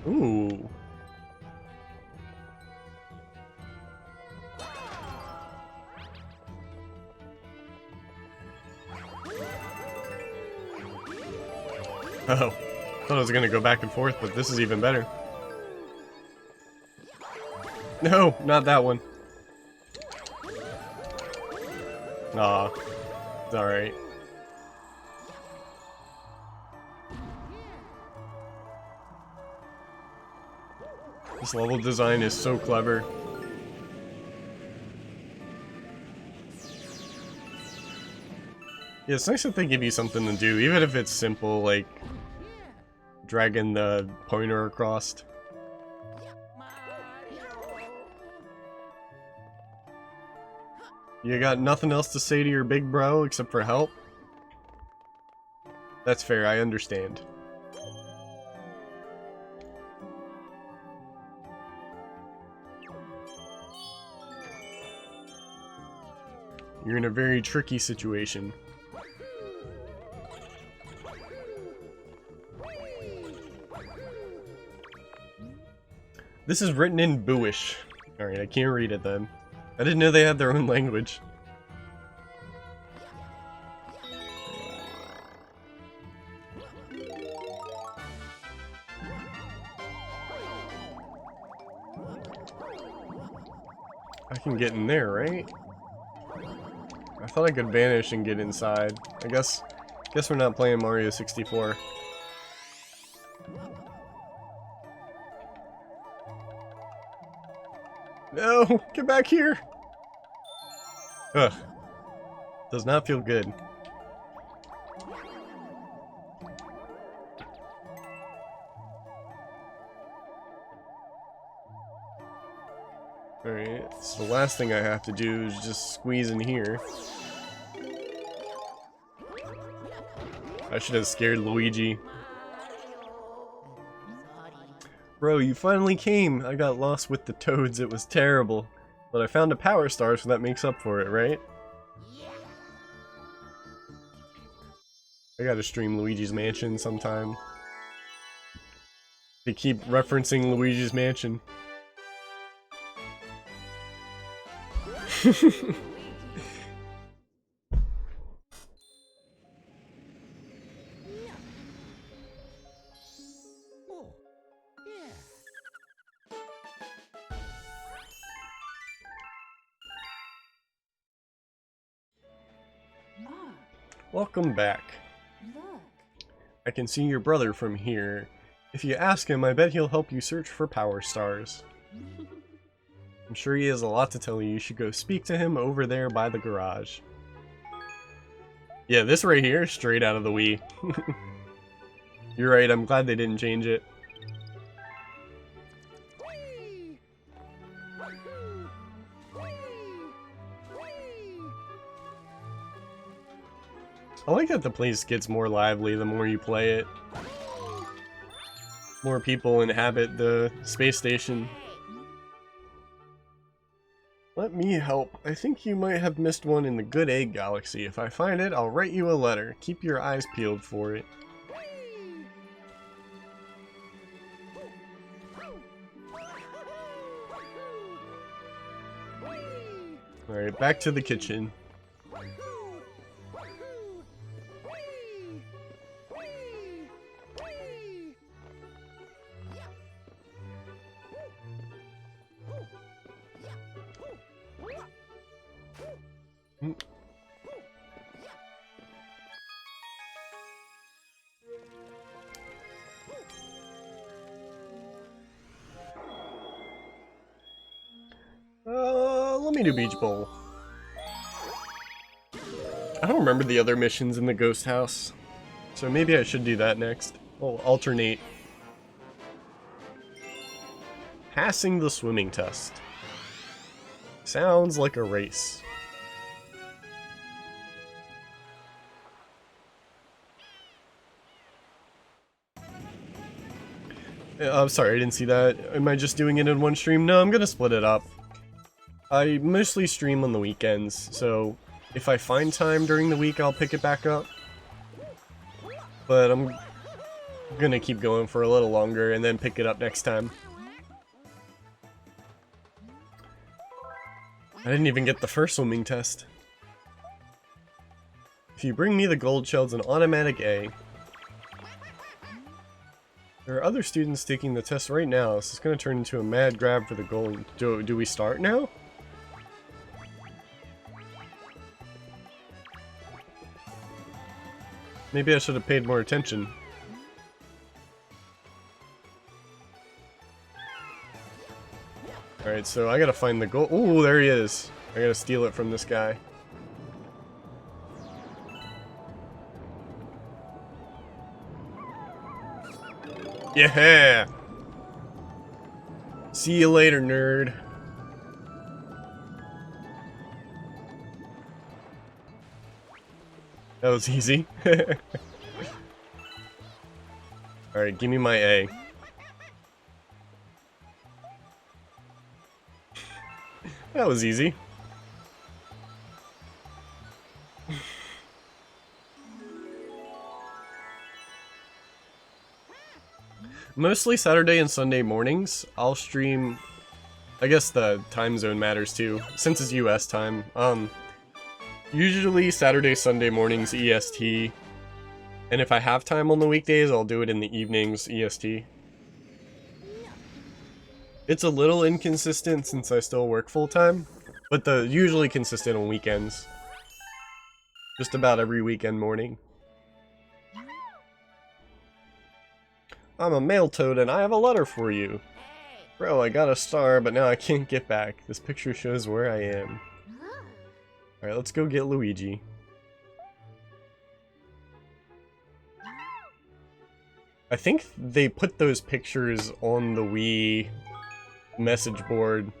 Ooh. Oh, thought I was gonna go back and forth, but this is even better. No, not that one. Aw, it's alright. This level design is so clever. Yeah, it's nice that they give you something to do, even if it's simple, like dragging the pointer across. You got nothing else to say to your big bro except for help? That's fair, I understand. You're in a very tricky situation. This is written in Booish. Alright, I can't read it then. I didn't know they had their own language. I can get in there, right? I thought I could vanish and get inside. I guess we're not playing Mario 64. No! Get back here! Ugh. Does not feel good. Alright, so the last thing I have to do is just squeeze in here. I should have scared Luigi. Bro, you finally came! I got lost with the toads, it was terrible. But I found a power star, so that makes up for it, right? I gotta stream Luigi's Mansion sometime. They keep referencing Luigi's Mansion. Welcome back. I can see your brother from here. If you ask him, I bet he'll help you search for power stars. I'm sure he has a lot to tell you. You should go speak to him over there by the garage. Yeah, this right here, straight out of the Wii. You're right, I'm glad they didn't change it. I like that the place gets more lively the more you play it. More people inhabit the space station. Let me help. I think you might have missed one in the Good Egg Galaxy. If I find it, I'll write you a letter. Keep your eyes peeled for it. Alright, back to the kitchen. Let me do Beach Bowl. I don't remember the other missions in the ghost house, so maybe I should do that next. Oh, alternate. Passing the swimming test. Sounds like a race. I'm sorry, I didn't see that. Am I just doing it in one stream? No, I'm gonna split it up. I mostly stream on the weekends, so if I find time during the week, I'll pick it back up. But I'm gonna keep going for a little longer and then pick it up next time. I didn't even get the first swimming test. If you bring me the gold shell, it's an automatic A. There are other students taking the test right now, so it's gonna turn into a mad grab for the gold. Do we start now? Maybe I should have paid more attention. Alright, so I gotta find the gold. Ooh, there he is. I gotta steal it from this guy. Yeah! See you later, nerd. That was easy. Alright, give me my A. That was easy. Mostly Saturday and Sunday mornings, I'll stream. I guess the time zone matters too, since it's US time. Usually Saturday, Sunday mornings EST, and if I have time on the weekdays, I'll do it in the evenings EST. It's a little inconsistent since I still work full time, But the usually consistent on weekends. Just about every weekend morning. I'm a mail toad and I have a letter for you. Bro, I got a star, but now I can't get back. This picture shows where I am. Alright, let's go get Luigi. I think they put those pictures on the Wii message board.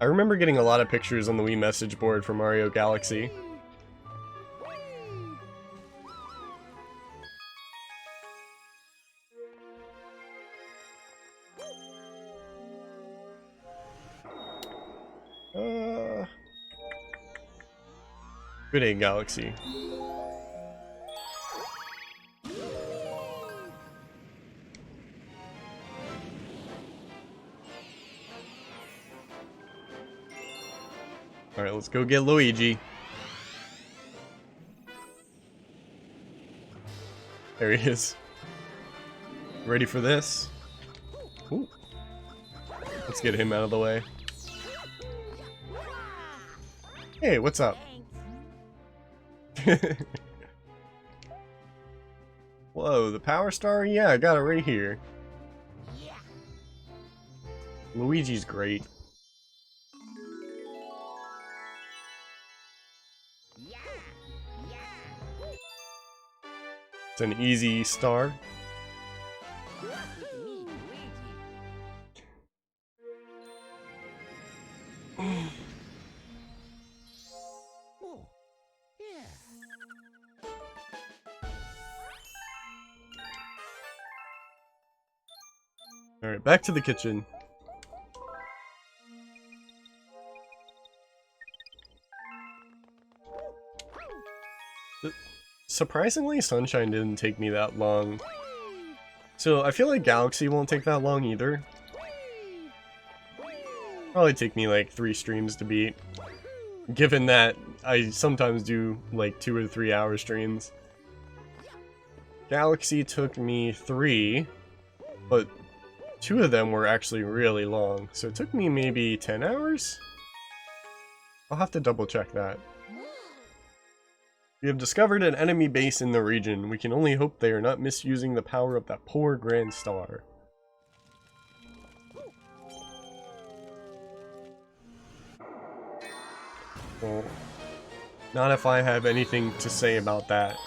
I remember getting a lot of pictures on the Wii message board for Mario Galaxy. Good day, Galaxy. Alright, let's go get Luigi. There he is. Ready for this? Ooh. Let's get him out of the way. Hey, what's up? Whoa, the Power Star? Yeah, I got it right here. Luigi's great. It's an easy star. Alright, back to the kitchen. Surprisingly, Sunshine didn't take me that long. So, I feel like Galaxy won't take that long either. Probably take me like 3 streams to beat. Given that I sometimes do like 2 or 3 hour streams. Galaxy took me 3, but 2 of them were actually really long. So it took me maybe 10 hours? I'll have to double check that. We have discovered an enemy base in the region. We can only hope they are not misusing the power of that poor Grand Star. Well, not if I have anything to say about that.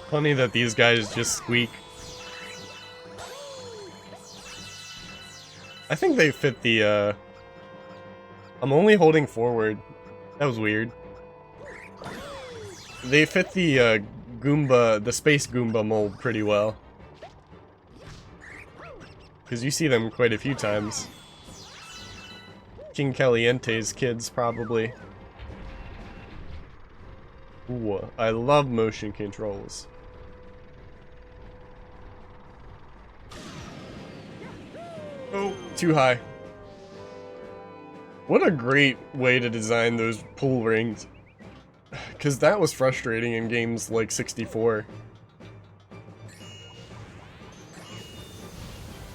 Funny that these guys just squeak. I think they fit the, I'm only holding forward. That was weird. They fit the, Goomba, the Space Goomba mold pretty well. Because you see them quite a few times. King Caliente's kids, probably. Ooh, I love motion controls. Oh, too high. What a great way to design those pull rings. Because that was frustrating in games like 64.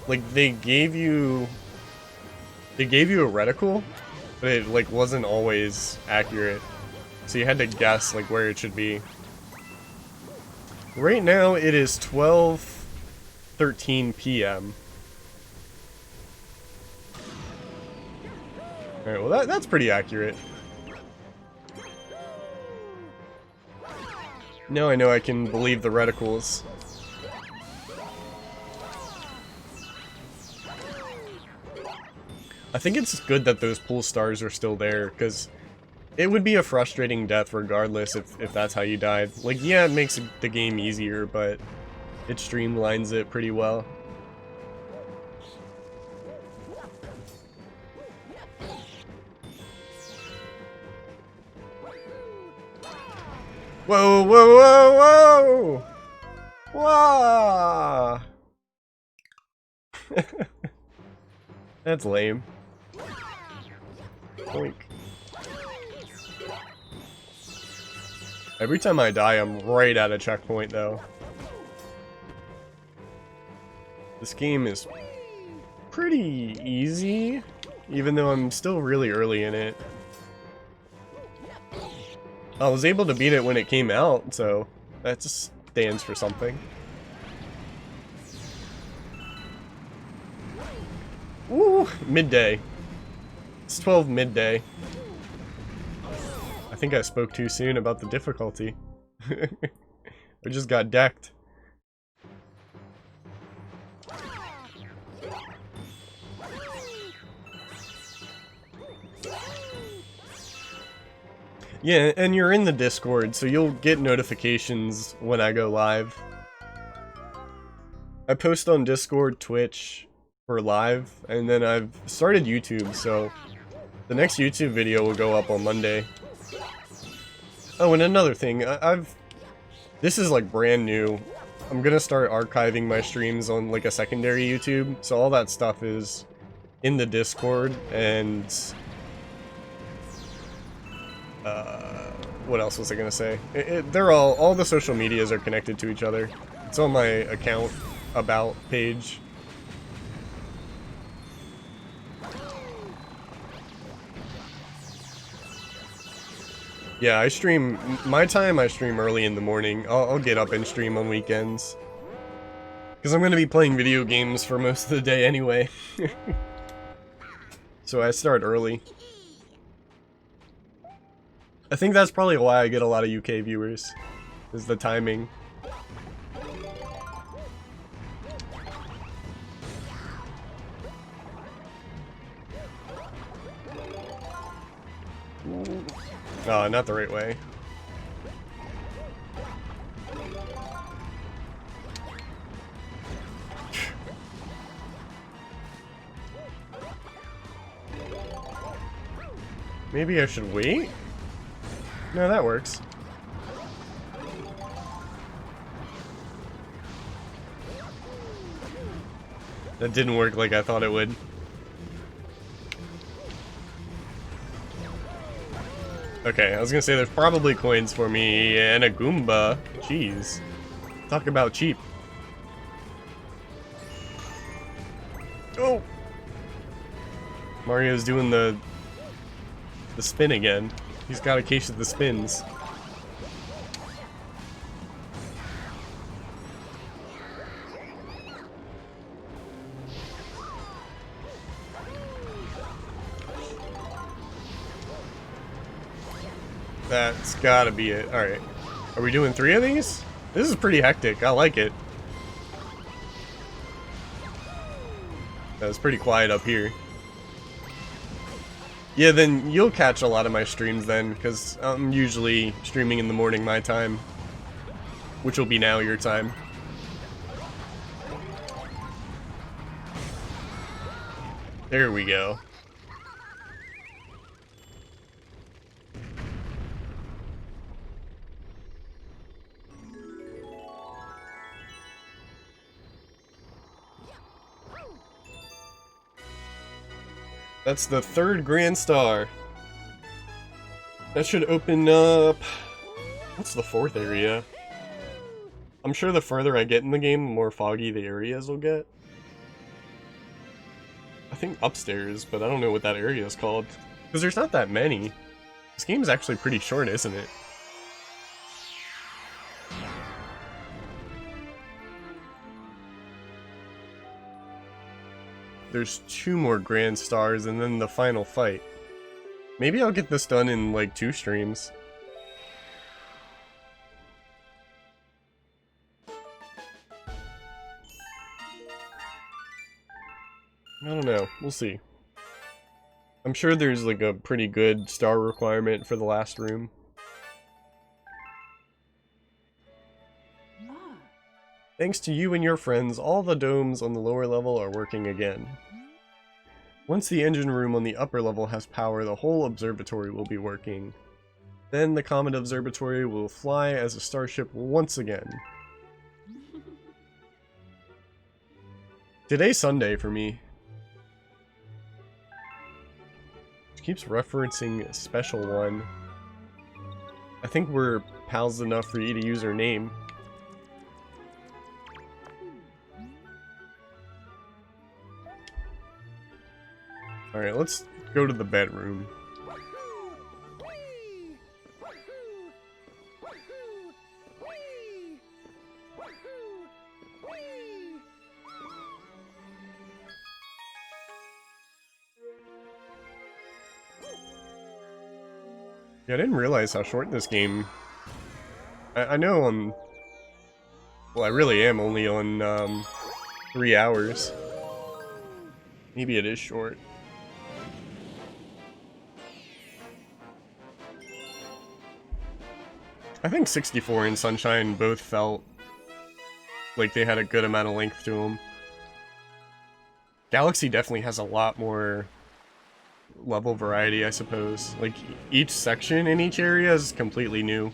Like, they gave you a reticle, but it, like, wasn't always accurate. So you had to guess, like, where it should be. Right now, it is 12:13 p.m. Alright, well that's pretty accurate. Now I know I can believe the reticles. I think it's good that those pull stars are still there, because it would be a frustrating death regardless if that's how you died. Like, yeah, it makes the game easier, but it streamlines it pretty well. Whoa, whoa, whoa, whoa! Whoa! That's lame. Boink. Every time I die, I'm right at a checkpoint, though. This game is pretty easy, even though I'm still really early in it. I was able to beat it when it came out, so that just stands for something. Woo! Midday. It's 12 midday. I think I spoke too soon about the difficulty. I just got decked. Yeah, and you're in the Discord, so you'll get notifications when I go live. I post on Discord, Twitch for live, and then I've started YouTube, so the next YouTube video will go up on Monday. Oh, and another thing, this is like brand new. I'm gonna start archiving my streams on like a secondary YouTube, so all that stuff is in the Discord, and what else was I gonna say? They're all the social medias are connected to each other. It's on my account about page. Yeah, I stream, I stream early in the morning. I'll get up and stream on weekends. Because I'm going to be playing video games for most of the day anyway. So I start early. I think that's probably why I get a lot of UK viewers, is the timing. Oh, not the right way. Maybe I should wait? No, that works. That didn't work like I thought it would. Okay, I was gonna say there's probably coins for me and a Goomba. Jeez. Talk about cheap. Oh! Mario's doing the spin again. He's got a case of the spins. That's gotta be it. Alright. Are we doing 3 of these? This is pretty hectic. I like it. It's pretty quiet up here. Yeah, then you'll catch a lot of my streams then, because I'm usually streaming in the morning my time. Which will be now your time. There we go. That's the 3rd Grand Star. That should open up... What's the 4th area? I'm sure the further I get in the game, the more foggy the areas will get. I think upstairs, but I don't know what that area is called. Because there's not that many. This game is actually pretty short, isn't it? There's 2 more Grand Stars and then the final fight. Maybe I'll get this done in like 2 streams. I don't know. We'll see. I'm sure there's like a pretty good star requirement for the last room. Thanks to you and your friends, all the domes on the lower level are working again. Once the engine room on the upper level has power, the whole observatory will be working. Then the Comet Observatory will fly as a starship once again. Today's Sunday for me. It keeps referencing a special one. I think we're pals enough for you to use her name. Alright, let's go to the bedroom. Yeah, I didn't realize how short this game... I know I'm... Well, I really am only on 3 hours. Maybe it is short. I think 64 and Sunshine both felt like they had a good amount of length to them. Galaxy definitely has a lot more level variety, I suppose. Like, each section in each area is completely new.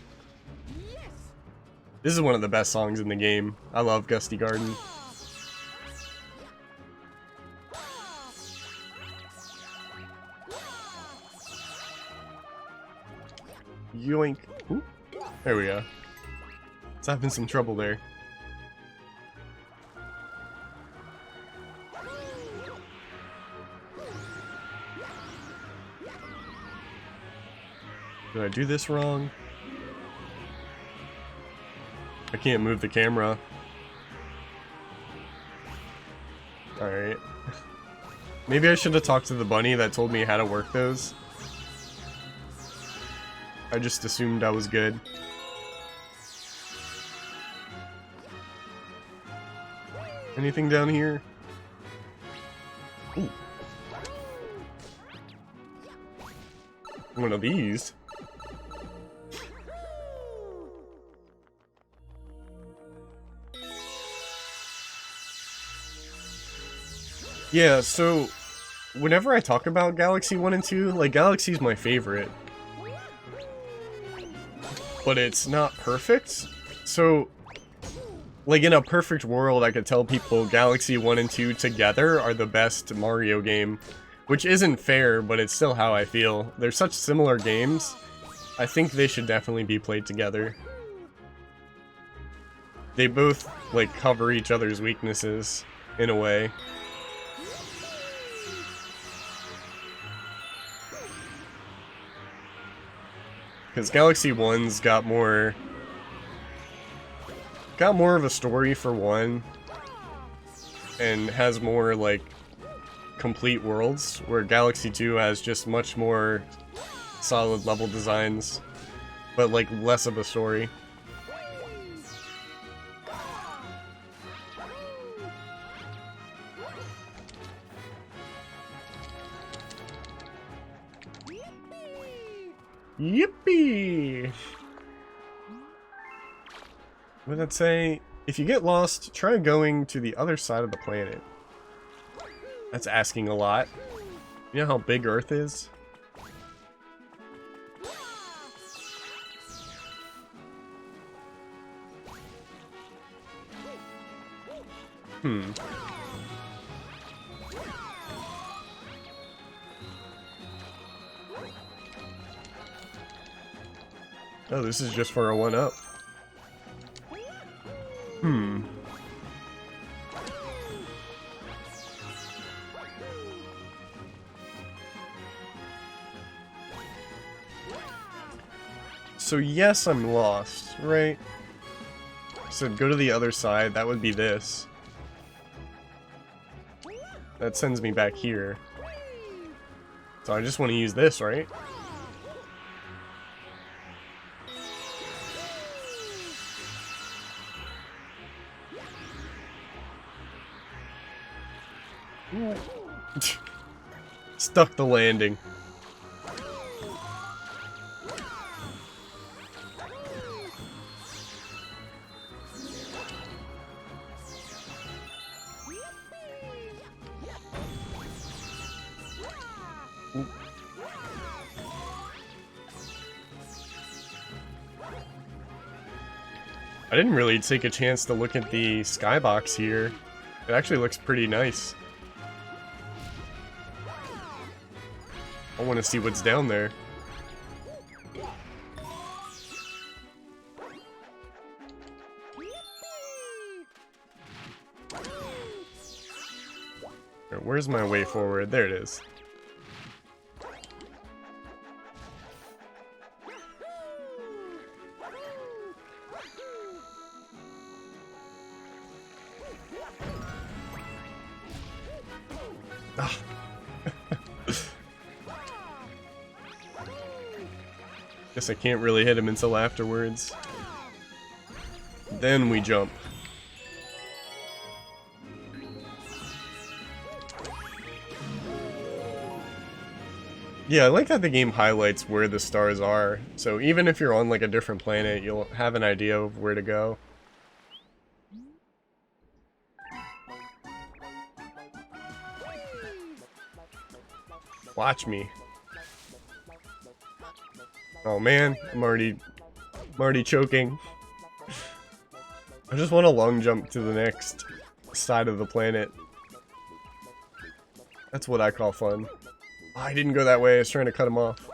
This is one of the best songs in the game. I love Gusty Garden. Yoink. Ooh. There we go. It's having some trouble there. Did I do this wrong? I can't move the camera. Alright. Maybe I should have talked to the bunny that told me how to work those. I just assumed I was good. Anything down here? Ooh. One of these. Yeah, so whenever I talk about Galaxy 1 and 2, like, Galaxy's my favorite. But it's not perfect. So, like, in a perfect world, I could tell people Galaxy 1 and 2 together are the best Mario game. Which isn't fair, but it's still how I feel. They're such similar games. I think they should definitely be played together. They both, like, cover each other's weaknesses, in a way. Because Galaxy 1's got more of a story for one, and has more, like, complete worlds, where Galaxy 2 has just much more solid level designs, but, like, less of a story. Yippee! What did that say? If you get lost, try going to the other side of the planet. That's asking a lot. You know how big Earth is? Oh, this is just for a 1-up. So yes, I'm lost, right? So go to the other side, that would be this. That sends me back here. So I just want to use this, right? Stuck the landing. I didn't really take a chance to look at the skybox here. It actually looks pretty nice. I want to see what's down there. Where's my way forward? There it is. Ah. Guess I can't really hit him until afterwards. Then we jump. Yeah, I like that the game highlights where the stars are, so even if you're on like a different planet, you'll have an idea of where to go. Watch me. Oh man, I'm already choking. I just want to long jump to the next side of the planet. That's what I call fun. Oh, I didn't go that way, I was trying to cut him off.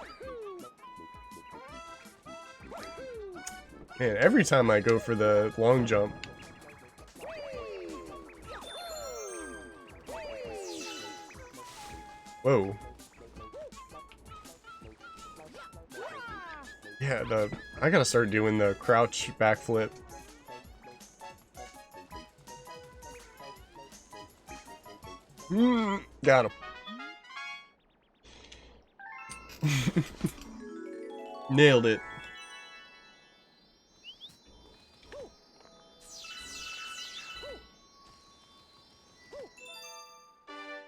Man, every time I go for the long jump. Whoa. Yeah, I gotta start doing the crouch backflip. Got him. Nailed it.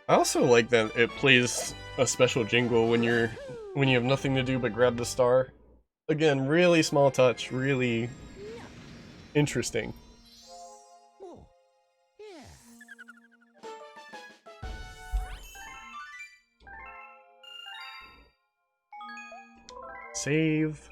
I also like that it plays a special jingle when you have nothing to do but grab the star. Again, really small touch, really interesting. Save.